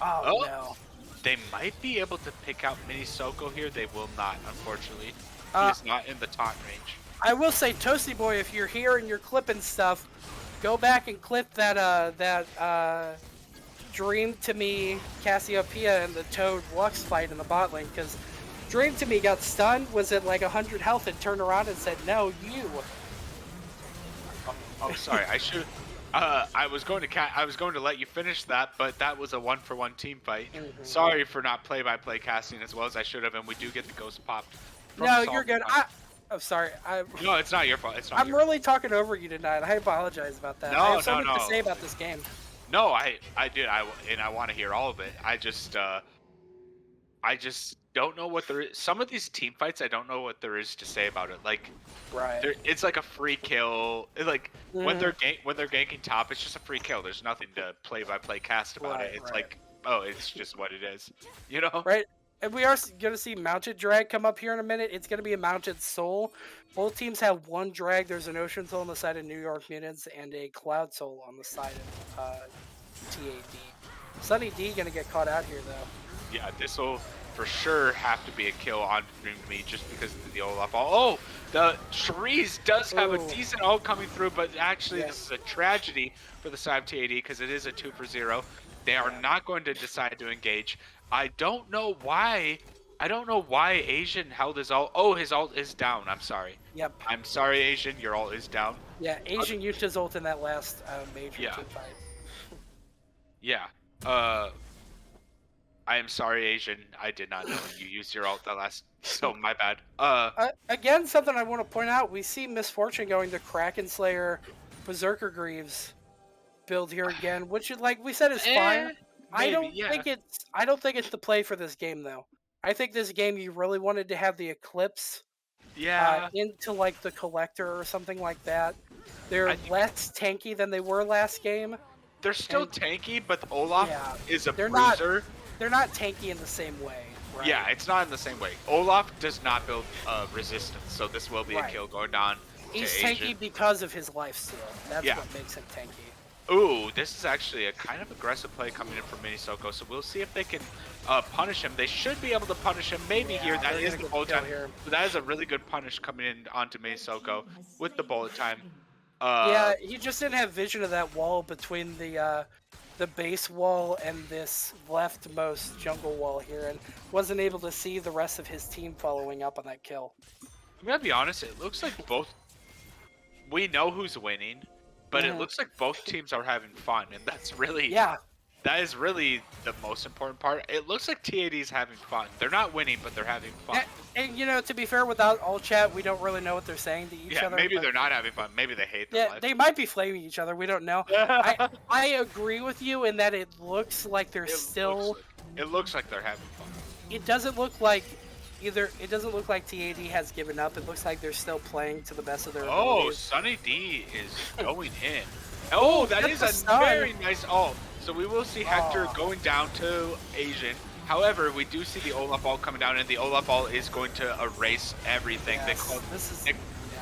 [SPEAKER 1] Oh,
[SPEAKER 3] Oh.
[SPEAKER 1] no.
[SPEAKER 3] They might be able to pick out Mini Soko here. They will not, unfortunately. He is not in the taunt range.
[SPEAKER 1] I will say, Toasty Boy, if you're here and you're clipping stuff, go back and clip that Dream to Me, Cassiopeia, and the Toad Lux fight in the bot lane, because Dream to Me got stunned, was at like 100 health, and turned around and said, "No, you."
[SPEAKER 3] Oh, sorry. I should. I was going to let you finish that, but that was a 1-for-1 team fight. Sorry for not play-by-play casting as well as I should have, and we do get the ghost popped. from
[SPEAKER 1] No,
[SPEAKER 3] Salt
[SPEAKER 1] you're good.
[SPEAKER 3] Front.
[SPEAKER 1] I'm sorry.
[SPEAKER 3] No, it's not your fault. It's not.
[SPEAKER 1] I'm
[SPEAKER 3] your
[SPEAKER 1] really talking over you tonight. I apologize about that.
[SPEAKER 3] No,
[SPEAKER 1] I have so
[SPEAKER 3] no,
[SPEAKER 1] much to
[SPEAKER 3] no.
[SPEAKER 1] say about this game.
[SPEAKER 3] No, I did. I want to hear all of it. I just don't know what there is. Some of these team fights, I don't know what there is to say about it. Like,
[SPEAKER 1] Right.
[SPEAKER 3] it's like a free kill. Like when they're ganking top, it's just a free kill. There's nothing to play-by-play cast about it. It's like, oh, it's just what it is. You know?
[SPEAKER 1] Right. And we are going to see Mounted Drag come up here in a minute. It's going to be a Mounted Soul. Both teams have one drag. There's an Ocean Soul on the side of New York Mutants and a Cloud Soul on the side of TAD. Sunny D going to get caught out here, though.
[SPEAKER 3] Yeah, this will for sure have to be a kill on Dream to Me just because of the Olaf ult. Oh, the Sharice does have a decent ult coming through, but actually this is a tragedy for the side of TAD because it is a 2-for-0. They are not going to decide to engage. I don't know why. I don't know why Asian held his ult. Oh, his ult is down. I'm sorry.
[SPEAKER 1] Yep.
[SPEAKER 3] I'm sorry, Asian. Your ult is down.
[SPEAKER 1] Yeah, Asian used his ult in that last major team fight.
[SPEAKER 3] Yeah. I am sorry, Asian. I did not know you used your ult that last. So my bad.
[SPEAKER 1] Again, something I want to point out: we see Misfortune going to Kraken Slayer, Berserker Greaves build here again, which, like we said, is fine. I don't think it's the play for this game, though. I think this game you really wanted to have the Eclipse into like the Collector or something like that. They're less tanky than they were last game.
[SPEAKER 3] They're still tanky, but Olaf is a
[SPEAKER 1] they're
[SPEAKER 3] bruiser.
[SPEAKER 1] They're not tanky in the same way. Right?
[SPEAKER 3] Yeah, it's not in the same way. Olaf does not build resistance, so this will be a kill going down.
[SPEAKER 1] He's
[SPEAKER 3] to
[SPEAKER 1] tanky
[SPEAKER 3] Asian.
[SPEAKER 1] because of his lifesteal. That's what makes him tanky.
[SPEAKER 3] Ooh, this is actually a kind of aggressive play coming in from Mini Soko, so we'll see if they can punish him. They should be able to punish him maybe here. That is the bullet time. So that is a really good punish coming in onto Mini Soko with the bullet time.
[SPEAKER 1] Yeah, he just didn't have vision of that wall between the base wall and this leftmost jungle wall here, and wasn't able to see the rest of his team following up on that kill.
[SPEAKER 3] I'm gonna be honest, it looks like both... We know who's winning, but it looks like both teams are having fun, and that's really...
[SPEAKER 1] Yeah.
[SPEAKER 3] That is really the most important part. It looks like TAD is having fun. They're not winning, but they're having fun.
[SPEAKER 1] And you know, to be fair, without all chat, we don't really know what they're saying to each other.
[SPEAKER 3] Maybe they're not having fun. Maybe they hate their life.
[SPEAKER 1] They might be flaming each other. We don't know. I agree with you in that it looks like they're still...
[SPEAKER 3] It looks like they're having fun.
[SPEAKER 1] It doesn't look like... It doesn't look like TAD has given up. It looks like they're still playing to the best of their abilities.
[SPEAKER 3] Oh, Sunny D is going in. Oh, that is a very nice ult. So we will see Hector going down to Asian. However, we do see the Olaf ult coming down, and the Olaf ult is going to erase everything.
[SPEAKER 1] Yes,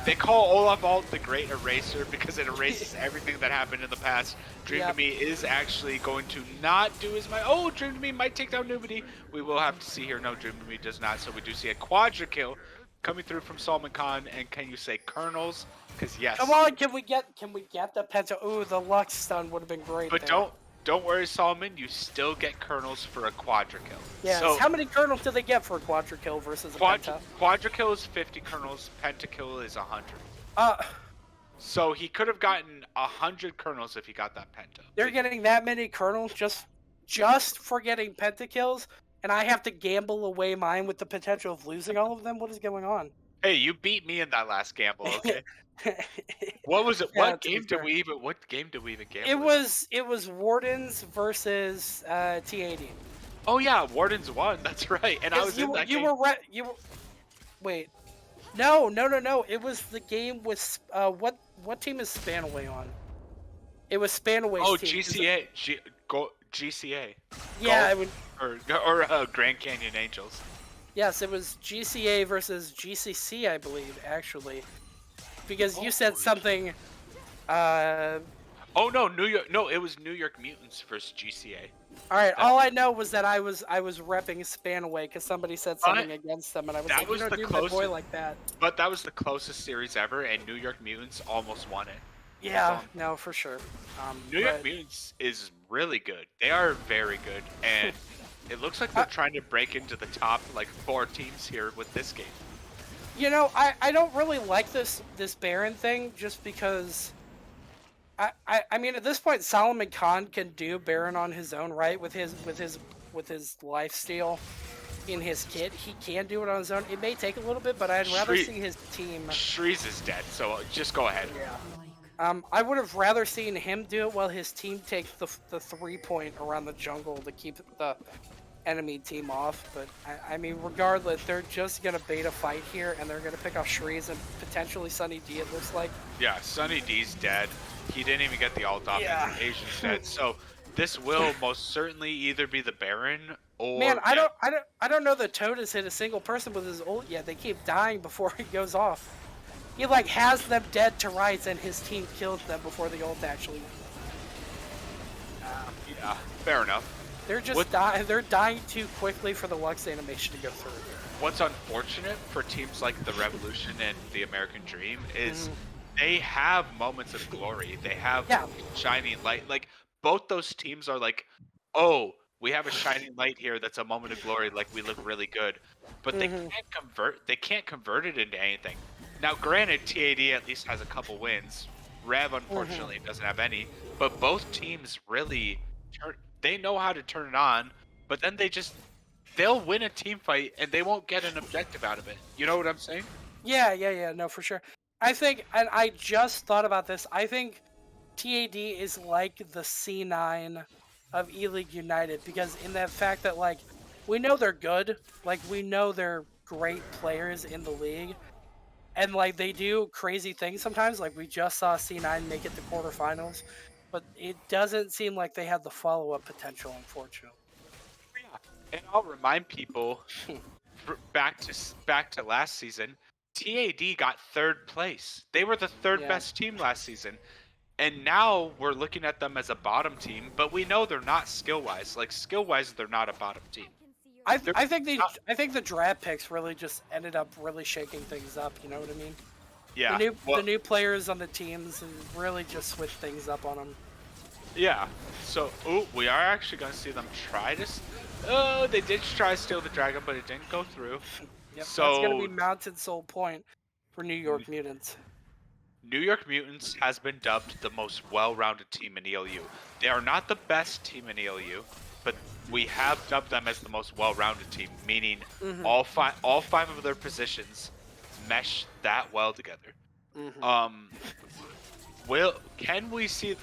[SPEAKER 3] They call Olaf Alt the Great Eraser because it erases everything that happened in the past. Dream to Me is actually going to not do as much. Oh, Dream to Me might take down Nubity. We will have to see here. No, Dream to Me does not. So we do see a quadra kill coming through from Salman Khan. And can you say Colonels? Because yes.
[SPEAKER 1] Come on, can we get the penta? Ooh, the Lux stun would have been great.
[SPEAKER 3] But
[SPEAKER 1] there.
[SPEAKER 3] don't worry, Solomon. You still get Colonels for a quadra kill.
[SPEAKER 1] Yeah.
[SPEAKER 3] So,
[SPEAKER 1] how many Colonels do they get for a quadra kill versus a penta?
[SPEAKER 3] Quadra kill is 50 Colonels. Penta kill is 100. So he could have gotten 100 Colonels if he got that penta.
[SPEAKER 1] They're getting that many Colonels just for getting penta kills, and I have to gamble away mine with the potential of losing all of them. What is going on?
[SPEAKER 3] Hey, you beat me in that last gamble, okay? What was it?
[SPEAKER 1] Yeah,
[SPEAKER 3] What game did we even gamble?
[SPEAKER 1] It was Wardens versus T80.
[SPEAKER 3] Oh yeah, Wardens won. That's right. And I was in that game.
[SPEAKER 1] Wait. No. It was the game with what team is Spanaway on? It was Spanaway's team.
[SPEAKER 3] GCA. GCA.
[SPEAKER 1] Yeah,
[SPEAKER 3] Golf, or Grand Canyon Angels.
[SPEAKER 1] Yes, it was GCA versus GCC, I believe, actually. Because you said something.
[SPEAKER 3] Oh no, New York. No, it was New York Mutants versus GCA.
[SPEAKER 1] All right. All I know was that I was repping Spanaway because somebody said something against them, and I was like, you don't do my boy like that.
[SPEAKER 3] But that was the closest series ever, and New York Mutants almost won it.
[SPEAKER 1] Yeah, no, for sure.
[SPEAKER 3] New York Mutants is really good. They are very good, and it looks like they're trying to break into the top 4 teams here with this game.
[SPEAKER 1] You know, I don't really like this Baron thing just because. I mean, at this point, Solomon Khan can do Baron on his own, right? With his lifesteal in his kit, he can do it on his own. It may take a little bit, but I'd rather see his team.
[SPEAKER 3] Shreeze is dead, so just go ahead.
[SPEAKER 1] Yeah. I would have rather seen him do it while his team takes the 3-point around the jungle to keep the enemy team off. But I mean, regardless, they're just gonna bait a fight here, and they're gonna pick off Shreeze and potentially Sunny D. It looks like.
[SPEAKER 3] Yeah, Sunny D's dead. He didn't even get the ult off, and Asian's dead. So this will most certainly either be the Baron or.
[SPEAKER 1] Man, I don't know that Toad has hit a single person with his ult yet. They keep dying before he goes off. He has them dead to rights, and his team kills them before the ult actually.
[SPEAKER 3] Yeah, fair enough.
[SPEAKER 1] They're just they're dying too quickly for the Lux animation to go through.
[SPEAKER 3] What's unfortunate for teams like the Revolution and the American Dream is they have moments of glory. They have shining light. Both those teams are oh, we have a shining light here that's a moment of glory. We look really good. But they can't convert it into anything. Now, granted, TAD at least has a couple wins. Rev, unfortunately, doesn't have any. But both teams really they know how to turn it on, but then they'll win a team fight and they won't get an objective out of it. You know what I'm saying?
[SPEAKER 1] Yeah, no, for sure. I think, and I just thought about this, I think TAD is like the C9 of E-League United, because in that fact that, we know they're good, we know they're great players in the league, and, they do crazy things sometimes, we just saw C9 make it to quarterfinals, but it doesn't seem like they have the follow-up potential, unfortunately.
[SPEAKER 3] Yeah, and I'll remind people, back to last season, TAD got 3rd place. They were the 3rd best team last season. And now we're looking at them as a bottom team, but we know they're not skill-wise. Skill-wise, they're not a bottom team.
[SPEAKER 1] I think the draft picks really just ended up really shaking things up, you know what I mean?
[SPEAKER 3] Yeah.
[SPEAKER 1] The new players on the teams really just switched things up on them.
[SPEAKER 3] Yeah. So, we are actually going to see them try to... Oh, they did try to steal the dragon, but it didn't go through.
[SPEAKER 1] Yep,
[SPEAKER 3] so
[SPEAKER 1] that's going to be Mounted Soul Point for New York Mutants.
[SPEAKER 3] New York Mutants has been dubbed the most well-rounded team in ELU. They are not the best team in ELU, but we have dubbed them as the most well-rounded team, meaning all five of their positions mesh that well together. Will we see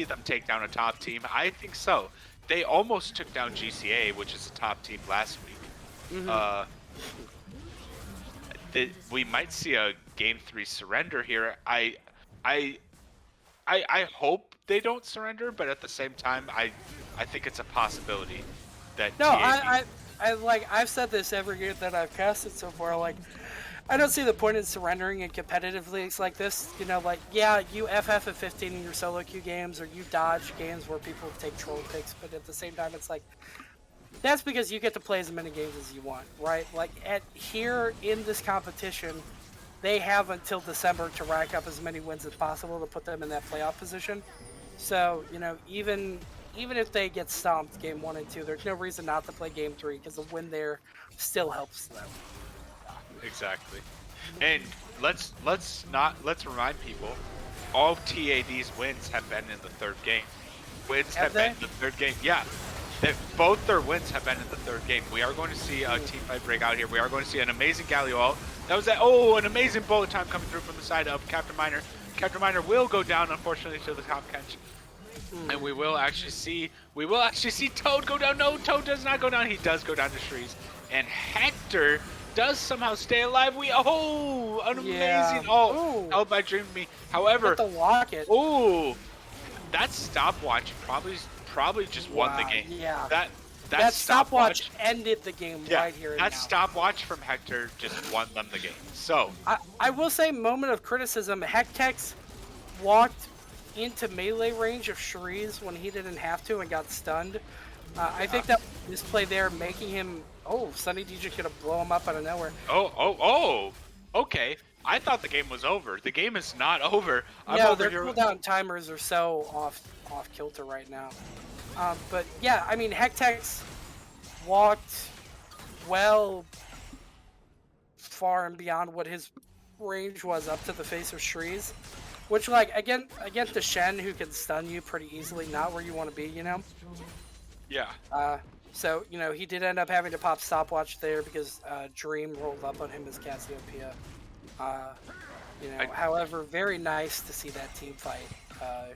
[SPEAKER 3] them take down a top team? I think so. They almost took down GCA, which is a top team last week. We might see a Game 3 surrender here. I hope they don't surrender, but at the same time, I think it's a possibility that.
[SPEAKER 1] No, I've said this every year that I've casted so far. I don't see the point in surrendering in competitive leagues like this. You know, like, yeah, you FF at 15 in your solo queue games, or you dodge games where people take troll picks, but at the same time, it's like, that's because you get to play as many games as you want, right? Like, here in this competition, they have until December to rack up as many wins as possible to put them in that playoff position. So, you know, even if they get stomped game 1 and 2, there's no reason not to play game 3 because the win there still helps them.
[SPEAKER 3] Exactly. And let's remind people, all of TAD's wins have been in the third game. Wins have been in the third game. Yeah. Both their wins have been in the third game. We are going to see a team fight break out here. We are going to see an amazing Galio ult. That was an amazing bullet time coming through from the side of Captain Miner. Captain Miner will go down, unfortunately, to the top catch. And we will actually see Toad go down. No, Toad does not go down. He does go down to Shreeze. And Hector does somehow stay alive. An amazing ult held by Dream Me. However,
[SPEAKER 1] the locket.
[SPEAKER 3] That stopwatch probably just won the game.
[SPEAKER 1] Yeah.
[SPEAKER 3] That
[SPEAKER 1] stopwatch ended the game right here.
[SPEAKER 3] That stopwatch from Hector just won them the game. So
[SPEAKER 1] I will say, moment of criticism, Hectex walked into melee range of Shreeze when he didn't have to and got stunned. I think that misplay there, making him Sunny DJ gonna blow him up out of nowhere.
[SPEAKER 3] Okay. I thought the game was over. The game is not over.
[SPEAKER 1] No, their cooldown timers are so off kilter right now. But yeah, I mean, Hectex walked well far and beyond what his range was up to the face of Shreeze, which, like, again, against the Shen who can stun you pretty easily, not where you want to be, you know?
[SPEAKER 3] Yeah.
[SPEAKER 1] So, you know, he did end up having to pop stopwatch there because Dream rolled up on him as Cassiopeia. However, very nice to see that team fight go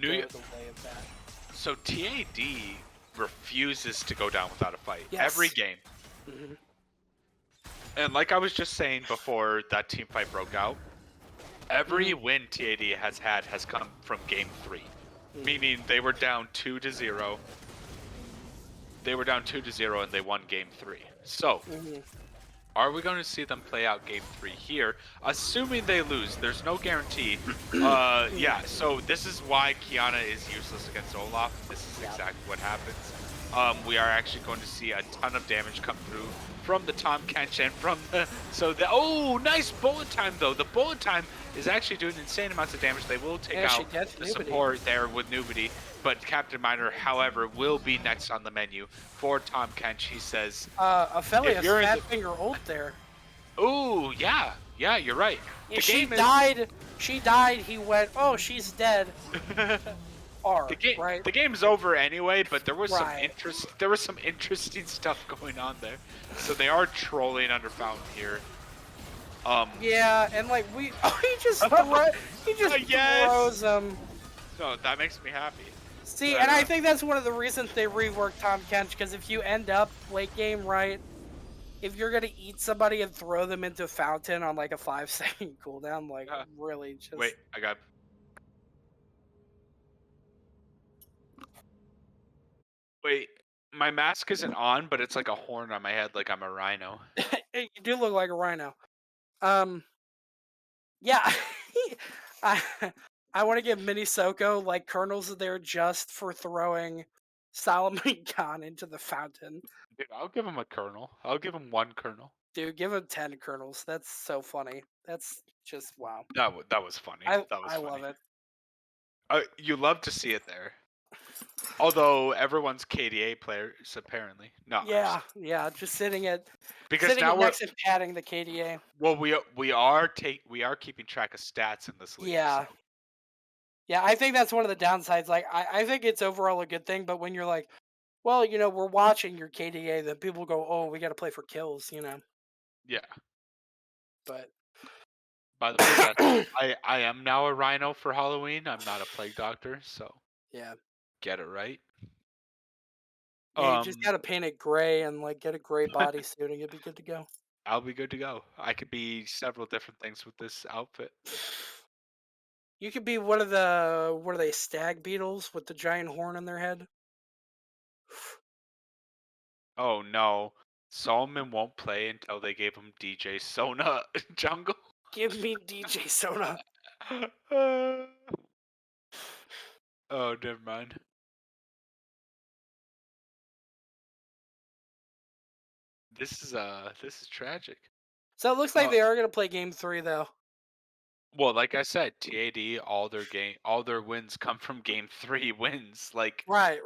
[SPEAKER 1] the way of that.
[SPEAKER 3] So TAD refuses to go down without a fight.
[SPEAKER 1] Yes.
[SPEAKER 3] Every game.
[SPEAKER 1] Mm-hmm.
[SPEAKER 3] And like I was just saying before that team fight broke out, every win TAD has had has come from game 3. Meaning they were down 2-0. They were down 2-0 and they won game 3. So, are we going to see them play out game 3 here? Assuming they lose, there's no guarantee. Yeah, so this is why Kiana is useless against Olaf. This is exactly what happens. We are actually going to see a ton of damage come through from the Tom Kench and from the... nice bullet time, though. The bullet time is actually doing insane amounts of damage. They will take out the support there with Nubity. But Captain Miner, however, will be next on the menu for Tom Kench. He says...
[SPEAKER 1] Aphelios, fat finger ult there.
[SPEAKER 3] Ooh, yeah. Yeah, you're right.
[SPEAKER 1] Yeah, she died, he went, oh, she's dead. Right?
[SPEAKER 3] The game's over anyway, but there was some interesting stuff going on there. So they are trolling under Fountain here.
[SPEAKER 1] Yeah, and like he just throws him.
[SPEAKER 3] No, that makes me happy.
[SPEAKER 1] See, and I think that's one of the reasons they reworked Tom Kench, because if you end up late game, right, if you're gonna eat somebody and throw them into Fountain on like a 5-second cooldown, like really just...
[SPEAKER 3] Wait, I got... Wait, my mask isn't on, but it's like a horn on my head, like I'm a rhino.
[SPEAKER 1] You do look like a rhino. Yeah, I want to give Mini Soko like kernels there just for throwing Solomon Khan into the fountain.
[SPEAKER 3] Dude, I'll give him a kernel. I'll give him 1 kernel.
[SPEAKER 1] Dude, give him 10 kernels. That's so funny. That's just wow.
[SPEAKER 3] That was funny. I
[SPEAKER 1] love it.
[SPEAKER 3] You love to see it there. Although everyone's KDA players apparently. No.
[SPEAKER 1] Yeah, just sitting at
[SPEAKER 3] now we're
[SPEAKER 1] next and padding the KDA.
[SPEAKER 3] Well, we are keeping track of stats in this league.
[SPEAKER 1] Yeah.
[SPEAKER 3] So.
[SPEAKER 1] Yeah, I think that's one of the downsides. Like, I think it's overall a good thing, but when you're like, well, you know, we're watching your KDA, then people go, oh, we got to play for kills, you know.
[SPEAKER 3] Yeah.
[SPEAKER 1] But.
[SPEAKER 3] By the way, I am now a rhino for Halloween. I'm not a plague doctor, so.
[SPEAKER 1] Yeah.
[SPEAKER 3] Get it right.
[SPEAKER 1] Yeah, you just gotta paint it gray and like get a gray bodysuit and you'll be good to go.
[SPEAKER 3] I'll be good to go. I could be several different things with this outfit.
[SPEAKER 1] You could be one of the what are they, stag beetles with the giant horn on their head?
[SPEAKER 3] Oh no. Solomon won't play until they gave him DJ Sona jungle.
[SPEAKER 1] Give me DJ Sona.
[SPEAKER 3] Uh, oh, never mind. This is tragic.
[SPEAKER 1] So it looks like they are going to play game 3, though.
[SPEAKER 3] Well, like I said, TAD, all their wins come from game 3 wins. Like
[SPEAKER 1] Right.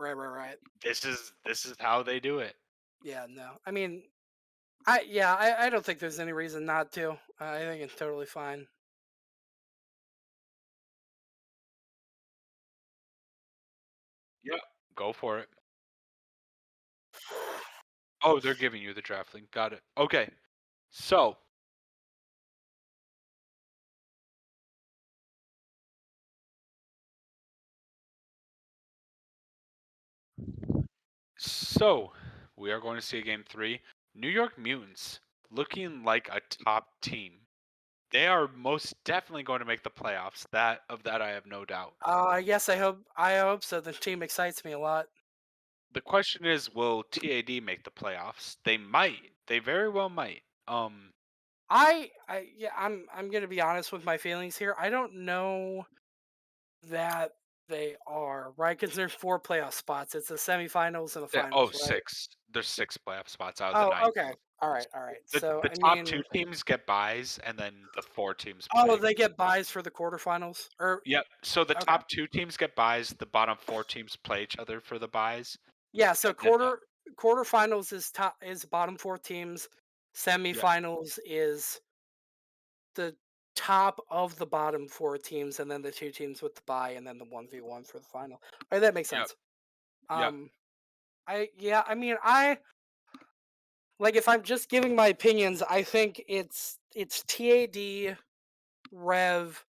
[SPEAKER 3] this is how they do it.
[SPEAKER 1] Yeah, no. I mean, I don't think there's any reason not to. I think it's totally fine.
[SPEAKER 3] Yep, go for it. Oh, they're giving you the draft link. Got it. Okay. So, we are going to see game 3. New York Mutants looking like a top team. They are most definitely going to make the playoffs. That I have no doubt.
[SPEAKER 1] Yes, I hope so. The team excites me a lot.
[SPEAKER 3] The question is, will TAD make the playoffs? They might. They very well might.
[SPEAKER 1] Yeah, I'm gonna be honest with my feelings here. I don't know that they are right because there's 4 playoff spots. It's the semifinals and the finals, right?
[SPEAKER 3] 6. There's 6 playoff spots out of the
[SPEAKER 1] Oh,
[SPEAKER 3] 9
[SPEAKER 1] okay.
[SPEAKER 3] teams.
[SPEAKER 1] All right.
[SPEAKER 3] The
[SPEAKER 1] So
[SPEAKER 3] the
[SPEAKER 1] I
[SPEAKER 3] top
[SPEAKER 1] mean,
[SPEAKER 3] 2 teams get buys, and then the 4 teams
[SPEAKER 1] oh,
[SPEAKER 3] play.
[SPEAKER 1] they get buys for the quarterfinals, or
[SPEAKER 3] Yep. So the
[SPEAKER 1] okay,
[SPEAKER 3] top 2 teams get buys. The bottom 4 teams play each other for the buys.
[SPEAKER 1] yeah. So
[SPEAKER 3] And then,
[SPEAKER 1] quarterfinals is bottom 4 teams.
[SPEAKER 3] yeah,
[SPEAKER 1] Semifinals is the top of the bottom 4 teams, and then the 2 teams with the bye, and then the 1v1 for the final. All right, that makes
[SPEAKER 3] yep,
[SPEAKER 1] sense.
[SPEAKER 3] yep.
[SPEAKER 1] Um, I mean, I like if I'm just giving my opinions, I think it's TAD, Rev,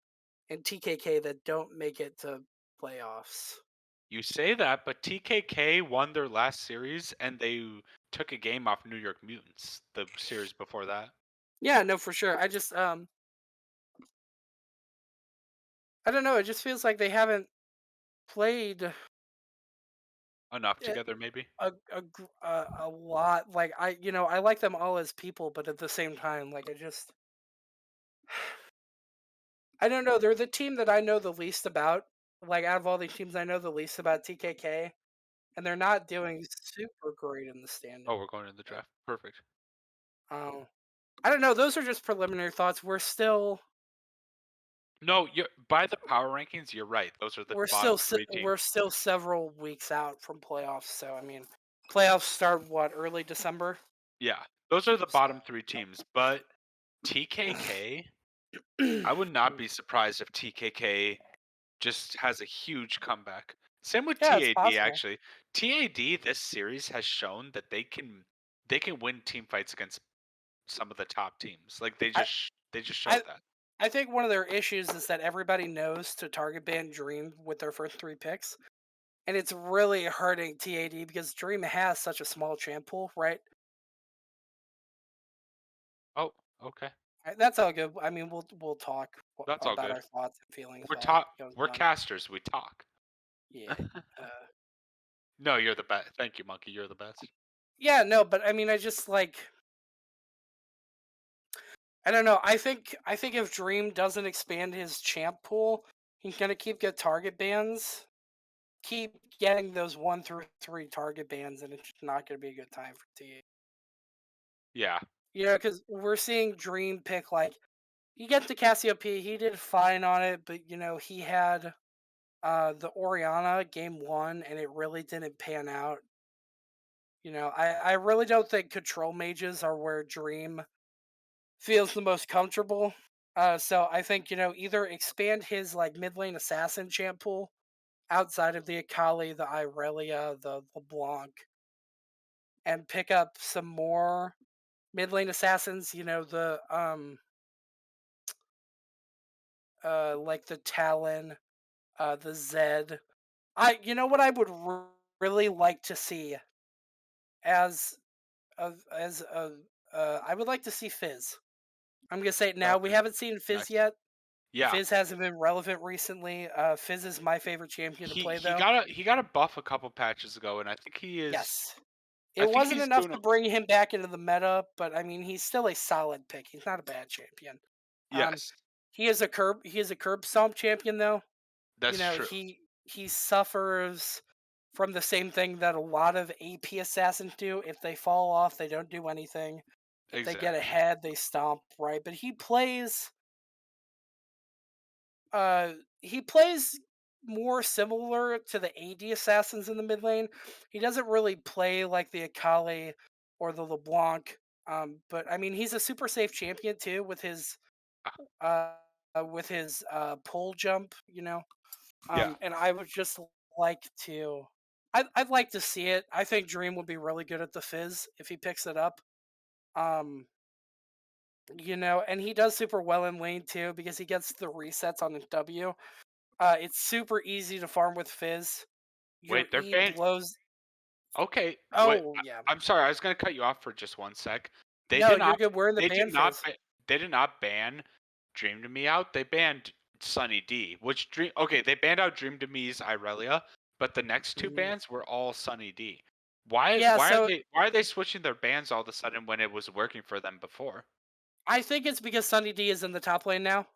[SPEAKER 1] and TKK that don't make it to playoffs.
[SPEAKER 3] You say that, but TKK won their last series, and they took a game off New York Mutants. The series before that.
[SPEAKER 1] Yeah, no, for sure. I don't know. It just feels like they haven't played
[SPEAKER 3] Enough
[SPEAKER 1] it
[SPEAKER 3] together, maybe.
[SPEAKER 1] a lot. Like I like them all as people, but at the same time, like I don't know. They're the team that I know the least about. Like out of all the teams, I know the least about TKK, and they're not doing super great in the standing.
[SPEAKER 3] Oh, we're going in the draft. Perfect.
[SPEAKER 1] Um, I don't know. Those are just preliminary thoughts.
[SPEAKER 3] No, you're by the power rankings. You're right. Those are the bottom 3 teams.
[SPEAKER 1] We're still several weeks out from playoffs. So I mean, playoffs start what, early December.
[SPEAKER 3] Yeah, those are the
[SPEAKER 1] So
[SPEAKER 3] bottom 3 teams. But TKK, I would not be surprised if TKK just has a huge comeback. Same with
[SPEAKER 1] yeah, it's
[SPEAKER 3] TAD
[SPEAKER 1] possible.
[SPEAKER 3] actually. TAD this series has shown that they can win team fights against some of the top teams. Like
[SPEAKER 1] I
[SPEAKER 3] they just
[SPEAKER 1] I
[SPEAKER 3] showed that.
[SPEAKER 1] I think one of their issues is that everybody knows to target ban Dream with their first 3 picks, and it's really hurting TAD because Dream has such a small champ pool, right?
[SPEAKER 3] Oh, okay.
[SPEAKER 1] That's all good. I mean, we'll talk
[SPEAKER 3] That's all
[SPEAKER 1] about
[SPEAKER 3] our
[SPEAKER 1] our thoughts and feelings
[SPEAKER 3] We're
[SPEAKER 1] while it
[SPEAKER 3] talk
[SPEAKER 1] goes
[SPEAKER 3] we're
[SPEAKER 1] on.
[SPEAKER 3] casters, we talk.
[SPEAKER 1] Yeah. Uh,
[SPEAKER 3] No, you're the best. Thank you, Monkey. You're the best.
[SPEAKER 1] yeah, no, but I mean, I just like I don't know. I think if Dream doesn't expand his champ pool, he's gonna get target bans, keep getting those 1 through 3 target bans, and it's just not gonna be a good time for T.
[SPEAKER 3] Yeah.
[SPEAKER 1] Because we're seeing Dream pick like he gets the Cassiopeia, he did fine on it, but he had the Oriana game 1, and it really didn't pan out. I really don't think control mages are where Dream feels the most comfortable. So I think either expand his like mid lane assassin champ pool outside of the Akali, the Irelia, the LeBlanc, and pick up some more mid lane assassins. Like the Talon, the Zed. You know what I would really like to see as I would like to see Fizz. I'm gonna say it now. We
[SPEAKER 3] Okay.
[SPEAKER 1] haven't seen Fizz
[SPEAKER 3] Nice.
[SPEAKER 1] yet.
[SPEAKER 3] Yeah.
[SPEAKER 1] Fizz hasn't been relevant recently. Fizz is my favorite champion to
[SPEAKER 3] He
[SPEAKER 1] play,
[SPEAKER 3] he
[SPEAKER 1] though.
[SPEAKER 3] got a he got a buff a couple patches ago, and I think he is
[SPEAKER 1] Yes,
[SPEAKER 3] I
[SPEAKER 1] It
[SPEAKER 3] think
[SPEAKER 1] wasn't
[SPEAKER 3] he's
[SPEAKER 1] enough
[SPEAKER 3] doing.
[SPEAKER 1] to bring him back into the meta, but I mean, he's still a solid pick. He's not a bad champion. Um,
[SPEAKER 3] Yes,
[SPEAKER 1] he is a curb stomp champion though. You
[SPEAKER 3] that's
[SPEAKER 1] know,
[SPEAKER 3] true.
[SPEAKER 1] he suffers from the same thing that a lot of AP assassins do. If they fall off, they don't do anything. If they get
[SPEAKER 3] Exactly.
[SPEAKER 1] ahead, they stomp, right? But uh he plays more similar to the AD assassins in the mid lane. He doesn't really play like the Akali or the LeBlanc. But I mean he's a super safe champion too
[SPEAKER 3] Uh,
[SPEAKER 1] uh with his pull jump, you know.
[SPEAKER 3] Yeah.
[SPEAKER 1] And I would just like to I'd like to see it. I think Dream would be really good at the Fizz if he picks it up. Um, you know, and he does super well in lane too because he gets the resets on his W. It's super easy to farm with Fizz. Your
[SPEAKER 3] Wait, they're
[SPEAKER 1] E
[SPEAKER 3] banned.
[SPEAKER 1] blows.
[SPEAKER 3] Okay. Wait.
[SPEAKER 1] Oh yeah.
[SPEAKER 3] I'm sorry. I was gonna cut you off for just one sec. They
[SPEAKER 1] No,
[SPEAKER 3] did
[SPEAKER 1] you're
[SPEAKER 3] not.
[SPEAKER 1] good. We're in the
[SPEAKER 3] They did
[SPEAKER 1] ban
[SPEAKER 3] not.
[SPEAKER 1] phase.
[SPEAKER 3] They did not ban Dream to Me out. They banned Sunny D. Which Dream? Okay, they banned out Dream to Me's Irelia, but the next two
[SPEAKER 1] Mhm.
[SPEAKER 3] bans were all Sunny D. Why?
[SPEAKER 1] Yeah,
[SPEAKER 3] Why are
[SPEAKER 1] so
[SPEAKER 3] they? Why are they switching their bans all of a sudden when it was working for them before?
[SPEAKER 1] I think it's because Sunny D is in the top lane now.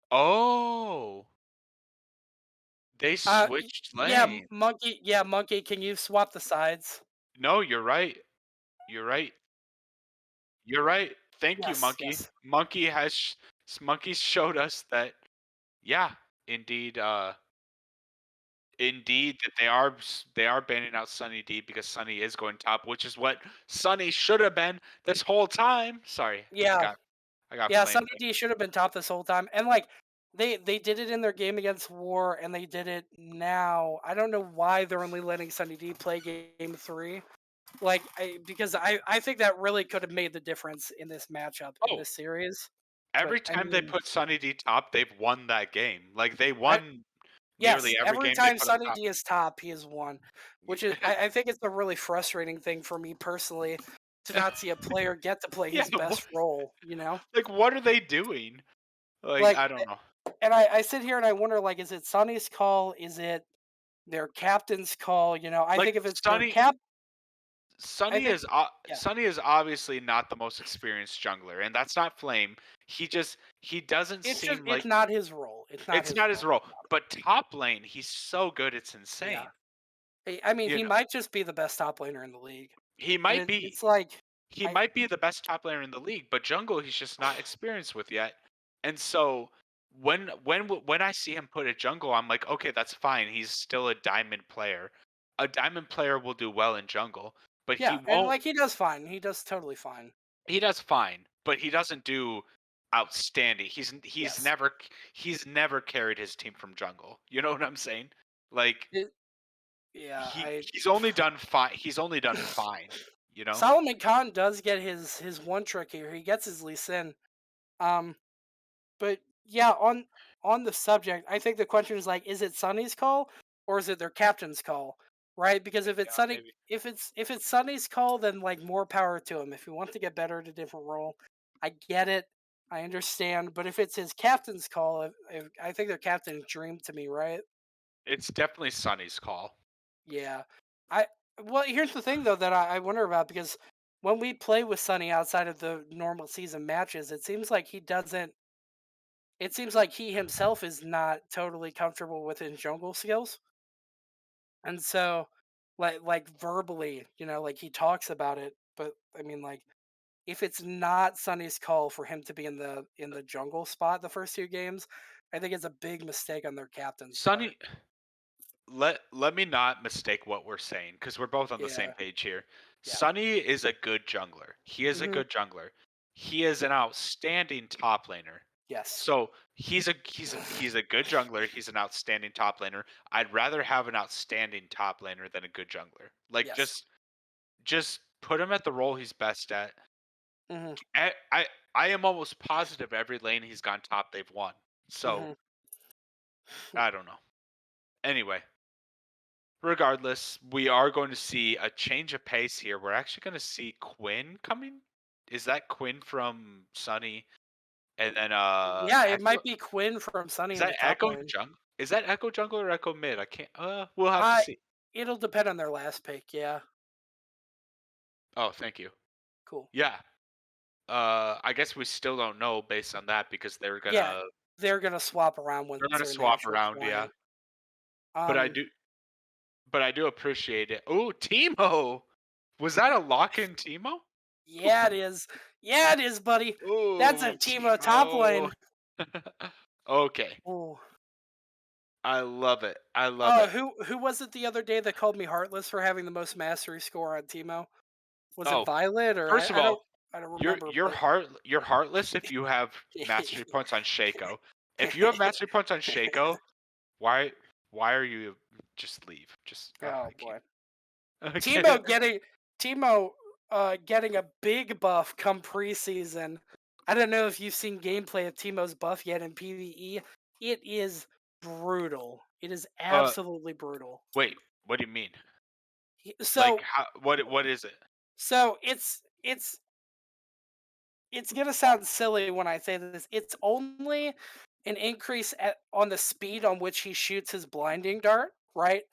[SPEAKER 3] Oh, they switched
[SPEAKER 1] Yeah,
[SPEAKER 3] lanes.
[SPEAKER 1] Monkey. Yeah, Monkey. Can you swap the sides?
[SPEAKER 3] No, you're right. You're right. You're right. Thank you,
[SPEAKER 1] Yes,
[SPEAKER 3] Monkey.
[SPEAKER 1] yes.
[SPEAKER 3] Monkey showed us that. Yeah, indeed. Indeed, that they are banning out Sunny D because Sunny is going top, which is what Sunny should have been this whole time. Sorry,
[SPEAKER 1] Yeah,
[SPEAKER 3] I got
[SPEAKER 1] yeah.
[SPEAKER 3] flamed.
[SPEAKER 1] Sunny D should have been top this whole time, and like they did it in their game against War, and they did it now. I don't know why they're only letting Sunny D play game 3. Like, because I think that really could have made the difference in this matchup in
[SPEAKER 3] Oh,
[SPEAKER 1] this series. But
[SPEAKER 3] every
[SPEAKER 1] I
[SPEAKER 3] time they
[SPEAKER 1] mean,
[SPEAKER 3] put Sunny D top, they've won that game. Like they
[SPEAKER 1] I,
[SPEAKER 3] won
[SPEAKER 1] yes,
[SPEAKER 3] nearly every
[SPEAKER 1] every
[SPEAKER 3] game they
[SPEAKER 1] time
[SPEAKER 3] put him
[SPEAKER 1] Sunny
[SPEAKER 3] top.
[SPEAKER 1] D is top, he is one, which is I think it's a really frustrating thing for me personally to not see a player get to play
[SPEAKER 3] Yeah,
[SPEAKER 1] his best role. You know,
[SPEAKER 3] like what are they doing? Like
[SPEAKER 1] like,
[SPEAKER 3] I don't know.
[SPEAKER 1] and I sit here and I wonder, like, is it Sunny's call? Is it their captain's call? You know, I
[SPEAKER 3] Like
[SPEAKER 1] think if it's their I think yeah,
[SPEAKER 3] Sunny is obviously not the most experienced jungler, and that's not Flame. He doesn't seem
[SPEAKER 1] it's
[SPEAKER 3] like
[SPEAKER 1] not his role. It's not
[SPEAKER 3] it's
[SPEAKER 1] his
[SPEAKER 3] not his
[SPEAKER 1] role.
[SPEAKER 3] role. But top lane, he's so good, it's
[SPEAKER 1] Yeah,
[SPEAKER 3] insane.
[SPEAKER 1] I mean,
[SPEAKER 3] You
[SPEAKER 1] he
[SPEAKER 3] know,
[SPEAKER 1] might just be the best top laner in the league,
[SPEAKER 3] he
[SPEAKER 1] and
[SPEAKER 3] might be
[SPEAKER 1] it's like
[SPEAKER 3] he
[SPEAKER 1] I
[SPEAKER 3] might be the best top laner in the league, but jungle he's just not experienced with yet. And so when I see him put a jungle, I'm like, okay, that's fine. He's still a diamond player. A diamond player will do well in jungle, but he
[SPEAKER 1] yeah, and
[SPEAKER 3] won't.
[SPEAKER 1] like he does fine. He does totally fine.
[SPEAKER 3] He does fine, but he doesn't do outstanding.
[SPEAKER 1] Yes.
[SPEAKER 3] He's never carried his team from jungle. You know what I'm saying? Like
[SPEAKER 1] It, yeah,
[SPEAKER 3] he's only done fine. He's only done fine. You know?
[SPEAKER 1] Solomon Khan does get his one trick here. He gets his Lee Sin. Um, but yeah, on the subject, I think the question is like, is it Sunny's call or is it their captain's call? Right? Because if
[SPEAKER 3] Yeah,
[SPEAKER 1] it's Sunny,
[SPEAKER 3] maybe.
[SPEAKER 1] if it's Sunny's call, then like more power to him. If he wants to get better at a different role, I get it. I understand. But if it's his captain's call, if I think their captain Dream to me, right?
[SPEAKER 3] It's definitely Sonny's call.
[SPEAKER 1] Yeah. I well, here's the thing though that I wonder about because when we play with Sunny outside of the normal season matches, it seems like he himself is not totally comfortable with his jungle skills. And so like verbally, you know, like he talks about it, but I mean like if it's not Sunny's call for him to be in the jungle spot the first 2 games, I think it's a big mistake on their captain's part.
[SPEAKER 3] Sonny, let me not mistake what we're saying because we're both on the same
[SPEAKER 1] Yeah.
[SPEAKER 3] page here.
[SPEAKER 1] Yeah.
[SPEAKER 3] Sonny is a good jungler. He is a
[SPEAKER 1] Mhm.
[SPEAKER 3] good jungler. He is an outstanding top laner.
[SPEAKER 1] Yes.
[SPEAKER 3] So he's a good jungler. He's an outstanding top laner. I'd rather have an outstanding top laner than a good jungler. Like
[SPEAKER 1] Yes.
[SPEAKER 3] just put him at the role he's best at.
[SPEAKER 1] Mhm.
[SPEAKER 3] I am almost positive every lane he's gone top they've won. So
[SPEAKER 1] Mhm.
[SPEAKER 3] I don't know. Anyway, regardless, we are going to see a change of pace here. We're actually going to see Quinn coming. Is that Quinn from Sunny? And then
[SPEAKER 1] Yeah, it
[SPEAKER 3] Echo.
[SPEAKER 1] might be Quinn from Sunny
[SPEAKER 3] Is
[SPEAKER 1] in the
[SPEAKER 3] that
[SPEAKER 1] top
[SPEAKER 3] Echo
[SPEAKER 1] lane.
[SPEAKER 3] Jungle? Is that Echo Jungle or Echo Mid? I can't. We'll have to
[SPEAKER 1] Uh
[SPEAKER 3] see.
[SPEAKER 1] it'll depend on their last pick, yeah.
[SPEAKER 3] Oh, thank you.
[SPEAKER 1] Cool.
[SPEAKER 3] Yeah. I guess we still don't know based on that because
[SPEAKER 1] Yeah, they're gonna swap around once
[SPEAKER 3] they're gonna
[SPEAKER 1] they're in the
[SPEAKER 3] swap
[SPEAKER 1] actual
[SPEAKER 3] around, yeah.
[SPEAKER 1] tournament.
[SPEAKER 3] But I
[SPEAKER 1] Um,
[SPEAKER 3] do but I do appreciate it. Ooh, Timo! Was that a lock-in Timo?
[SPEAKER 1] yeah, it is. Yeah, it is, buddy. That's a
[SPEAKER 3] Ooh,
[SPEAKER 1] Teemo top
[SPEAKER 3] Timo.
[SPEAKER 1] lane.
[SPEAKER 3] Okay.
[SPEAKER 1] Ooh.
[SPEAKER 3] I love it. I love
[SPEAKER 1] Oh,
[SPEAKER 3] it.
[SPEAKER 1] who was it the other day that called me heartless for having the most mastery score on Teemo? Was it
[SPEAKER 3] Oh,
[SPEAKER 1] Violet or
[SPEAKER 3] first of all,
[SPEAKER 1] I don't
[SPEAKER 3] you're
[SPEAKER 1] remember,
[SPEAKER 3] you're
[SPEAKER 1] but
[SPEAKER 3] heart you're heartless if you have mastery points on Shaco. If you have mastery points on Shaco, why why are you just leave? Just
[SPEAKER 1] oh
[SPEAKER 3] I can't.
[SPEAKER 1] boy.
[SPEAKER 3] I
[SPEAKER 1] Teemo
[SPEAKER 3] can't.
[SPEAKER 1] getting Teemo getting a big buff come preseason. I don't know if you've seen gameplay of Teemo's buff yet in PvE. It is brutal. It is
[SPEAKER 3] Uh
[SPEAKER 1] absolutely brutal.
[SPEAKER 3] wait, what do you mean? Like
[SPEAKER 1] So
[SPEAKER 3] how what is it?
[SPEAKER 1] so it's gonna sound silly when I say this. It's only an increase on the speed on which he shoots his blinding dart, right?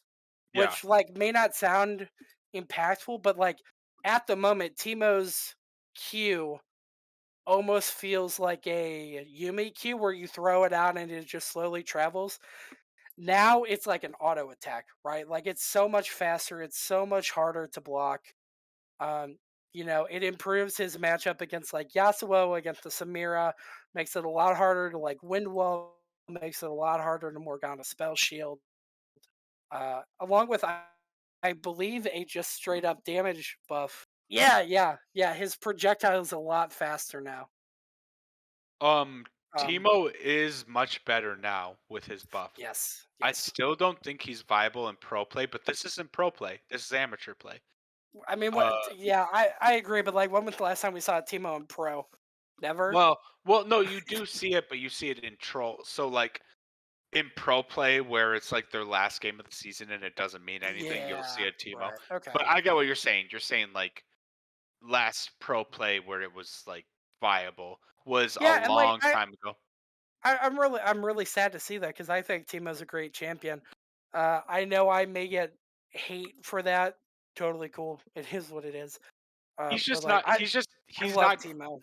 [SPEAKER 3] Yeah.
[SPEAKER 1] Which like may not sound impactful, but like at the moment, Teemo's Q almost feels like a Yumi Q where you throw it out and it just slowly travels. Now it's like an auto attack, right? Like it's so much faster, it's so much harder to block. Um, it improves his matchup against like Yasuo, against the Samira, makes it a lot harder to like Windwall, makes it a lot harder to Morgana Spell Shield. Along with I believe a just straight up damage buff. Yeah, yeah, yeah. His projectile is a lot faster now. Um,
[SPEAKER 3] Timo is much better now with his buff.
[SPEAKER 1] yes,
[SPEAKER 3] I
[SPEAKER 1] yes.
[SPEAKER 3] still don't think he's viable in pro play, but this isn't pro play. This is amateur play.
[SPEAKER 1] I mean,
[SPEAKER 3] Uh,
[SPEAKER 1] what? Yeah, I agree. But like, when was the last time we saw Timo in pro? Never.
[SPEAKER 3] well, no, you do see it, but you see it in troll. So like in pro play, where it's like their last game of the season and it doesn't mean anything, you'll see
[SPEAKER 1] Yeah.
[SPEAKER 3] a Timo.
[SPEAKER 1] Right. Okay.
[SPEAKER 3] But I get what you're saying. You're saying like last pro play where it was like viable was a
[SPEAKER 1] Yeah, and like
[SPEAKER 3] long time ago.
[SPEAKER 1] I'm really sad to see that because I think Timo's a great champion. I know I may get hate for that. Totally cool. It is what it is.
[SPEAKER 3] He's
[SPEAKER 1] But
[SPEAKER 3] just
[SPEAKER 1] like
[SPEAKER 3] not.
[SPEAKER 1] I
[SPEAKER 3] He's
[SPEAKER 1] love
[SPEAKER 3] not.
[SPEAKER 1] Timo.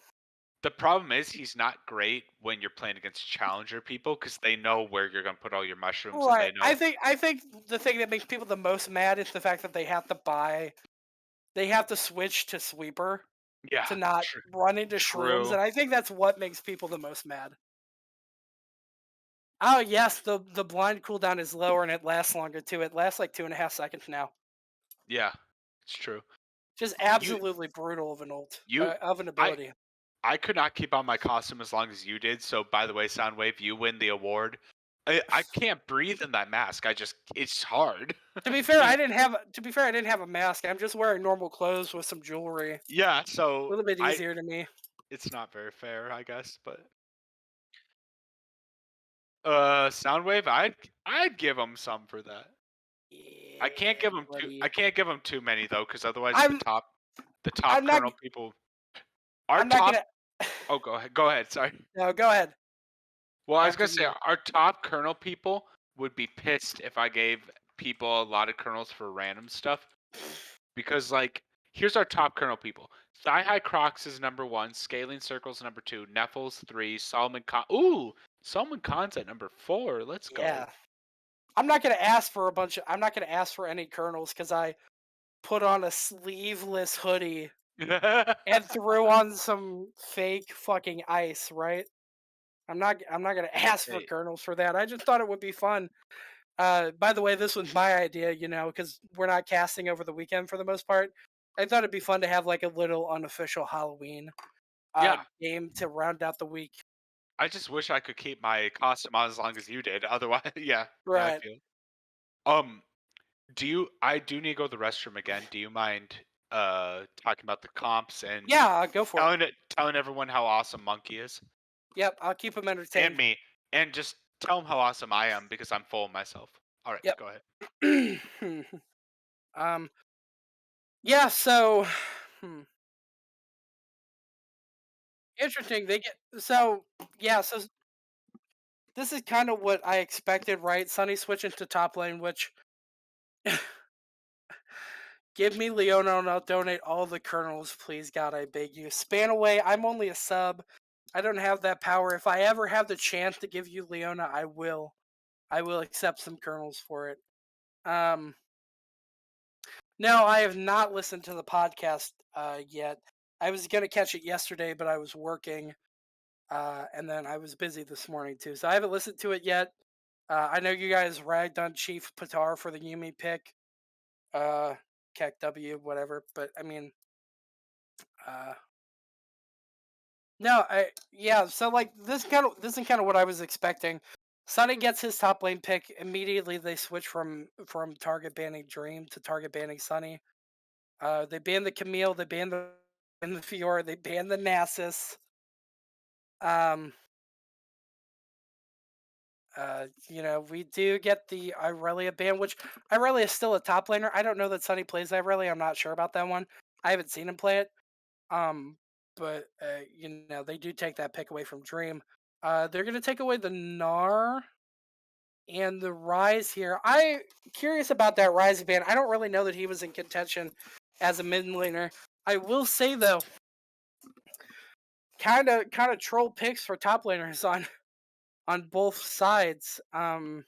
[SPEAKER 3] The problem is he's not great when you're playing against challenger people because they know where you're gonna put all your mushrooms and
[SPEAKER 1] Right.
[SPEAKER 3] they know.
[SPEAKER 1] I think the thing that makes people the most mad is the fact that they have to switch to sweeper to
[SPEAKER 3] Yeah,
[SPEAKER 1] not run into shrooms,
[SPEAKER 3] true.
[SPEAKER 1] and I think that's what makes people the most mad. Oh yes, the blind cooldown is lower and it lasts longer too. It lasts like 2.5 seconds now.
[SPEAKER 3] Yeah, it's true.
[SPEAKER 1] Just
[SPEAKER 3] You
[SPEAKER 1] absolutely brutal of an
[SPEAKER 3] you
[SPEAKER 1] of an
[SPEAKER 3] I
[SPEAKER 1] ability.
[SPEAKER 3] I could not keep on my costume as long as you did. So by the way, Soundwave, you win the award. I can't breathe in that mask. It's hard.
[SPEAKER 1] To be
[SPEAKER 3] I
[SPEAKER 1] fair,
[SPEAKER 3] can't.
[SPEAKER 1] I didn't have a mask. I'm just wearing normal clothes with some jewelry. A
[SPEAKER 3] Yeah, so
[SPEAKER 1] little bit
[SPEAKER 3] I
[SPEAKER 1] easier to me.
[SPEAKER 3] it's not very fair, I guess, but Soundwave, I'd give him some for that.
[SPEAKER 1] Yeah,
[SPEAKER 3] I
[SPEAKER 1] buddy.
[SPEAKER 3] can't give him too many though, because otherwise
[SPEAKER 1] I'm
[SPEAKER 3] the top
[SPEAKER 1] I'm not
[SPEAKER 3] kernel people our
[SPEAKER 1] I'm not
[SPEAKER 3] top.
[SPEAKER 1] gonna.
[SPEAKER 3] Oh, go ahead. Sorry.
[SPEAKER 1] No, go ahead.
[SPEAKER 3] Well, I was
[SPEAKER 1] After
[SPEAKER 3] gonna say
[SPEAKER 1] you.
[SPEAKER 3] our top kernel people would be pissed if I gave people a lot of kernels for random stuff because like here's our top kernel people. Sci High Crocs is number one, Scaling Circles number two, Neffels three, Solomon Khan's at number four. Let's go.
[SPEAKER 1] Yeah. I'm not gonna ask for a bunch of. I'm not gonna ask for any kernels because I put on a sleeveless hoodie and threw on some fake fucking ice. Right. I'm not gonna ask for
[SPEAKER 3] Hey,
[SPEAKER 1] kernels for that. I just thought it would be fun. By the way, this was my idea, because we're not casting over the weekend for the most part. I thought it'd be fun to have like a little unofficial Halloween
[SPEAKER 3] yeah,
[SPEAKER 1] game to round out the week.
[SPEAKER 3] I just wish I could keep my costume on as long as you did. Otherwise, yeah, I
[SPEAKER 1] Right.
[SPEAKER 3] feel. Um, I do need to go to the restroom again. Do you mind talking about the comps and
[SPEAKER 1] Yeah, go for it.
[SPEAKER 3] telling everyone how awesome Monkey is?
[SPEAKER 1] Yep, I'll keep them
[SPEAKER 3] And
[SPEAKER 1] entertained.
[SPEAKER 3] me. And just tell them how awesome I am because I'm full of myself. All right, go ahead.
[SPEAKER 1] Yep. um. Yeah. So, hmm, interesting. They get so yeah. So this is kind of what I expected, right? Sunny switching to top lane, which Give me Leona and I'll donate all the kernels, please God, I beg you. Spanaway, I'm only a sub. I don't have that power. If I ever have the chance to give you Leona, I will. I will accept some kernels for it. No, I have not listened to the podcast yet. I was gonna catch it yesterday, but I was working, and then I was busy this morning too, so I haven't listened to it yet. I know you guys ragged on Chief Patar for the Yumi pick, Keck W, whatever, but I mean, uh, no, yeah. So like this is kind of what I was expecting. Sunny gets his top lane pick immediately. They switch from target banning Dream to target banning Sunny. They banned the Camille, they banned the Fiora, they banned the Nasus. Um, we do get the Irelia ban, which Irelia is still a top laner. I don't know that Sunny plays Irelia. I'm not sure about that one. I haven't seen him play it. Um, but they do take that pick away from Dream. They're gonna take away the Gnar and the Rise here. I curious about that Rise ban. I don't really know that he was in contention as a mid laner. I will say though, kind of troll picks for top laners on both sides. I'm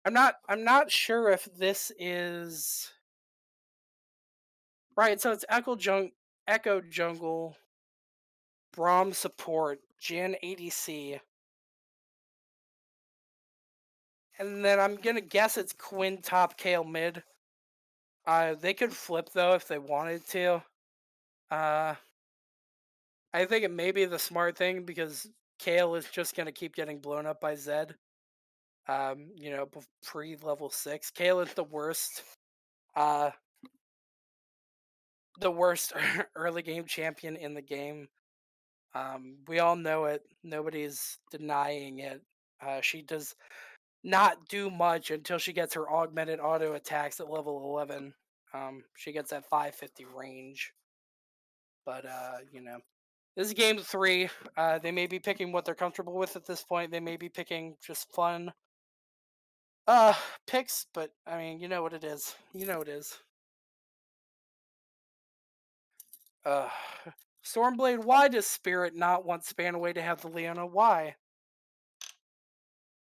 [SPEAKER 1] not sure if this is right. So it's Echo Jungle, Braum support, Jin ADC, and then I'm gonna guess it's Quinn top, Kale mid. They could flip though if they wanted to. Uh, I think it may be the smart thing because Kale is just gonna keep getting blown up by Zed. Pre level 6. Kale is uh, the worst early game champion in the game. We all know it. Nobody's denying it. She does not do much until she gets her augmented auto attacks at level 11. She gets that 550 range. But, this is game 3. They may be picking what they're comfortable with at this point. They may be picking just fun picks, but I mean, you know what it is. You know it is. Uh, Stormblade, why does Spirit not want Spanaway to have the Leona? Why?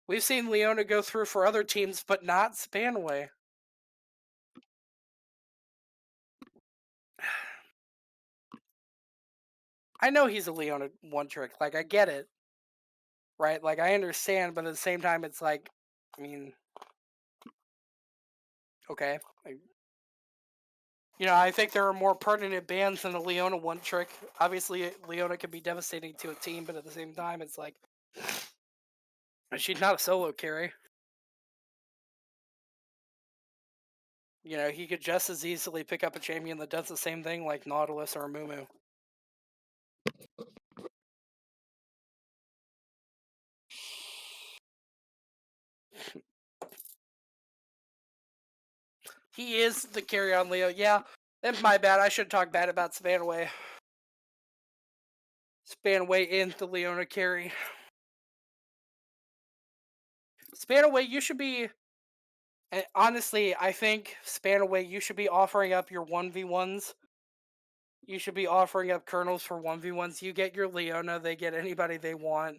[SPEAKER 1] We've seen Leona go through for other teams, but not Spanaway. I know he's a Leona one trick. Like, I get it. Right? Like, I understand, but at the same time, it's like, I mean, okay. I think there are more pertinent bans than a Leona one trick. Obviously, Leona can be devastating to a team, but at the same time, it's like, she's not a solo carry. He could just as easily pick up a champion that does the same thing like Nautilus or Mumu. He is the carry on Leo. Yeah, that's my bad. I should talk bad about Spanaway. Spanaway in the Leona carry. Spanaway, you should be... honestly, I think Spanaway, you should be offering up your 1v1s. You should be offering up kernels for 1v1s. You get your Leona, they get anybody they want.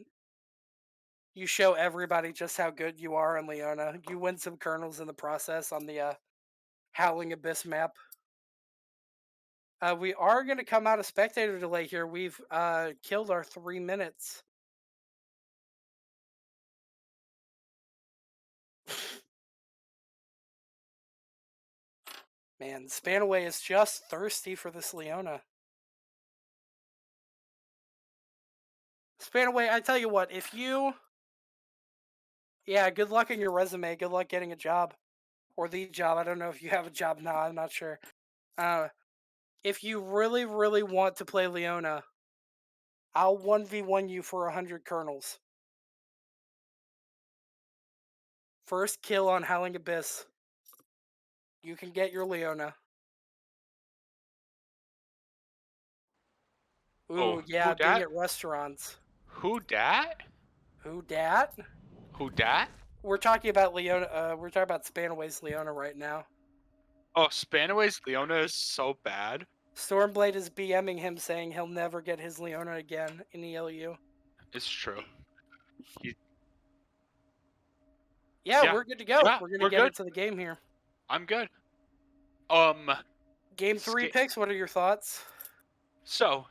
[SPEAKER 1] You show everybody just how good you are on Leona. You win some kernels in the process on the Howling Abyss map. We are going to come out of spectator delay here. We've killed our 3 minutes. Man, Spanaway is just thirsty for this Leona. Spanaway, I tell you what, if you... Yeah, good luck in your resume. Good luck getting a job. Or the job. I don't know if you have a job now. I'm not sure. If you really, really want to play Leona, I'll 1v1 you for 100 kernels. First kill on Howling Abyss. You can get your Leona. Ooh,
[SPEAKER 3] Oh,
[SPEAKER 1] yeah,
[SPEAKER 3] who
[SPEAKER 1] being
[SPEAKER 3] dat?
[SPEAKER 1] at restaurants.
[SPEAKER 3] Who dat?
[SPEAKER 1] Who dat?
[SPEAKER 3] Who dat?
[SPEAKER 1] We're talking about Leona. We're talking about Spanaway's Leona right now.
[SPEAKER 3] Oh, Spanaway's Leona is so bad.
[SPEAKER 1] Stormblade is BMing him saying he'll never get his Leona again in ELU.
[SPEAKER 3] It's true.
[SPEAKER 1] Yeah,
[SPEAKER 3] Yeah.
[SPEAKER 1] we're good to go.
[SPEAKER 3] Yeah,
[SPEAKER 1] We're gonna
[SPEAKER 3] we're
[SPEAKER 1] get
[SPEAKER 3] good.
[SPEAKER 1] into the game here.
[SPEAKER 3] I'm good.
[SPEAKER 1] Game 3 picks. What are your thoughts?
[SPEAKER 3] So,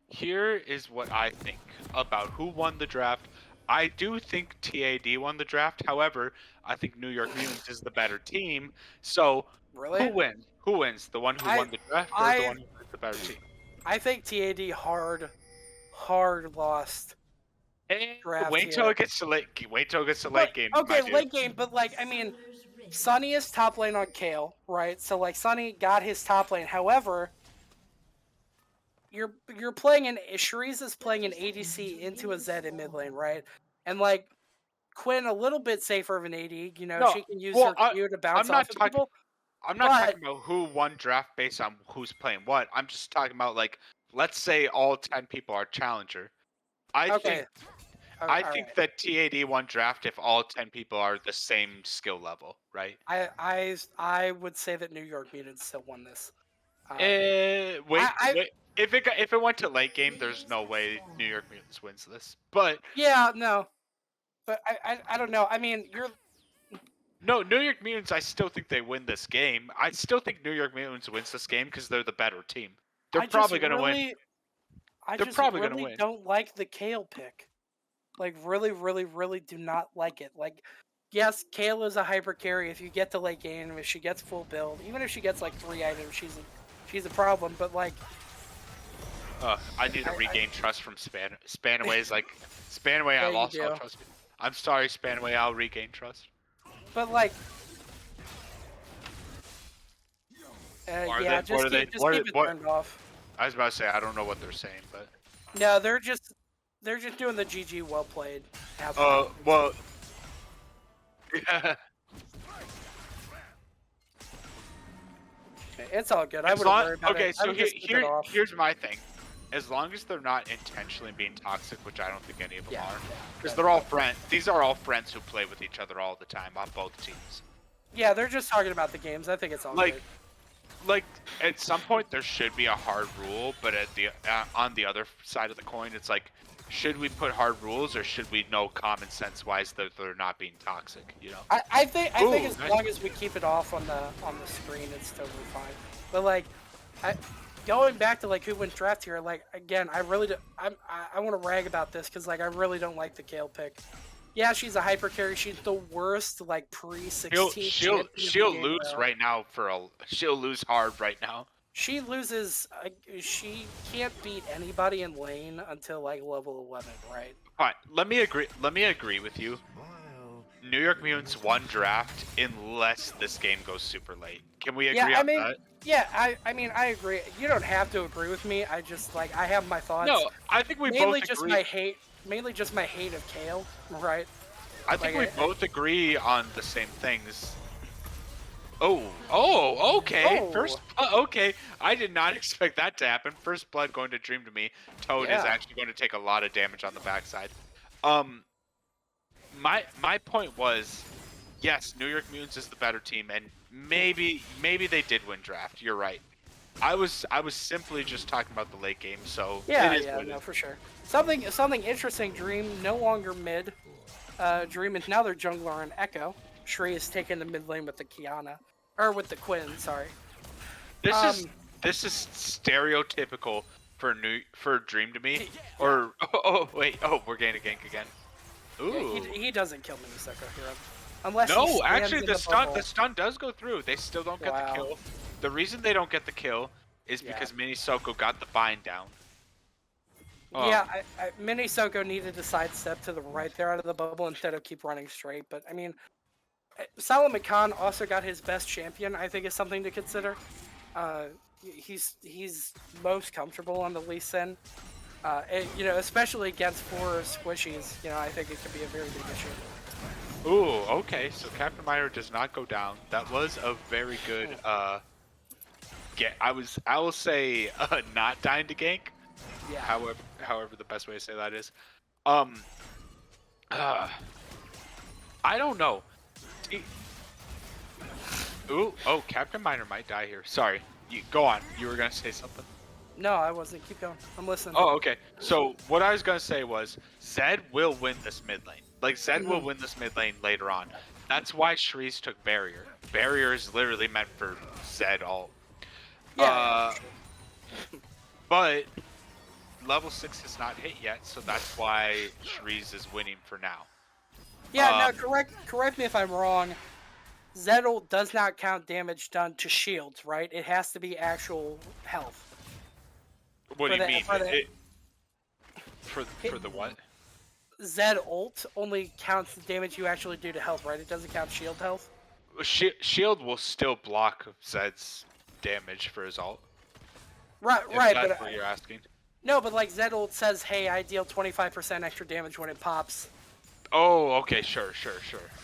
[SPEAKER 3] here is what I think about who won the draft. I do think TAD won the draft. However, I think New York Mutants is the better team. So,
[SPEAKER 1] Really?
[SPEAKER 3] who wins? Who wins? The one who won the draft or the one who is the better team?
[SPEAKER 1] I think TAD hard lost draft
[SPEAKER 3] Wait till
[SPEAKER 1] here.
[SPEAKER 3] it gets to late. Wait till it gets to
[SPEAKER 1] But,
[SPEAKER 3] late game.
[SPEAKER 1] okay,
[SPEAKER 3] my dude.
[SPEAKER 1] late game, but like I mean, Sunny is top lane on Kale, right? So like Sunny got his top lane. However, you're playing an Shreeze is playing an ADC into a Zed in mid lane, right? And like Quinn a little bit safer of an AD, you know,
[SPEAKER 3] No,
[SPEAKER 1] she can use
[SPEAKER 3] well,
[SPEAKER 1] her Q to bounce off of people.
[SPEAKER 3] I'm not
[SPEAKER 1] But
[SPEAKER 3] talking about who won draft based on who's playing what. I'm just talking about like, let's say all 10 people are challenger. I
[SPEAKER 1] okay,
[SPEAKER 3] think that TAD won draft if all 10 people are the same skill level, right?
[SPEAKER 1] I would say that New York Mutants still won this.
[SPEAKER 3] Wait. If it went to late game, there's no way New York Mutants wins this. But
[SPEAKER 1] yeah, no, but I don't know. I mean,
[SPEAKER 3] no, New York Mutants. I still think they win this game. I still think New York Mutants wins this game because they're the better team. They're probably gonna win.
[SPEAKER 1] I
[SPEAKER 3] They're
[SPEAKER 1] just
[SPEAKER 3] probably gonna
[SPEAKER 1] really
[SPEAKER 3] win.
[SPEAKER 1] don't like the Kale pick. Like, really do not like it. Like, yes, Kale is a hyper carry. If you get to late game, if she gets full build, even if she gets like 3 items, she's a problem. But like,
[SPEAKER 3] I need to regain trust from Spanaway's like, Spanaway,
[SPEAKER 1] Yeah,
[SPEAKER 3] I
[SPEAKER 1] you
[SPEAKER 3] lost all
[SPEAKER 1] do.
[SPEAKER 3] trust. I'm sorry, Spanaway. I'll regain trust.
[SPEAKER 1] but like,
[SPEAKER 3] Are
[SPEAKER 1] yeah,
[SPEAKER 3] they-
[SPEAKER 1] just
[SPEAKER 3] what are
[SPEAKER 1] keep,
[SPEAKER 3] they-
[SPEAKER 1] just
[SPEAKER 3] what
[SPEAKER 1] keep
[SPEAKER 3] are-
[SPEAKER 1] it
[SPEAKER 3] what-
[SPEAKER 1] turned off.
[SPEAKER 3] I was about to say I don't know what they're saying, but
[SPEAKER 1] No, they're just doing the GG well played.
[SPEAKER 3] well, yeah.
[SPEAKER 1] It's all good. I
[SPEAKER 3] As
[SPEAKER 1] wouldn't
[SPEAKER 3] long-
[SPEAKER 1] worry about
[SPEAKER 3] okay,
[SPEAKER 1] it. I
[SPEAKER 3] so
[SPEAKER 1] would just keep it off.
[SPEAKER 3] here's my thing. As long as they're not intentionally being toxic, which I don't think any of them
[SPEAKER 1] Yeah,
[SPEAKER 3] are,
[SPEAKER 1] yeah,
[SPEAKER 3] because they're all friends. These are all friends who play with each other all the time on both teams.
[SPEAKER 1] Yeah, they're just talking about the games. I think it's all
[SPEAKER 3] Like,
[SPEAKER 1] good.
[SPEAKER 3] like at some point there should be a hard rule, but at the on the other side of the coin, it's like, should we put hard rules or should we know common sense wise that they're not being toxic? You know.
[SPEAKER 1] I think
[SPEAKER 3] Ooh,
[SPEAKER 1] as
[SPEAKER 3] nice.
[SPEAKER 1] long as we keep it off on the screen, it's totally fine. But like, going back to like who went draft here, like again, I really do, I want to rag about this because like I really don't like the Kale pick. Yeah, she's a hyper carry. She's the worst like pre-16.
[SPEAKER 3] She'll lose right now she'll lose hard right now.
[SPEAKER 1] She loses. She can't beat anybody in lane until like level 11, right?
[SPEAKER 3] Fine. Let me agree with you. New York Mutants won draft unless this game goes super late. Can we agree on that?
[SPEAKER 1] Yeah, I mean, I agree. You don't have to agree with me. I just like I have my thoughts.
[SPEAKER 3] No, I think we
[SPEAKER 1] mainly
[SPEAKER 3] both
[SPEAKER 1] just
[SPEAKER 3] agree.
[SPEAKER 1] mainly just my hate of Kale, right?
[SPEAKER 3] I think
[SPEAKER 1] like,
[SPEAKER 3] we both agree on the same things. Oh, okay. Okay. I did not expect that to happen. First blood going to Dream to me. Toad is
[SPEAKER 1] Yeah.
[SPEAKER 3] actually going to take a lot of damage on the backside. My point was, yes, New York Mutants is the better team, and maybe they did win draft. You're right. I was simply just talking about the late game, so
[SPEAKER 1] Yeah,
[SPEAKER 3] it is
[SPEAKER 1] yeah,
[SPEAKER 3] what it
[SPEAKER 1] no,
[SPEAKER 3] is.
[SPEAKER 1] for sure. Something interesting. Dream no longer mid. Dream is now their jungler on Echo. Shrey is taking the mid lane with the Kiana, or with the Quinn. Sorry.
[SPEAKER 3] This is stereotypical for Dream to me. Or we're getting a gank again. Ooh.
[SPEAKER 1] Yeah, he doesn't kill Minisoko here, unless he
[SPEAKER 3] No,
[SPEAKER 1] stands
[SPEAKER 3] actually
[SPEAKER 1] in
[SPEAKER 3] the
[SPEAKER 1] bubble.
[SPEAKER 3] stun does go through. They still don't get the kill. The reason they don't get the kill is because Minisoko got the bind down.
[SPEAKER 1] Yeah, Minisoko needed to sidestep to the right there out of the bubble instead of keep running straight. But I mean, Solomon Khan also got his best champion. I think is something to consider. He's most comfortable on the Lee Sin. You know, especially against 4 squishies. You know, I think it could be a very big issue.
[SPEAKER 3] Ooh, okay. So Captain Miner does not go down. That was a very good get. I will say not dying to gank.
[SPEAKER 1] Yeah.
[SPEAKER 3] However the best way to say that is. I don't know. Ooh, oh, Captain Miner might die here. Sorry. You go on. You were gonna say something.
[SPEAKER 1] No, I wasn't. Keep going. I'm listening.
[SPEAKER 3] Oh, okay. So what I was gonna say was Zed will win this mid lane. Like Zed will win this mid lane later on. That's why Shreeze took barrier. Barrier is literally meant for Zed ult.
[SPEAKER 1] Yeah.
[SPEAKER 3] But level 6 has not hit yet, so that's why Shreeze is winning for now.
[SPEAKER 1] Yeah, no, correct me if I'm wrong. Zed ult does not count damage done to shields, right? It has to be actual health.
[SPEAKER 3] What do you mean?
[SPEAKER 1] For
[SPEAKER 3] For the what?
[SPEAKER 1] Zed ult only counts the damage you actually do to health, right? It doesn't count shield health.
[SPEAKER 3] Shield will still block Zed's damage for his ult.
[SPEAKER 1] Right,
[SPEAKER 3] If
[SPEAKER 1] right,
[SPEAKER 3] that's
[SPEAKER 1] but
[SPEAKER 3] what you're asking.
[SPEAKER 1] no, but like Zed ult says, hey, I deal 25% extra damage when it pops.
[SPEAKER 3] Oh, okay, sure.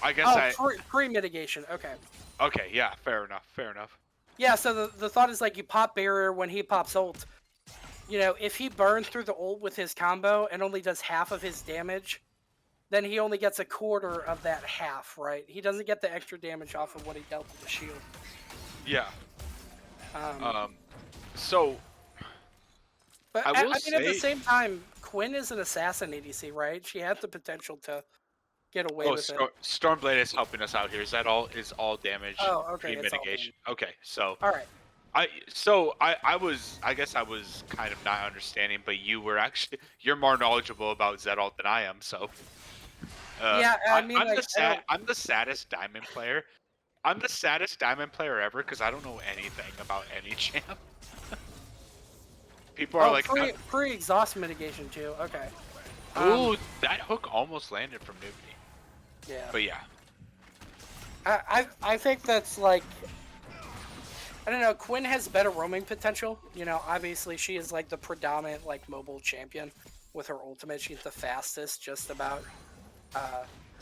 [SPEAKER 3] I guess
[SPEAKER 1] pre-mitigation, okay.
[SPEAKER 3] Okay, yeah, fair enough.
[SPEAKER 1] Yeah, so the thought is like you pop barrier when he pops ult. You know, if he burns through the ult with his combo and only does half of his damage, then he only gets a quarter of that half, right? He doesn't get the extra damage off of what he dealt with the shield.
[SPEAKER 3] Yeah.
[SPEAKER 1] But
[SPEAKER 3] I
[SPEAKER 1] I
[SPEAKER 3] will
[SPEAKER 1] mean, at the
[SPEAKER 3] say-
[SPEAKER 1] same time, Quinn is an assassin ADC, right? She has the potential to get away with it.
[SPEAKER 3] Stormblade is helping us out here. Is that all? Is all damage?
[SPEAKER 1] Oh, okay, it's all
[SPEAKER 3] Pre-mitigation. Okay, so
[SPEAKER 1] All right.
[SPEAKER 3] I guess I was kind of not understanding, but you're more knowledgeable about Zed ult than I am. So
[SPEAKER 1] Yeah, I mean, like,
[SPEAKER 3] I'm the saddest diamond player. I'm the saddest diamond player ever because I don't know anything about any champ. People are like,
[SPEAKER 1] pre-exhaust mitigation too. Okay.
[SPEAKER 3] ooh, that hook almost landed from Newbie.
[SPEAKER 1] Yeah.
[SPEAKER 3] But yeah.
[SPEAKER 1] I think that's like, I don't know. Quinn has better roaming potential. You know, obviously she is like the predominant like mobile champion with her ultimate. She's the fastest, just about.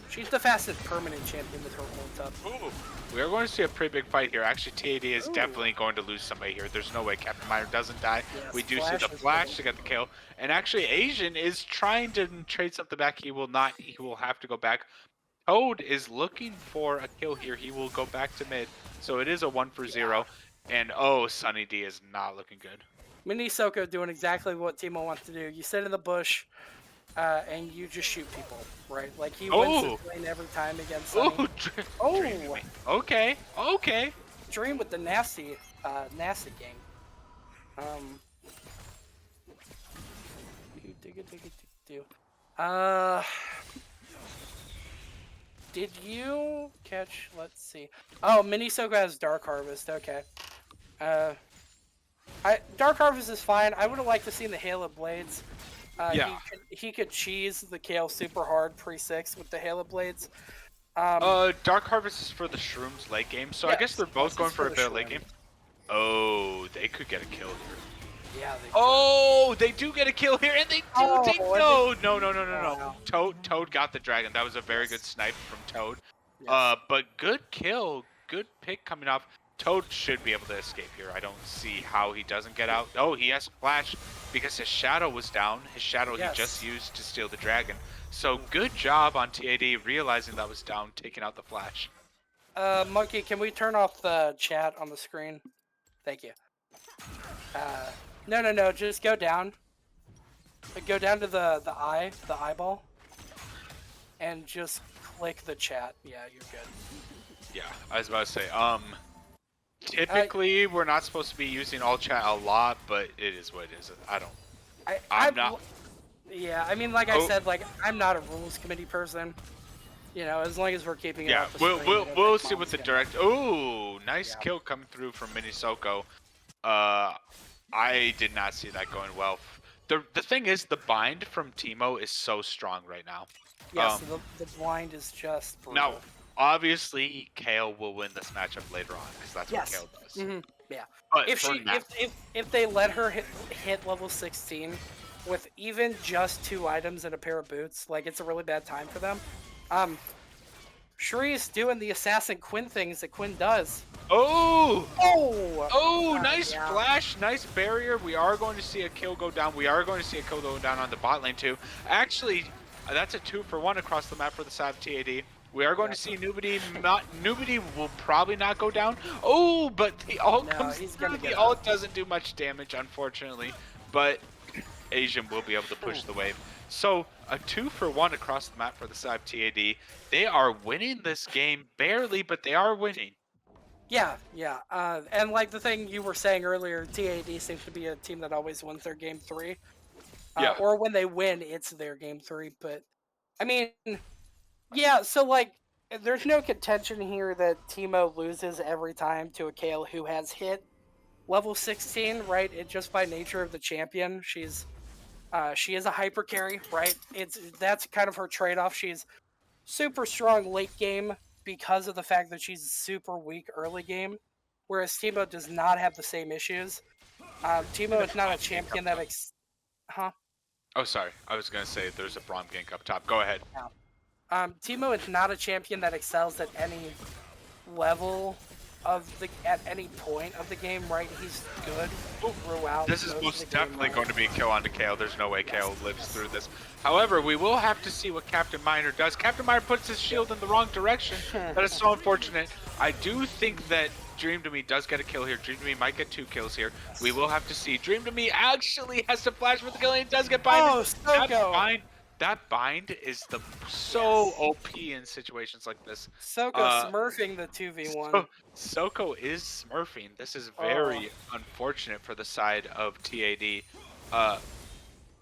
[SPEAKER 1] She's the fastest permanent champion with her ult up.
[SPEAKER 3] Ooh, we are going to see a pretty big fight here. Actually, TAD is definitely going to lose somebody here. There's no way Captain Miner doesn't die.
[SPEAKER 1] Yes,
[SPEAKER 3] We do see
[SPEAKER 1] Flash
[SPEAKER 3] the
[SPEAKER 1] is
[SPEAKER 3] flash
[SPEAKER 1] good.
[SPEAKER 3] to get the kill. And actually, Asian is trying to trade something back. He will not. He will have to go back. Toad is looking for a kill here. He will go back to mid. So it is a 1-for-0. And oh, Sunny D is not looking good.
[SPEAKER 1] Mini Soko doing exactly what Timo wants to do. You sit in the bush, and you just shoot people, right? Like he wins his lane every time against Sunny.
[SPEAKER 3] Oh, okay.
[SPEAKER 1] Dream with the nasty game. Did you catch? Let's see. Oh, Mini Soko has Dark Harvest. Okay. Dark Harvest is fine. I would have liked to see the Halo Blades.
[SPEAKER 3] Yeah.
[SPEAKER 1] He could cheese the Kale super hard pre-6 with the Halo Blades.
[SPEAKER 3] Dark Harvest is for the Shrooms late game, so I guess they're both going for a bit of late game. Oh, they could get a kill here.
[SPEAKER 1] Yeah.
[SPEAKER 3] They do get a kill here, and they do. No. Toad got the dragon. That was a very good snipe from Toad.
[SPEAKER 1] Yes.
[SPEAKER 3] But good kill, good pick coming off. Toad should be able to escape here. I don't see how he doesn't get out. Oh, he has flash because his shadow was down. His shadow he just used to steal the dragon. So good job on TAD realizing that was down, taking out the flash.
[SPEAKER 1] Monkey, can we turn off the chat on the screen? Thank you. No. Just go down. Go down to the eyeball, and just click the chat. Yeah, you're good.
[SPEAKER 3] Yeah, I was about to say. Typically, we're not supposed to be using all chat a lot, but it is what it is. I'm not.
[SPEAKER 1] Yeah, I mean, like I said, like I'm not a rules committee person. You know, as long as we're keeping it.
[SPEAKER 3] Yeah,
[SPEAKER 1] off the screen,
[SPEAKER 3] we'll see what the direct. Ooh, nice kill coming through from Mini Soko. I did not see that going well. The thing is, the bind from Timo is so strong right now.
[SPEAKER 1] Yeah, so the blind is just brutal.
[SPEAKER 3] Now, obviously, Kale will win this matchup later on because that's what Kale does.
[SPEAKER 1] Mm-hmm. Yeah.
[SPEAKER 3] But
[SPEAKER 1] If they let her hit level 16 with even just 2 items and a pair of boots, like it's a really bad time for them. Shree's doing the assassin Quinn things that Quinn does.
[SPEAKER 3] Oh, nice
[SPEAKER 1] yeah.
[SPEAKER 3] flash, nice barrier. We are going to see a kill go down. We are going to see a kill go down on the bot lane too. Actually, that's a 2-for-1 across the map for the side of TAD. We are going to see Nubity. Nubity will probably not go down. Oh, but the ult
[SPEAKER 1] No,
[SPEAKER 3] comes
[SPEAKER 1] he's
[SPEAKER 3] through.
[SPEAKER 1] gonna
[SPEAKER 3] The
[SPEAKER 1] get
[SPEAKER 3] ult
[SPEAKER 1] up.
[SPEAKER 3] doesn't do much damage, unfortunately. But Asian will be able to push the wave. So a 2-for-1 across the map for the side of TAD. They are winning this game barely, but they are winning.
[SPEAKER 1] Yeah. And like the thing you were saying earlier, TAD seems to be a team that always wins their game 3.
[SPEAKER 3] Yeah.
[SPEAKER 1] Or when they win, it's their game 3. But I mean, yeah. So like, there's no contention here that Teemo loses every time to a Kale who has hit level 16, right? It just by nature of the champion, she is a hyper carry, right? That's kind of her trade off. She's super strong late game because of the fact that she's super weak early game, whereas Teemo does not have the same issues. Teemo is not a champion that huh?
[SPEAKER 3] Oh, sorry. I was going to say there's a Braum gank up top. Go ahead.
[SPEAKER 1] Teemo is not a champion that excels at any level at any point of the game, right? He's good throughout.
[SPEAKER 3] This is
[SPEAKER 1] most
[SPEAKER 3] most
[SPEAKER 1] of the game,
[SPEAKER 3] definitely
[SPEAKER 1] right?
[SPEAKER 3] going to be a kill onto Kale. There's no way Kale lives through this. However, we will have to see what Captain Miner does. Captain Miner puts his shield in the wrong direction. That is so unfortunate. I do think that Dream to Me does get a kill here. Dream to Me might get 2 kills here. We will have to see. Dream to Me actually has to flash for the kill and he does get bind.
[SPEAKER 1] Oh, Soko!
[SPEAKER 3] That bind is so OP in situations like this.
[SPEAKER 1] Soko smurfing the 2v1.
[SPEAKER 3] Soko is smurfing. This is very unfortunate for the side of TAD.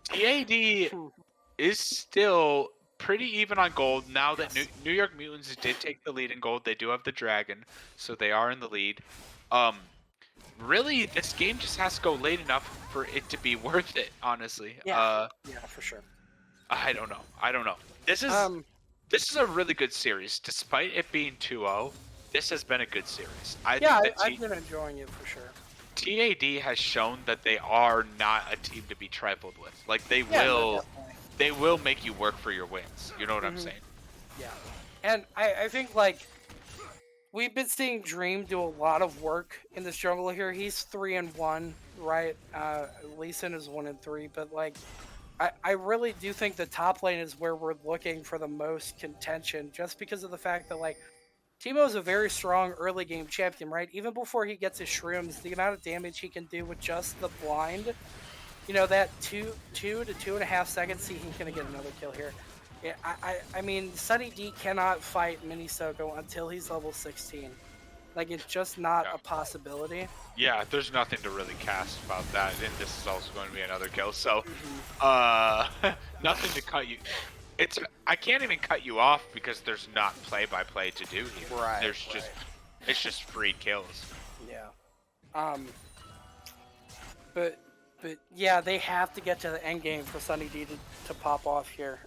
[SPEAKER 3] TAD is still pretty even on gold now that New York Mutants did take the lead in gold. They do have the dragon, so they are in the lead. Really, this game just has to go late enough for it to be worth it, honestly.
[SPEAKER 1] Yeah, for sure.
[SPEAKER 3] I don't know. This is a really good series, despite it being 2-0. This has been a good series. I've
[SPEAKER 1] been enjoying it for sure.
[SPEAKER 3] TAD has shown that they are not a team to be trifled with. Like they will make you work for your wins. You know what I'm saying?
[SPEAKER 1] Yeah, and I think like we've been seeing Dream do a lot of work in this jungle here. He's 3-1, right? Leeson is 1-3, but like I really do think the top lane is where we're looking for the most contention, just because of the fact that like Teemo is a very strong early game champion, right? Even before he gets his shrooms, the amount of damage he can do with just the blind, that 2 to 2.5 seconds, he's gonna get another kill here. Yeah, I mean, Sunny D cannot fight Mini Soko until he's level 16. Like, it's just not a possibility.
[SPEAKER 3] Yeah, there's nothing to really cast about that, and this is also going to be another kill. So, nothing to cut you. I can't even cut you off because there's not play-by-play to do here.
[SPEAKER 1] Right.
[SPEAKER 3] It's just free kills.
[SPEAKER 1] Yeah. But yeah, they have to get to the end game for Sunny D to pop off here.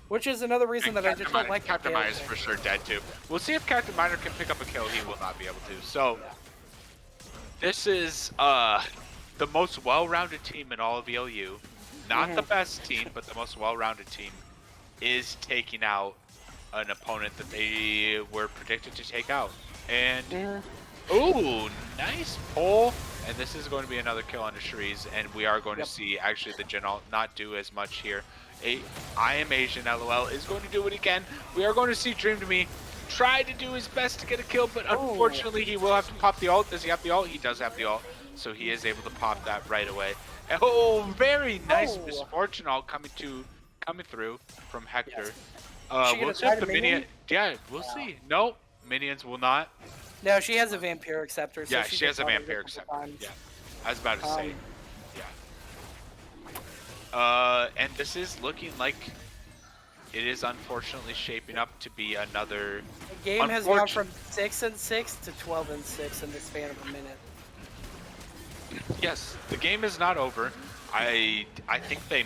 [SPEAKER 1] Which is another reason that I just don't like
[SPEAKER 3] Captain Miner is for sure dead too. We'll see if Captain Miner can pick up a kill. He will not be able to. So this is the most well-rounded team in all of ELU. Not the best team, but the most well-rounded team is taking out an opponent that they were predicted to take out. And ooh, nice pull. And this is going to be another kill on the Shrees, and we are going to see actually the Gen Alt not do as much here. I am Asian, LOL, is going to do what he can. We are going to see Dream to Me try to do his best to get a kill, but unfortunately he will have to pop the ult. Does he have the ult? He does have the ult, so he is able to pop that right away. Oh, very nice misfortune ult coming through from Hector. We'll see if the minion. Yeah, we'll see. No, minions will not.
[SPEAKER 1] No, she has a Vampiric Scepter. So
[SPEAKER 3] yeah, she has a Vampiric Scepter. Yeah, I was about to say. And this is looking like it is unfortunately shaping up to be another.
[SPEAKER 1] The game has gone from 6-6 to 12-6 in the span of a minute.
[SPEAKER 3] Yes, the game is not over. I think they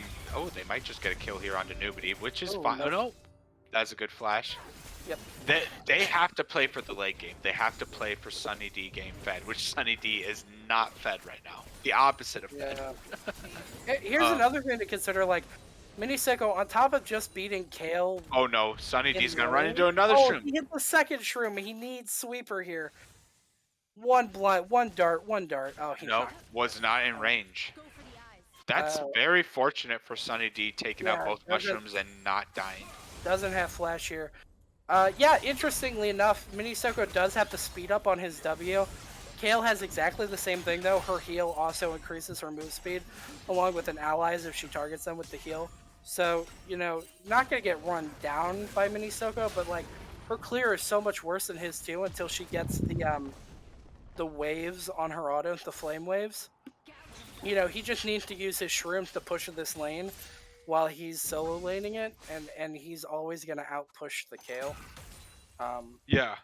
[SPEAKER 3] might just get a kill here onto Nubity, which is fine. Oh no, that's a good flash.
[SPEAKER 1] Yep.
[SPEAKER 3] They have to play for the late game. They have to play for Sunny D game fed, which Sunny D is not fed right now. The opposite of fed.
[SPEAKER 1] Here's another thing to consider, like, Mini Soko, on top of just beating Kale...
[SPEAKER 3] Oh no, Sunny D's gonna run into another shroom.
[SPEAKER 1] He hit the second shroom. He needs Sweeper here. One blind, one dart. Oh, he
[SPEAKER 3] was not in range. That's very fortunate for Sunny D taking out both mushrooms and not dying.
[SPEAKER 1] Doesn't have flash here. Yeah, interestingly enough, Minisoko does have the speed up on his W. Kale has exactly the same thing though. Her heal also increases her move speed, along with an allies if she targets them with the heal. So, not gonna get run down by Minisoko, but like her clear is so much worse than his too until she gets the waves on her auto, the flame waves. He just needs to use his shrooms to push this lane while he's solo laning it, and he's always gonna outpush the Kale. Um,
[SPEAKER 3] Yeah.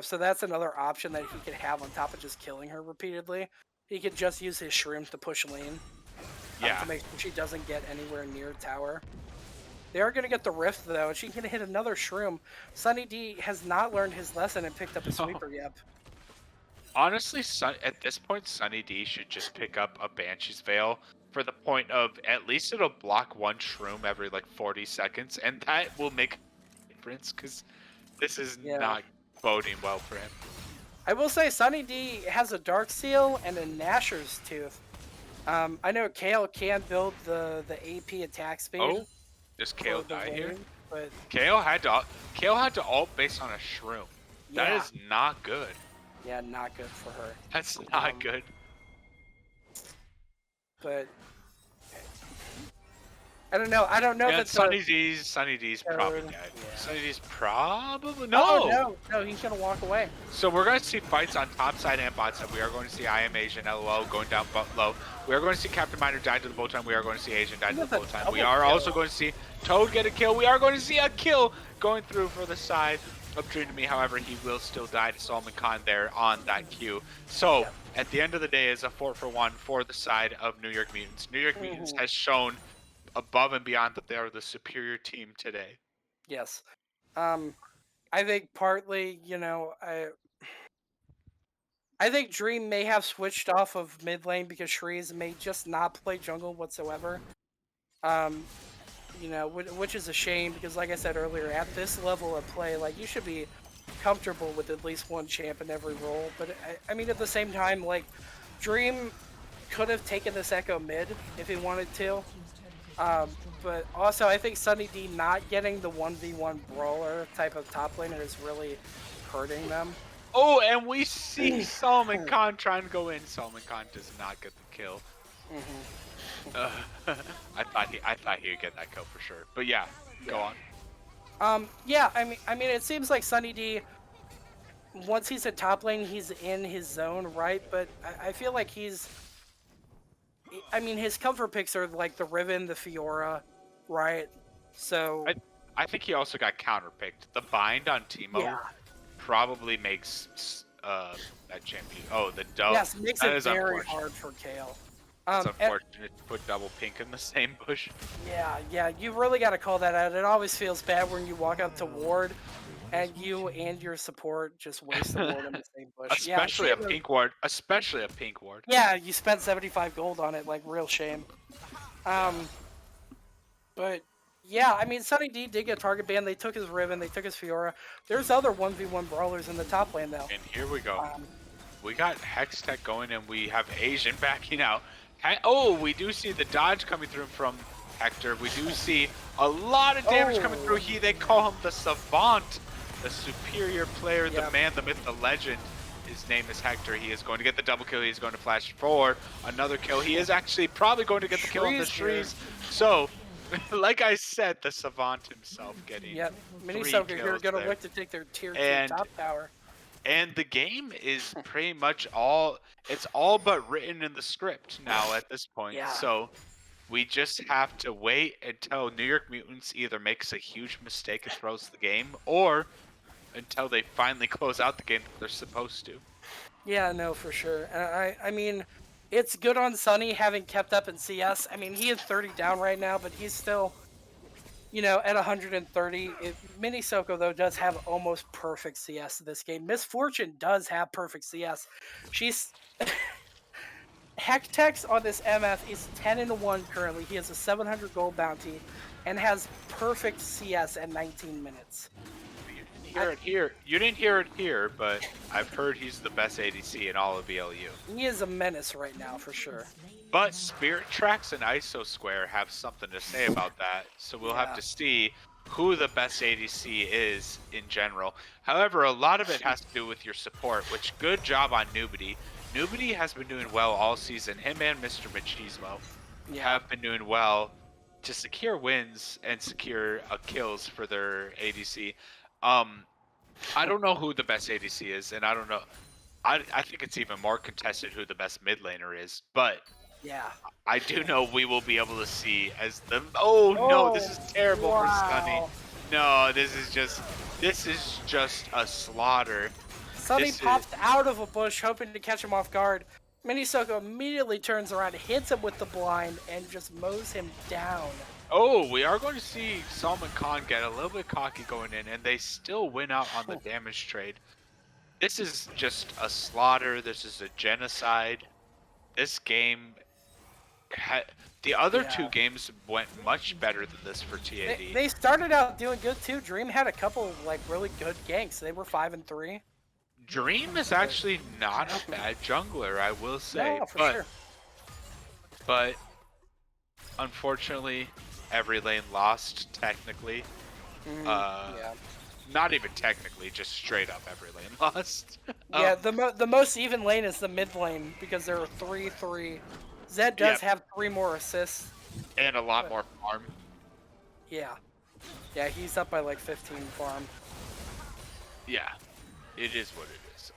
[SPEAKER 1] so that's another option that he could have on top of just killing her repeatedly. He could just use his shrooms to push lane
[SPEAKER 3] Yeah.
[SPEAKER 1] to make sure she doesn't get anywhere near tower. They are going to get the rift though, and she can hit another shroom. Sunny D has not learned his lesson and picked up a sweeper yet.
[SPEAKER 3] Honestly, at this point, Sunny D should just pick up a Banshee's Veil for the point of at least it'll block one shroom every like 40 seconds, and that will make a difference because this is not boding well for him.
[SPEAKER 1] I will say Sunny D has a Dark Seal and a Gnasher's Tooth. I know Kale can build the AP attack speed.
[SPEAKER 3] Oh, does Kale die here?
[SPEAKER 1] But
[SPEAKER 3] Kale had to ult based on a shroom.
[SPEAKER 1] Yeah.
[SPEAKER 3] That is not good.
[SPEAKER 1] Yeah, not good for her.
[SPEAKER 3] That's not good.
[SPEAKER 1] But I don't know. I don't know that
[SPEAKER 3] Sunny D's probably dead.
[SPEAKER 1] Yeah.
[SPEAKER 3] Sunny D's probably
[SPEAKER 1] no, he's gonna walk away.
[SPEAKER 3] So we're going to see fights on top side and bot side. We are going to see I Am Asian LOL going down low. We are going to see Captain Miner die to the bow time. We are going to see Asian die to the bow time. We are also going to see Toad get a kill. We are going to see a kill going through for the side of Dream to Me. However, he will still die to Solomon Khan there on that queue. So at the end of the day, it's a 4-for-1 for the side of New York Mutants. New York Mutants has shown above and beyond that they are the superior team today.
[SPEAKER 1] Yes. I think partly, I think Dream may have switched off of mid lane because Shreeze may just not play jungle whatsoever. Which is a shame because, like I said earlier, at this level of play, like you should be comfortable with at least one champ in every role. But I mean, at the same time, like Dream could have taken this Echo mid if he wanted to. But also, I think Sunny D not getting the 1v1 brawler type of top laner is really hurting them.
[SPEAKER 3] Oh, and we see Solomon Khan trying to go in. Solomon Khan does not get the kill. I thought he would get that kill for sure. But yeah, go on.
[SPEAKER 1] Yeah, I mean, it seems like Sunny D, once he's at top lane, he's in his zone, right? But I feel like his comfort picks are like the Riven, the Fiora, right? So
[SPEAKER 3] I think he also got counterpicked. The bind on Teemo probably makes that champion. Oh, the double.
[SPEAKER 1] Yes, makes
[SPEAKER 3] that
[SPEAKER 1] it
[SPEAKER 3] is
[SPEAKER 1] very hard for Kale.
[SPEAKER 3] It's unfortunate to put double pink in the same bush.
[SPEAKER 1] Yeah, you really got to call that out. It always feels bad when you walk out to ward and you and your support just waste the ward in the same bush.
[SPEAKER 3] Especially a pink ward.
[SPEAKER 1] Yeah, you spent 75 gold on it, like real shame. But yeah, I mean, Sunny D did get target ban. They took his Riven, they took his Fiora. There's other 1v1 brawlers in the top lane though.
[SPEAKER 3] And here we go. We got Hextech going, and we have Asian backing out. Oh, we do see the dodge coming through from Hector. We do see a lot of damage coming through. They call him the Savant, the superior player, the man, the myth, the legend. His name is Hector. He is going to get the double kill. He's going to flash for another kill. He is actually probably going to get the kill on the Shreeze. So, like I said, the Savant himself getting
[SPEAKER 1] Minisoko here going to look to take their tier 2 top tower.
[SPEAKER 3] And the game is pretty much it's all but written in the script now at this point.
[SPEAKER 1] Yeah.
[SPEAKER 3] So we just have to wait until New York Mutants either makes a huge mistake and throws the game, or until they finally close out the game that they're supposed to.
[SPEAKER 1] Yeah, no, for sure. I mean, it's good on Sunny having kept up in CS. I mean, he is 30 down right now, but he's still, at 130. Minisoko, though, does have almost perfect CS this game. Miss Fortune does have perfect CS. She's... Hectex on this MF is 10-1 currently. He has a 700 gold bounty and has perfect CS at 19 minutes.
[SPEAKER 3] You didn't hear it here, but I've heard he's the best ADC in all of BLU.
[SPEAKER 1] He is a menace right now, for sure.
[SPEAKER 3] But Spirit Tracks and ISO Square have something to say about that, so we'll have to see who the best ADC is in general. However, a lot of it has to do with your support, which good job on Nubity. Nubity has been doing well all season. Him and Mr. Machismo
[SPEAKER 1] Yeah.
[SPEAKER 3] have been doing well to secure wins and secure kills for their ADC. I don't know who the best ADC is, and I don't know. I think it's even more contested who the best mid laner is, but
[SPEAKER 1] Yeah.
[SPEAKER 3] I do know we will be able to see as the. Oh no, this is terrible for Sunny.
[SPEAKER 1] wow.
[SPEAKER 3] No, this is just a slaughter.
[SPEAKER 1] Sunny
[SPEAKER 3] This is-
[SPEAKER 1] pops out of a bush, hoping to catch him off guard. Minisoko immediately turns around, hits him with the blind, and just mows him down.
[SPEAKER 3] Oh, we are going to see Salman Khan get a little bit cocky going in, and they still win out on the damage trade. This is just a slaughter. This is a genocide. This game, the other two
[SPEAKER 1] Yeah.
[SPEAKER 3] games went much better than this for TAD.
[SPEAKER 1] They started out doing good too. Dream had a couple of like really good ganks. They were 5-3.
[SPEAKER 3] Dream is actually not a bad jungler, I will say,
[SPEAKER 1] No, for
[SPEAKER 3] but
[SPEAKER 1] sure.
[SPEAKER 3] but unfortunately, every lane lost technically.
[SPEAKER 1] Yeah.
[SPEAKER 3] Not even technically, just straight up every lane lost.
[SPEAKER 1] Yeah, the most even lane is the mid lane because there are 3-3. Zed does
[SPEAKER 3] Yep.
[SPEAKER 1] have 3 more assists.
[SPEAKER 3] And a lot more farm.
[SPEAKER 1] Yeah. Yeah, he's up by like 15 farm.
[SPEAKER 3] Yeah, it is what it is.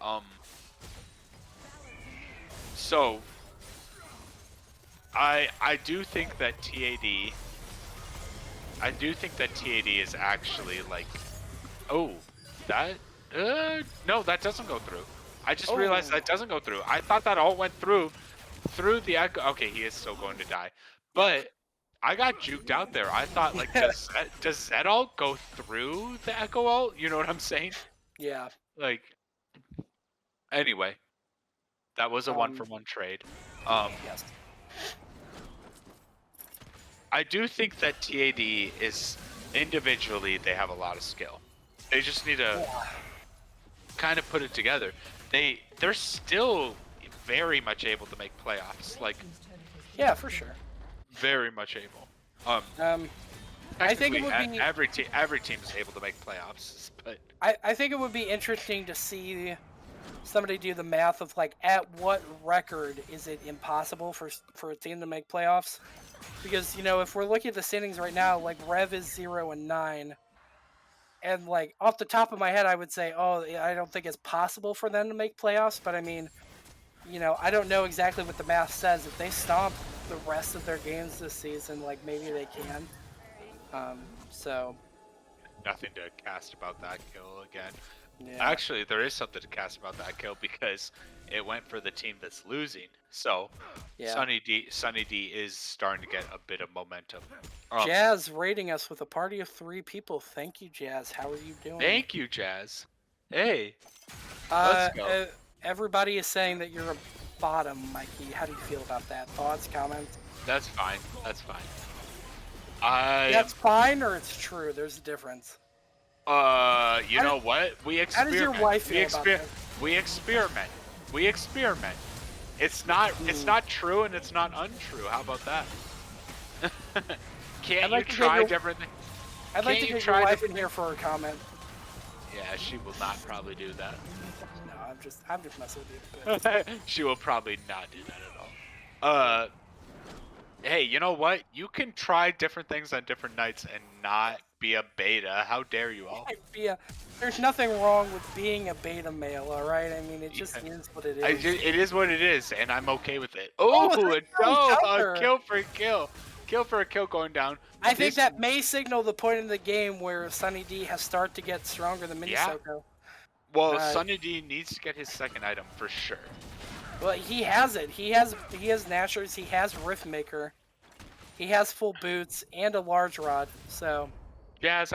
[SPEAKER 3] So I do think that TAD. I do think that TAD is actually like, oh, that no, that doesn't go through. I just realized that doesn't go through. I thought that all went through the echo. Okay, he is still going to die, but I got juked out there. I thought like, does Zed all go through the echo ult? You know what I'm saying?
[SPEAKER 1] Yeah.
[SPEAKER 3] Like, anyway, that was a 1-for-1 trade.
[SPEAKER 1] Yes.
[SPEAKER 3] I do think that TAD is individually they have a lot of skill. They just need to kind of put it together. They're still very much able to make playoffs. Like,
[SPEAKER 1] Yeah, for sure.
[SPEAKER 3] very much able.
[SPEAKER 1] I think it would
[SPEAKER 3] Technically,
[SPEAKER 1] be
[SPEAKER 3] every team is able to make playoffs, but
[SPEAKER 1] I think it would be interesting to see somebody do the math of like at what record is it impossible for a team to make playoffs? Because if we're looking at the standings right now, like Rev is 0-9, and like off the top of my head, I would say, I don't think it's possible for them to make playoffs. But I mean, I don't know exactly what the math says. If they stomp the rest of their games this season, like maybe they can. So
[SPEAKER 3] nothing to cast about that kill again.
[SPEAKER 1] yeah.
[SPEAKER 3] Actually, there is something to cast about that kill because it went for the team that's losing. So
[SPEAKER 1] Yeah.
[SPEAKER 3] Sunny D is starting to get a bit of momentum.
[SPEAKER 1] Jazz rating us with a party of 3 people. Thank you, Jazz. How are you doing?
[SPEAKER 3] Thank you, Jazz. Hey, let's go.
[SPEAKER 1] Everybody is saying that you're a bottom, Mikey. How do you feel about that? Thoughts, comments?
[SPEAKER 3] That's fine. That's fine.
[SPEAKER 1] That's fine, or it's true. There's a difference.
[SPEAKER 3] You know what? We
[SPEAKER 1] How does
[SPEAKER 3] experiment.
[SPEAKER 1] your wife feel about this?
[SPEAKER 3] We experiment. We experiment. It's not true and it's not untrue. How about that? Can't you try different things?
[SPEAKER 1] I'd like to get your wife in here for a comment.
[SPEAKER 3] Yeah, she will not probably do that.
[SPEAKER 1] No, I'm just messing with you.
[SPEAKER 3] She will probably not do that at all. Hey, you know what? You can try different things on different nights and not be a beta. How dare you all?
[SPEAKER 1] There's nothing wrong with being a beta male, all right? I mean, it just is what it is.
[SPEAKER 3] It is what it is, and I'm okay with it.
[SPEAKER 1] Oh,
[SPEAKER 3] A kill for a kill. Kill for a kill going down.
[SPEAKER 1] I think that may signal the point in the game where Sunny D has started to get stronger than Minisoko.
[SPEAKER 3] Well, Sunny D needs to get his second item for sure.
[SPEAKER 1] Well, he has it. He has Nashers. He has Riftmaker. He has full boots and a large rod. So,
[SPEAKER 3] Jazz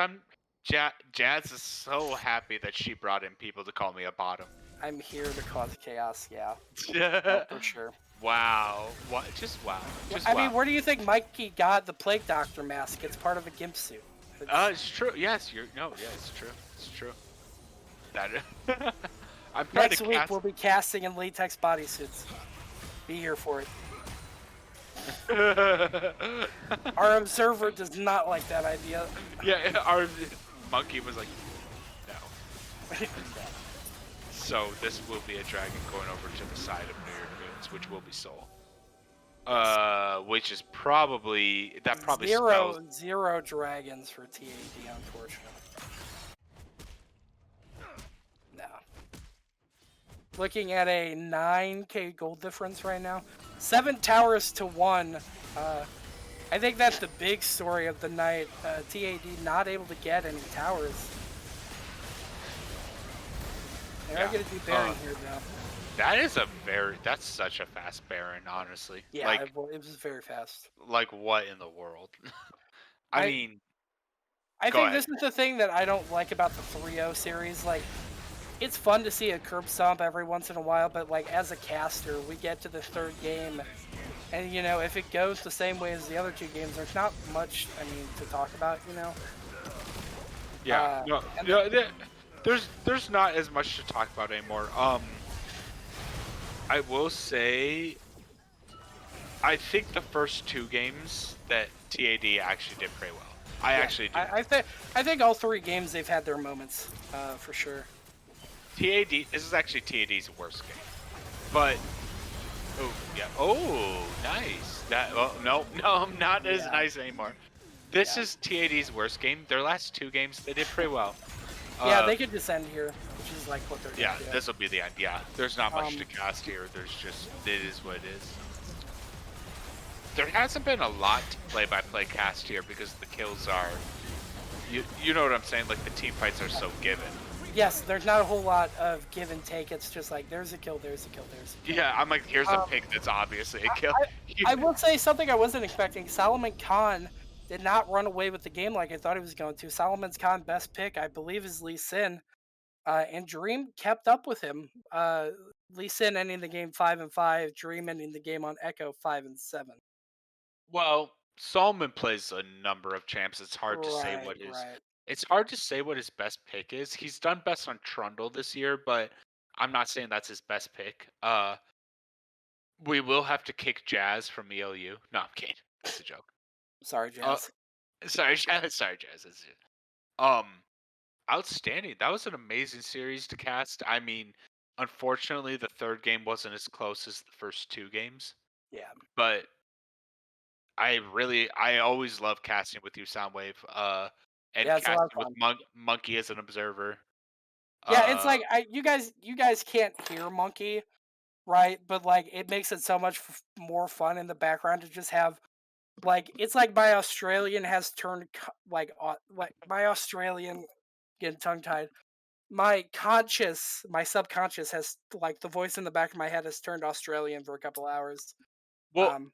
[SPEAKER 3] is so happy that she brought in people to call me a bottom.
[SPEAKER 1] I'm here to cause chaos. Yeah, for sure.
[SPEAKER 3] Wow. What? Just wow.
[SPEAKER 1] I mean, where do you think Mikey got the Plague Doctor mask? It's part of a gimp suit.
[SPEAKER 3] It's true. Yes, it's true. It's true. That. I'm
[SPEAKER 1] Next week we'll be casting in latex bodysuits. Be here for it. Our observer does not like that idea.
[SPEAKER 3] Yeah, our monkey was like, no. So this will be a dragon going over to the side of New York Moons, which will be Soul. Which is probably spells.
[SPEAKER 1] Zero dragons for TAD, unfortunately. No. Looking at a 9k gold difference right now. 7 towers to 1. I think that's the big story of the night. TAD not able to get any towers. They are going to do Baron here, though.
[SPEAKER 3] That's such a fast Baron, honestly.
[SPEAKER 1] Yeah,
[SPEAKER 3] like,
[SPEAKER 1] it was very fast.
[SPEAKER 3] Like, what in the world? I mean,
[SPEAKER 1] I
[SPEAKER 3] go
[SPEAKER 1] think
[SPEAKER 3] ahead.
[SPEAKER 1] this is the thing that I don't like about the 3-0 series. Like, it's fun to see a curb stomp every once in a while, but like as a caster, we get to the 3rd game, and you know, if it goes the same way as the other 2 games, there's not much, to talk about, you know.
[SPEAKER 3] Yeah, there's not as much to talk about anymore. I will say, I think the first 2 games that TAD actually did pretty well. I actually do.
[SPEAKER 1] I think all 3 games they've had their moments, for sure.
[SPEAKER 3] TAD, this is actually TAD's worst game, but nice. No, not as nice anymore. This is TAD's worst game. Their last 2 games they did pretty well.
[SPEAKER 1] Yeah, they could just end here, which is like what they're doing.
[SPEAKER 3] Yeah, this will be the end. Yeah, there's not much to cast here. There's just, it is what it is. There hasn't been a lot to play-by-play cast here because the kills are, you know what I'm saying? Like, the team fights are so given.
[SPEAKER 1] Yes, there's not a whole lot of give and take. It's just like, there's a kill, there's a kill, there's a kill.
[SPEAKER 3] Yeah, I'm like, here's a pick that's obviously a kill.
[SPEAKER 1] I will say something I wasn't expecting. Solomon Khan did not run away with the game like I thought he was going to. Solomon Khan best pick, I believe, is Lee Sin. And Dream kept up with him. Lee Sin ending the game 5-5. Dream ending the game on Echo 5-7.
[SPEAKER 3] Well, Solomon plays a number of champs. It's hard to say what his it's hard to say what his best pick is. He's done best on Trundle this year, but I'm not saying that's his best pick. We will have to kick Jazz from ELU. No, I'm kidding. It's a joke.
[SPEAKER 1] Sorry, Jazz.
[SPEAKER 3] Sorry, Jazz. Outstanding. That was an amazing series to cast. I mean, unfortunately, the 3rd game wasn't as close as the first 2 games.
[SPEAKER 1] Yeah.
[SPEAKER 3] But I always love casting with you, Soundwave. And casting with Monkey as an observer.
[SPEAKER 1] Yeah, it's like you guys can't hear Monkey, right? But like it makes it so much more fun in the background to just have, like, it's like my Australian has turned like my Australian, getting tongue tied. My subconscious has, like, the voice in the back of my head has turned Australian for a couple hours.
[SPEAKER 3] Well,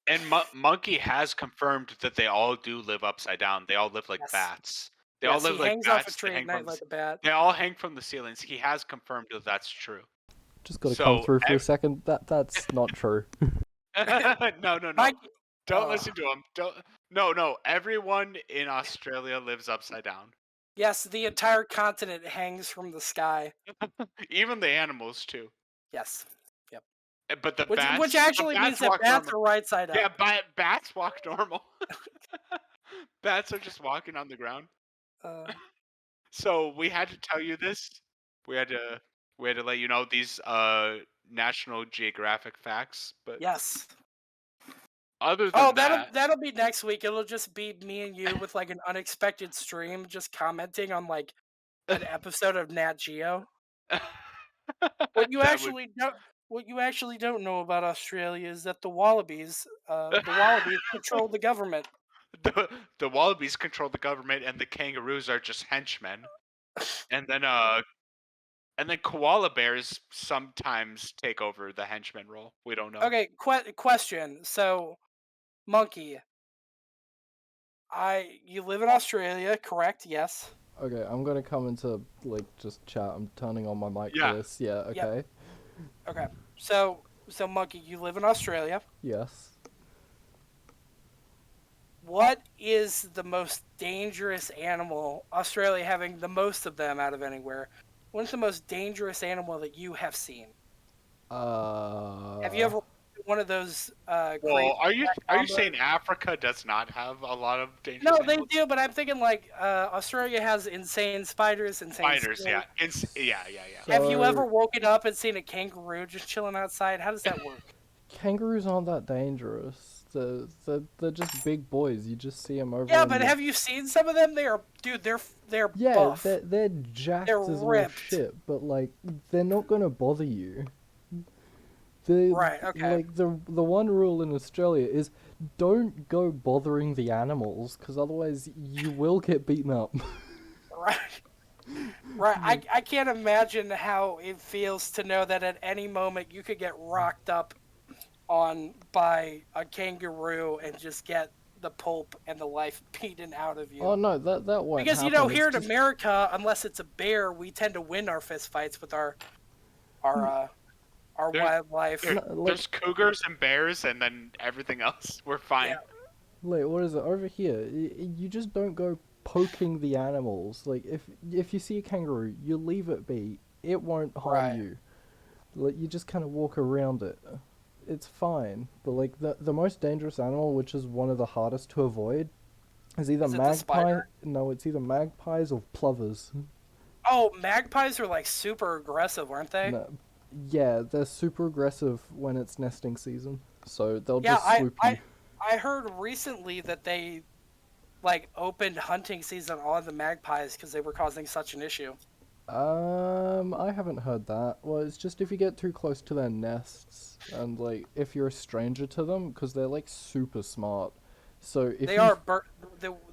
[SPEAKER 3] and Monkey has confirmed that they all do live upside down. They all live like bats. They all live like bats. He hangs off a tree at night like a bat. They all hang from the ceilings. He has confirmed that that's true.
[SPEAKER 5] Just gotta come through for a second. That's not true.
[SPEAKER 3] No. Don't listen to him. No. Everyone in Australia lives upside down.
[SPEAKER 1] Yes, the entire continent hangs from the sky.
[SPEAKER 3] Even the animals too.
[SPEAKER 1] Yes. Yep.
[SPEAKER 3] But the bats,
[SPEAKER 1] which actually means that bats are right side up.
[SPEAKER 3] Yeah, bats walk normal. Bats are just walking on the ground. So we had to tell you this. We had to let you know these National Geographic facts. But
[SPEAKER 1] yes.
[SPEAKER 3] Other than
[SPEAKER 1] that'll be next week. It'll just be me and you with like an unexpected stream, just commenting on like an episode of Nat Geo. What you actually don't know about Australia is that the wallabies control the government.
[SPEAKER 3] The wallabies control the government, and the kangaroos are just henchmen. And then koala bears sometimes take over the henchman role. We don't know.
[SPEAKER 1] Okay, question. So, Monkey, you live in Australia, correct? Yes.
[SPEAKER 5] Okay, I'm gonna come into like just chat. I'm turning on my mic for this. Yeah. Okay.
[SPEAKER 1] Yep. Okay. So Monkey, you live in Australia.
[SPEAKER 5] Yes.
[SPEAKER 1] What is the most dangerous animal? Australia having the most of them out of anywhere. What is the most dangerous animal that you have seen?
[SPEAKER 5] Have
[SPEAKER 1] you ever one of those
[SPEAKER 3] Well,
[SPEAKER 1] crazy
[SPEAKER 3] are you
[SPEAKER 1] combos.
[SPEAKER 3] saying Africa does not have a lot of dangerous
[SPEAKER 1] No, they
[SPEAKER 3] animals?
[SPEAKER 1] do, but I'm thinking like Australia has insane spiders, insane
[SPEAKER 3] Spiders,
[SPEAKER 1] snakes.
[SPEAKER 3] yeah.
[SPEAKER 1] Have you ever
[SPEAKER 5] So,
[SPEAKER 1] woken up and seen a kangaroo just chilling outside? How does that work?
[SPEAKER 5] kangaroos aren't that dangerous. They're just big boys. You just see them over
[SPEAKER 1] Yeah,
[SPEAKER 5] in
[SPEAKER 1] but
[SPEAKER 5] the...
[SPEAKER 1] have you seen some of them? They are, dude. They're
[SPEAKER 5] Yeah,
[SPEAKER 1] buff.
[SPEAKER 5] they're jacked
[SPEAKER 1] They're
[SPEAKER 5] as all
[SPEAKER 1] ripped.
[SPEAKER 5] shit, but like they're not gonna bother you. The
[SPEAKER 1] Right. Okay.
[SPEAKER 5] like the one rule in Australia is don't go bothering the animals, because otherwise you will get beaten up.
[SPEAKER 1] Right. Right. I can't imagine how it feels to know that at any moment you could get rocked up on by a kangaroo and just get the pulp and the life beaten out of you.
[SPEAKER 5] Oh no, that won't
[SPEAKER 1] Because
[SPEAKER 5] happen.
[SPEAKER 1] here in
[SPEAKER 5] It's just...
[SPEAKER 1] America, unless it's a bear, we tend to win our fist fights with our
[SPEAKER 3] There's-
[SPEAKER 1] wildlife.
[SPEAKER 3] There's cougars and bears, and then everything else we're fine.
[SPEAKER 1] Yeah.
[SPEAKER 5] Like, what is it over here? You just don't go poking the animals. Like, if you see a kangaroo, you leave it be. It won't harm
[SPEAKER 1] Right.
[SPEAKER 5] you. Like, you just kind of walk around it. It's fine. But like the most dangerous animal, which is one of the hardest to avoid, is either
[SPEAKER 1] Is it the
[SPEAKER 5] magpie.
[SPEAKER 1] spider?
[SPEAKER 5] No, it's either magpies or plovers.
[SPEAKER 1] Oh, magpies are like super aggressive, aren't they?
[SPEAKER 5] No, yeah, they're super aggressive when it's nesting season. So they'll
[SPEAKER 1] Yeah,
[SPEAKER 5] just swoop you.
[SPEAKER 1] I heard recently that they like opened hunting season on the magpies because they were causing such an issue.
[SPEAKER 5] I haven't heard that. Well, it's just if you get too close to their nests, and like if you're a stranger to them, because they're like super smart. So if
[SPEAKER 1] They
[SPEAKER 5] you
[SPEAKER 1] are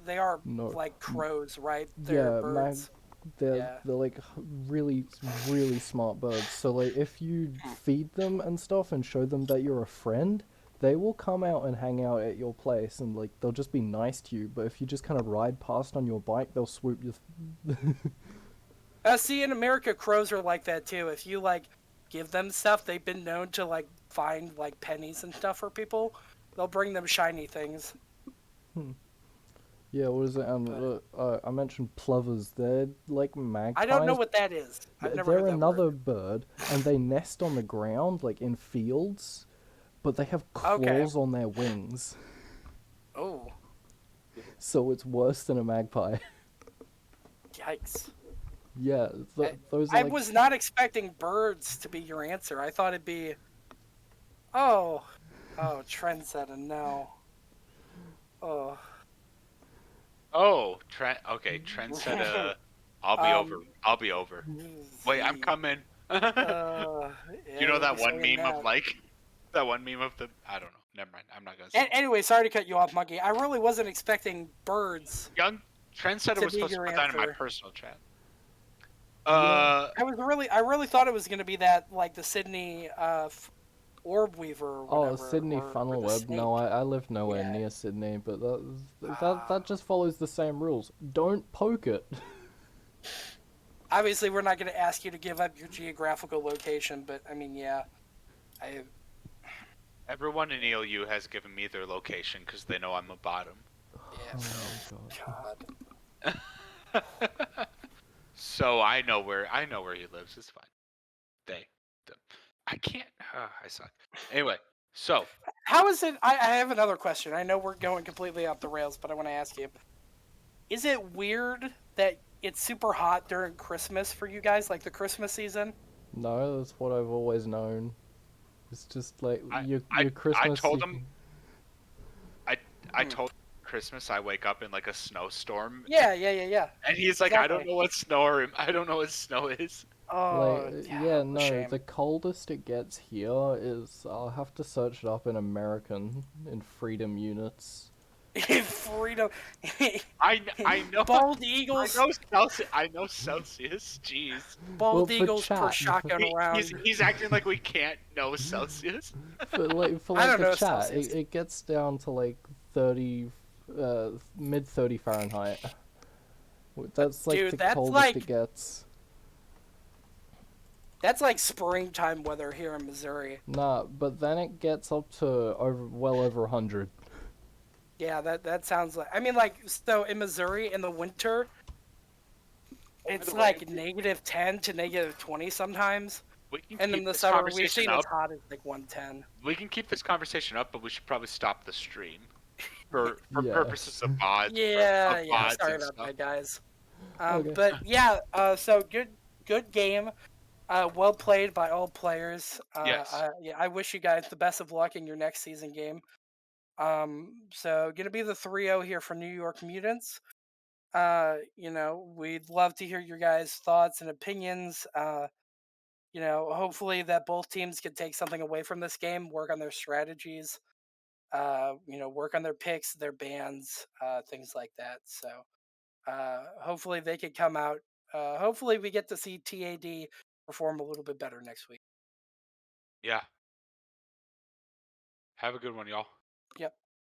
[SPEAKER 1] they are
[SPEAKER 5] No.
[SPEAKER 1] like crows, right? They're
[SPEAKER 5] yeah,
[SPEAKER 1] birds.
[SPEAKER 5] they're like really really smart birds. So like if you feed them and stuff and show them that you're a friend, they will come out and hang out at your place, and like they'll just be nice to you. But if you just kind of ride past on your bike, they'll swoop you.
[SPEAKER 1] See, in America, crows are like that too. If you like give them stuff, they've been known to like find like pennies and stuff for people. They'll bring them shiny things.
[SPEAKER 5] Yeah, what is it? I mentioned plovers. They're like magpies.
[SPEAKER 1] I don't know what that is. I've never
[SPEAKER 5] They're
[SPEAKER 1] heard that
[SPEAKER 5] another
[SPEAKER 1] word.
[SPEAKER 5] bird, and they nest on the ground, like in fields, but they have claws on their wings,
[SPEAKER 1] Oh,
[SPEAKER 5] so it's worse than a magpie.
[SPEAKER 1] yikes!
[SPEAKER 5] Yeah, those are
[SPEAKER 1] I
[SPEAKER 5] like...
[SPEAKER 1] was not expecting birds to be your answer. I thought it'd be, oh, trendsetter. No. Oh.
[SPEAKER 3] Oh, okay, trendsetter. I'll be over. Wait, I'm coming. You know that one meme of like, that one meme of the, I don't know. Never mind. I'm not gonna say.
[SPEAKER 1] Anyway, sorry to cut you off, Monkey. I really wasn't expecting birds.
[SPEAKER 3] Young Trendsetter
[SPEAKER 1] to
[SPEAKER 3] was
[SPEAKER 1] be
[SPEAKER 3] supposed to
[SPEAKER 1] your
[SPEAKER 3] put that in my
[SPEAKER 1] answer.
[SPEAKER 3] personal chat.
[SPEAKER 1] I really thought it was gonna be that like the Sydney orb weaver. Or
[SPEAKER 5] Oh,
[SPEAKER 1] whatever,
[SPEAKER 5] Sydney
[SPEAKER 1] or
[SPEAKER 5] funnel
[SPEAKER 1] the
[SPEAKER 5] web.
[SPEAKER 1] snake.
[SPEAKER 5] No, I live nowhere
[SPEAKER 1] Yeah.
[SPEAKER 5] near Sydney, but that just follows the same rules. Don't poke it.
[SPEAKER 1] Obviously, we're not gonna ask you to give up your geographical location, but I mean, yeah,
[SPEAKER 3] Everyone in ELU has given me their location because they know I'm a bottom.
[SPEAKER 1] yeah.
[SPEAKER 5] Oh God.
[SPEAKER 1] God.
[SPEAKER 3] So I know where he lives. It's fine. I can't. I suck. Anyway, so
[SPEAKER 1] How is it? I have another question. I know we're going completely off the rails, but I want to ask you: is it weird that it's super hot during Christmas for you guys, like the Christmas season?
[SPEAKER 5] No, that's what I've always known. It's just like your
[SPEAKER 3] I
[SPEAKER 5] Christmas.
[SPEAKER 3] told him. I told him Christmas I wake up in like a snowstorm.
[SPEAKER 1] Yeah.
[SPEAKER 3] And he's like, I don't
[SPEAKER 1] Exactly.
[SPEAKER 3] know what snow is.
[SPEAKER 1] Oh,
[SPEAKER 5] Like,
[SPEAKER 1] yeah,
[SPEAKER 5] yeah,
[SPEAKER 1] what a
[SPEAKER 5] no,
[SPEAKER 1] shame.
[SPEAKER 5] the coldest it gets here is, I'll have to search it up in American, in freedom units.
[SPEAKER 1] Freedom.
[SPEAKER 3] I know.
[SPEAKER 1] Bald eagles.
[SPEAKER 3] I know Celsius. Jeez.
[SPEAKER 1] Bald
[SPEAKER 5] Well, for
[SPEAKER 1] eagles per
[SPEAKER 5] chat.
[SPEAKER 1] shotgun round.
[SPEAKER 3] He's acting like we can't know Celsius.
[SPEAKER 5] For
[SPEAKER 1] I
[SPEAKER 5] like
[SPEAKER 1] don't know
[SPEAKER 5] the chat,
[SPEAKER 1] Celsius.
[SPEAKER 5] it gets down to like 30, mid 30 Fahrenheit. That's like
[SPEAKER 1] Dude,
[SPEAKER 5] the
[SPEAKER 1] that's
[SPEAKER 5] coldest
[SPEAKER 1] like-
[SPEAKER 5] it gets.
[SPEAKER 1] That's like springtime weather here in Missouri.
[SPEAKER 5] Nah, but then it gets up to well over 100.
[SPEAKER 1] Yeah, that sounds like. I mean, like, so in Missouri in the winter, it's like -10 to -20 sometimes.
[SPEAKER 3] We can
[SPEAKER 1] And in
[SPEAKER 3] keep
[SPEAKER 1] the
[SPEAKER 3] this
[SPEAKER 1] summer, we've
[SPEAKER 3] conversation
[SPEAKER 1] seen as
[SPEAKER 3] up.
[SPEAKER 1] hot as like 110.
[SPEAKER 3] We can keep this conversation up, but we should probably stop the stream
[SPEAKER 1] Yeah,
[SPEAKER 3] for purposes
[SPEAKER 5] Yes.
[SPEAKER 3] of mods,
[SPEAKER 1] yeah. Sorry
[SPEAKER 3] and
[SPEAKER 1] about
[SPEAKER 3] stuff.
[SPEAKER 1] that, guys.
[SPEAKER 5] Okay.
[SPEAKER 1] But yeah, so good game. Well played by all players.
[SPEAKER 3] Yes.
[SPEAKER 1] Yeah, I wish you guys the best of luck in your next season game. So gonna be the 3-0 here for New York Mutants. We'd love to hear your guys' thoughts and opinions. Hopefully that both teams can take something away from this game, work on their strategies, work on their picks, their bans, things like that. So hopefully they could come out. Hopefully we get to see TAD perform a little bit better next week.
[SPEAKER 3] Yeah. Have a good one, y'all.